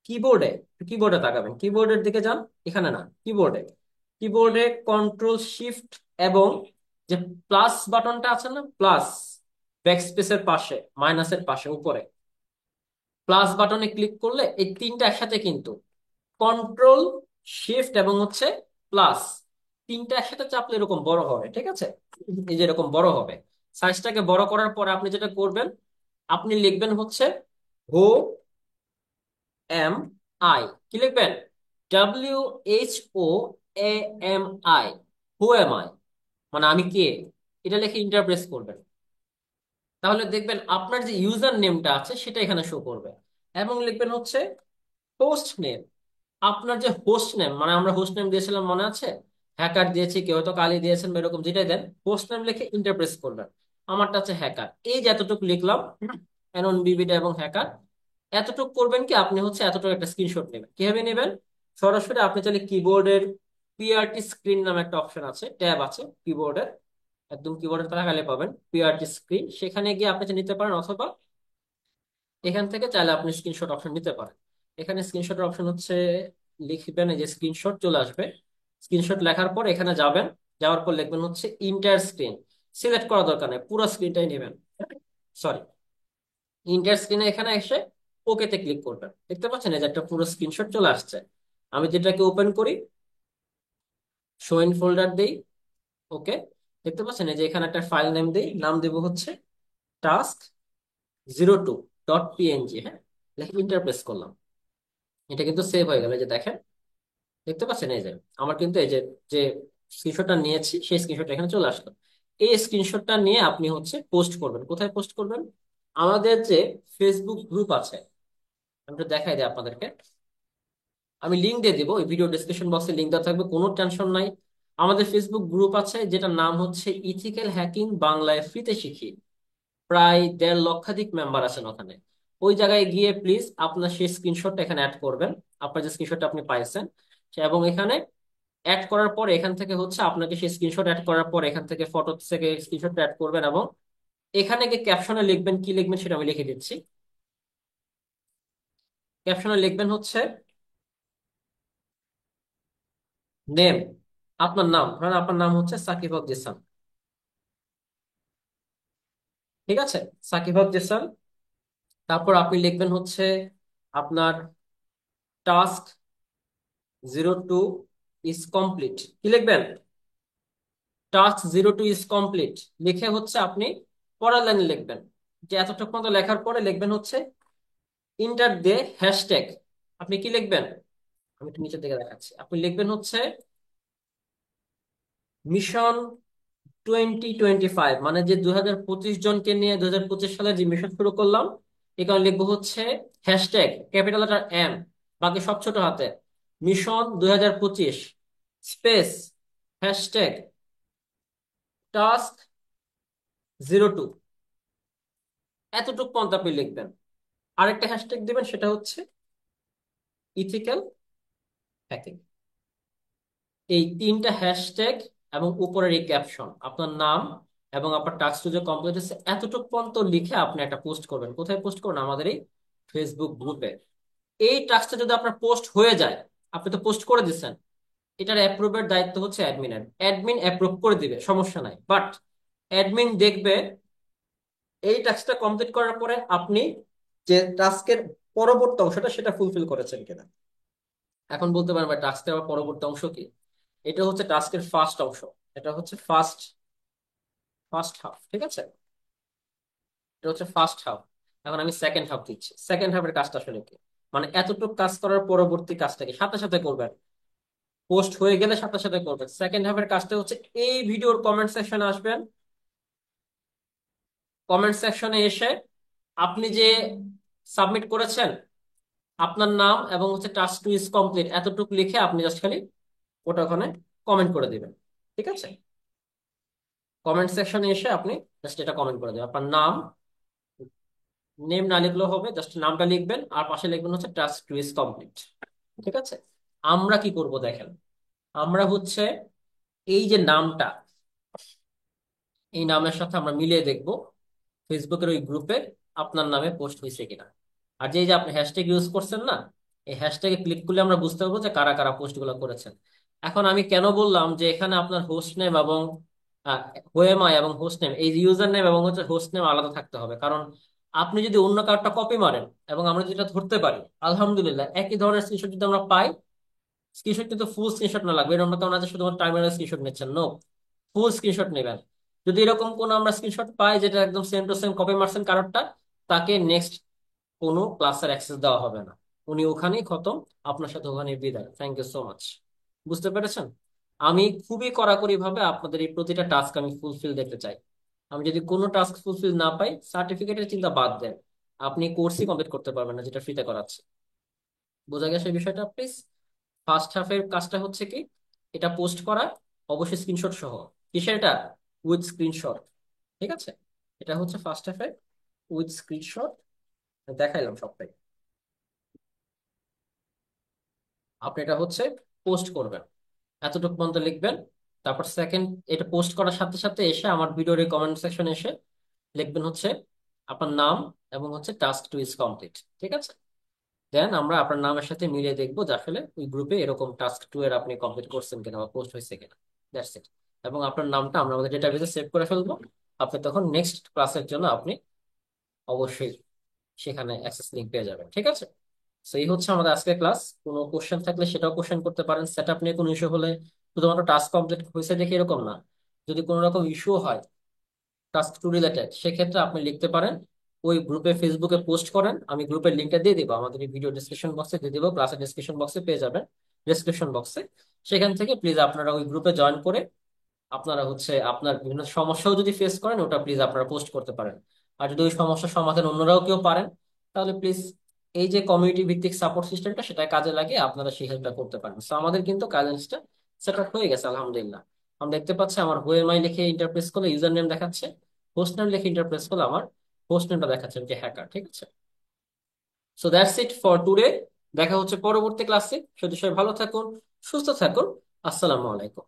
কিবোর্ডে, কিবোর্ডে তাকাবেন, কিবোর্ডের দিকে যান। এখানে না, কিবোর্ডে। কিবোর্ডে কন্ট্রোল শিফট এবং যে প্লাস বাটনটা আছে না, প্লাস, ব্যাকস্পেসের পাশে, মাইনাসের পাশে উপরে প্লাস বাটনে ক্লিক করলে এই তিনটা একসাথে কিন্তু, কন্ট্রোল শিফট এবং হচ্ছে প্লাস, তিনটা একসাথে চাপলে এরকম বড় হবে। ঠিক আছে, এই যে এরকম বড় হবে। সাইজটাকে বড় করার পরে আপনি যেটা করবেন, আপনি লিখবেন হচ্ছে হো এম আই। কি লিখবেন? WHOAMI, হু এম আই, মানে আমি কে, এটা লিখে ইন্টারপ্রেস করবেন। তাহলে দেখবেন আপনার যে ইউজার নেমটা আছে সেটা এখানে শো করবে। এবং লিখবেন হচ্ছে হোস্ট নেম। আপনার যে হোস্ট নেম, মানে আমরা হোস্ট নেম দিয়েছিলাম মনে আছে, হ্যাকার দিয়েছি, কেউ হয়তো কালি দিয়েছেন বা এরকম যেটাই দেন, হোস্ট নেম লিখে ইন্টারপ্রেস করবেন। আমারটা আছে হ্যাকার, এই যে এতটুকু লিখলাম, এনন বিবিটা এবং হ্যাকার, এতটুকু করবেন কি আপনি হচ্ছে এতটুকু একটা স্ক্রিনশট নেবেন। কিভাবে নেবেন? সরাসরি আপনি চাইলে কিবোর্ডের পিআরটি স্ক্রিন নামে একটা অপশন আছে, ট্যাব আছে কিবোর্ডের, একদম কিবোর্ডের তাকালে পাবেন পিআরটি স্ক্রিন, সেখানে গিয়ে আপনি নিতে পারেন, অথবা এখান থেকে চাইলে আপনি স্ক্রিনশট অপশন নিতে পারেন। এখানে স্ক্রিনশটের অপশন হচ্ছে, লিখবেন এই যে স্ক্রিনশট চলে আসবে। স্ক্রিনশট লেখার পর এখানে যাবেন, যাওয়ার পর লিখবেন হচ্ছে ইন্টার স্ক্রিন। সিলেক্ট করা দরকার নেই, পুরো স্ক্রিনটাই নেবেন। সরি, ইন্টার স্ক্রিনে এখানে এসে ওকেতে ক্লিক করবেন। দেখতে পাচ্ছেন এই যে একটা পুরো স্ক্রিনশট চলে আসছে। আমি যেটাকে ওপেন করি, শো ইন ফোল্ডার দেই, ওকে। দেখতে পাচ্ছেন এই যে এখানে একটা ফাইল নেম দেই, নাম দেবো হচ্ছে task02.png। হ্যাঁ, লিখে ইন্টারপ্রেস করলাম, এটা কিন্তু সেভ হয়ে গেল, এই যে দেখেন। দেখতে পাচ্ছেন এই যে আমার কিন্তু এই যে যে স্ক্রিনশটটা নিয়েছি সেই স্ক্রিনশটটা এখানে চলে আসলো। এই স্ক্রিনশটটা নিয়ে আপনি হচ্ছে পোস্ট করবেন। কোথায় পোস্ট করবেন? আমাদের যে ফেসবুক গ্রুপ আছে, আমি একটু দেখাই দিই আপনাদেরকে। আমি লিঙ্ক দিয়ে দিব, ওই ভিডিও ডিসক্রিপশন বক্সে লিঙ্ক দেওয়া থাকবে, কোনো টেনশন নাই। আমাদের ফেসবুক গ্রুপ আছে যেটার নাম হচ্ছে ইথিক্যাল হ্যাকিং বাংলায় ফ্রিতে শিখি। প্রায় 1.5 লক্ষাধিক মেম্বার আছেন ওখানে। ওই জায়গায় গিয়ে প্লিজ আপনার সেই স্ক্রিনশটটা এখানে অ্যাড করবেন, আপনার যে স্ক্রিনশটটা আপনি পাইছেন। এবং এখানে অ্যাড করার পর এখান থেকে হচ্ছে আপনাকে সেই স্ক্রিনশট অ্যাড করার পর এখান থেকে ফটো থেকে স্ক্রিনশট অ্যাড করবেন, এবং এখানে গিয়ে ক্যাপশনে লিখবেন, কি লিখবেন সেটা আমি লিখে দিচ্ছি। ক্যাপশনে লিখবেন হচ্ছে নেম, আপনার নাম, ধরেন আপনার নাম হচ্ছে সাকিব হক জিসান। ঠিক আছে, সাকিব হক জিসান। তারপর আপনি লিখবেন হচ্ছে আপনার টাস্ক 02 ইজ কমপ্লিট। কি লিখবেন? টাস্ক 02 ইজ কমপ্লিট লিখে হচ্ছে আপনি পরের লাইনে লিখবেন যে এতটুকু পর্যন্ত লেখার পরে লিখবেন হচ্ছে ইন্টার দিয়ে হ্যাশট্যাগ। আপনি কি লিখবেন? আমি একটু নিচের দিকে দেখাচ্ছি। আপনি লিখবেন হচ্ছে মিশন 2025, মানে যে 2025 জনকে নিয়ে 2025 সালে যে মিশন শুরু করলাম, এই কারণে লিখবো হচ্ছে হ্যাশট্যাগ ক্যাপিটাল লেটার এম, বাকি সব ছোট হাতে, মিশন 2025 স্পেস হ্যাশট্যাগ টাস্ক 02। এতটুকু পর্যন্ত আপনি লিখবেন। আরেকটা হ্যাশট্যাগ দিবেন, সেটা হচ্ছে ইথিক্যাল হ্যাকিং। এই তিনটা হ্যাশট্যাগ এবং উপরের এই ক্যাপশন, আপনার নাম এবং আপনার টাস্ক যে কমপ্লিট হচ্ছে, এতটুকু পর্যন্ত লিখে আপনি একটা পোস্ট করবেন। কোথায় পোস্ট করবেন? আমাদের এই ফেসবুক গ্রুপে। এই টাস্কটা যদি আপনার পোস্ট হয়ে যায়, আপনি তো পোস্ট করে দিচ্ছেন, এটার অ্যাপ্রুভের দায়িত্ব হচ্ছে অ্যাডমিনের। অ্যাডমিন অ্যাপ্রুভ করে দিবে, সমস্যা নাই, বাট অ্যাডমিন দেখবে এই টাস্কটা কমপ্লিট করার পরে আপনি যে টাস্কের পরবর্তী অংশটা সেটা ফুলফিল করেছেন কিনা। এখন বলতে পারেন ভাই টাস্কের আবার পরবর্তী অংশ কি? এটা হচ্ছে টাস্কের ফার্স্ট অংশ। এটা হচ্ছে ফার্স্ট ফার্স্ট হাফ, ঠিক আছে? এটা হচ্ছে ফার্স্ট হাফ। এখন আমি সেকেন্ড হাফ দিচ্ছি। সেকেন্ড হাফের কাজটা আসলে কি? মানে এতটুকু কাজ করার পরবর্তী কাজটা কি সাথে সাথে করবেন, পোস্ট হয়ে গেলে সাথে সাথে করবেন। সেকেন্ড হাফের কাজটা হচ্ছে এই ভিডিওর কমেন্ট সেকশনে আসবেন। কমেন্ট সেকশনে এসে আপনি যে সাবমিট করেছেন আপনার নাম এবং হচ্ছে টাস্ক 2 ইজ কমপ্লিট এতটুকু লিখে আপনি জাস্ট খালি ওটা ওখানে কমেন্ট করে দিবেন, ঠিক আছে? কমেন্ট সেকশনে এসে আপনি জাস্ট এটা কমেন্ট করে দেবেন। আপনার নাম, নেম না লিখলেও হবে, জাস্ট নামটা লিখবেন আর পাশে লিখবেন হচ্ছে টাস্ক 2 ইজ কমপ্লিট, ঠিক আছে? আমরা কি করব দেখেন, আমরা হচ্ছে এই যে নামটা, এই নামের সাথে আমরা মিলিয়ে দেখব ফেসবুকের ওই গ্রুপে আপনার নামে পোস্ট হয়েছে কিনা। আর যে যে আপনি হ্যাশট্যাগ ইউজ করছেন না, এই হ্যাশট্যাগে ক্লিক করলে আমরা বুঝতে পারবো যে কারা কারা পোস্ট গুলো করেছেন। এখন আমি কেন বললাম যে এখানে আপনার হোস্ট নেম এবং হোয়েমাই এবং হোস্ট নেম, এই ইউজার নেম এবং হচ্ছে হোস্ট নেম আলাদা থাকতে হবে। কারণ আপনি যদি অন্য কারোরটা কপি মারেন এবং আমরা যেটা ধরতে পারি, আলহামদুলিল্লাহ একই ধরনের স্ক্রিনশট যদি আমরা পাই, স্ক্রিনশট কিন্তু ফুল স্ক্রিনশট না লাগবে, এরকম কারণ আছে শুধুমাত্র টার্মিনাল স্ক্রিনশট নিচ্ছেন, নো, ফুল স্ক্রিনশট নেবেন। যদি এরকম কোন আমরা স্ক্রিনশট পাই যেটা একদম সেম টু সেম কপি মারছেন কারোরটা, তাকে নেক্সট কোনো ক্লাসের অ্যাক্সেস দেওয়া হবে না। উনি ওখানেই খতম, আপনার সাথে ওখানে বিদায়। Thank you so much. বুঝতে পেরেছেন? আমি খুবই কড়াকড়ি ভাবে আপনাদের এই প্রতিটা টাস্ক আমি ফুলফিল দেখতে চাই। আমি যদি কোনো টাস্ক ফুলফিল না পাই, সার্টিফিকেটের চিন্তা বাদ দেন, আপনি কোর্সই কমপ্লিট করতে পারবেন না যেটা ফ্রিতে করাচ্ছে। বোঝা গেছে বিষয়টা প্লিজ? ফার্স্ট হাফের কাজটা হচ্ছে কি, এটা পোস্ট করা, অবশ্যই স্ক্রিনশট সহ। কিসের এটা? উইথ স্ক্রিনশট, ঠিক আছে? এটা হচ্ছে ফার্স্ট হাফে উইথ স্ক্রিনশট, দেখাইলাম সবটাই। আপনি এটা হচ্ছে পোস্ট করবেন, এতটুকু পর্যন্ত লিখবেন। তারপর সেকেন্ড, এটা পোস্ট করার সাথে সাথে এসে আমার ভিডিওর কমেন্ট সেকশনে এসে লিখবেন হচ্ছে আপনার নাম এবং হচ্ছে টাস্ক 2 ইজ কমপ্লিট, ঠিক আছে? দেন আমরা আপনার নামের সাথে মিলিয়ে দেখবো যে আসলে ওই গ্রুপে এরকম টাস্ক 2 এর আপনি কমপ্লিট করছেন কিনা বা পোস্ট হয়েছে কিনা। That's it. এবং আপনার নামটা আমরা আমাদের ডেটাবেসে সেভ করে ফেলবো। আপনি তখন নেক্সট ক্লাসের জন্য আপনি অবশ্যই সেখানে অ্যাক্সেস লিংক পেয়ে যাবেন, ঠিক আছে? তো এই হচ্ছে আমাদের আজকের ক্লাস। কোনো কোশ্চেন থাকলে সেটাও কোশ্চেন করতে পারেন। সেট আপ নিয়ে কোনো ইস্যু হলে, শুধুমাত্র টাস্ক কমপ্লিট হয়েছে দেখে এরকম না, যদি কোনো রকম ইস্যু হয় টাস্ক 2 রিলেটেড, সেক্ষেত্রে আপনি লিখতে পারেন, ওই গ্রুপে ফেসবুকে পোস্ট করেন। আমি গ্রুপের লিঙ্কটা দিয়ে দিব, আমাদের এই ভিডিও ডিসক্রিপশন বক্সে দিয়ে দিব, ক্লাসের ডিসক্রিপশন বক্সে পেয়ে যাবেন, ডিসক্রিপশন বক্সে। সেখান থেকে প্লিজ আপনারা ওই গ্রুপে জয়েন করে আপনারা হচ্ছে আপনার বিভিন্ন সমস্যাও যদি ফেস করেন, ওটা প্লিজ আপনারা পোস্ট করতে পারেন। আর যদি ওই সমস্যার সমাধান অন্যরাও কেউ পারেন, তাহলে প্লিজ এই যে কমিউনিটি ভিত্তিক সাপোর্ট সিস্টেমটা, সেটা কাজে লাগিয়ে আপনারা সেই হেল্পটা করতে পারেন। তো আমাদের কিন্তু গাইডেন্সটা সেট আপ হয়ে গেছে আলহামদুলিল্লাহ। আমি দেখতে পাচ্ছি আমার হোয়েমাই লিখে ইন্টারপ্রেস করলে ইউজার নেম দেখাচ্ছে, হোস্ট নেম লিখে ইন্টারপ্রেস করলে আমার হোস্ট নেমটা দেখাচ্ছে যে হ্যাকার, ঠিক আছে? So that's it for today. দেখা হচ্ছে পরবর্তী ক্লাসে। সবাই ভালো থাকুন, সুস্থ থাকুন। আসসালামু আলাইকুম।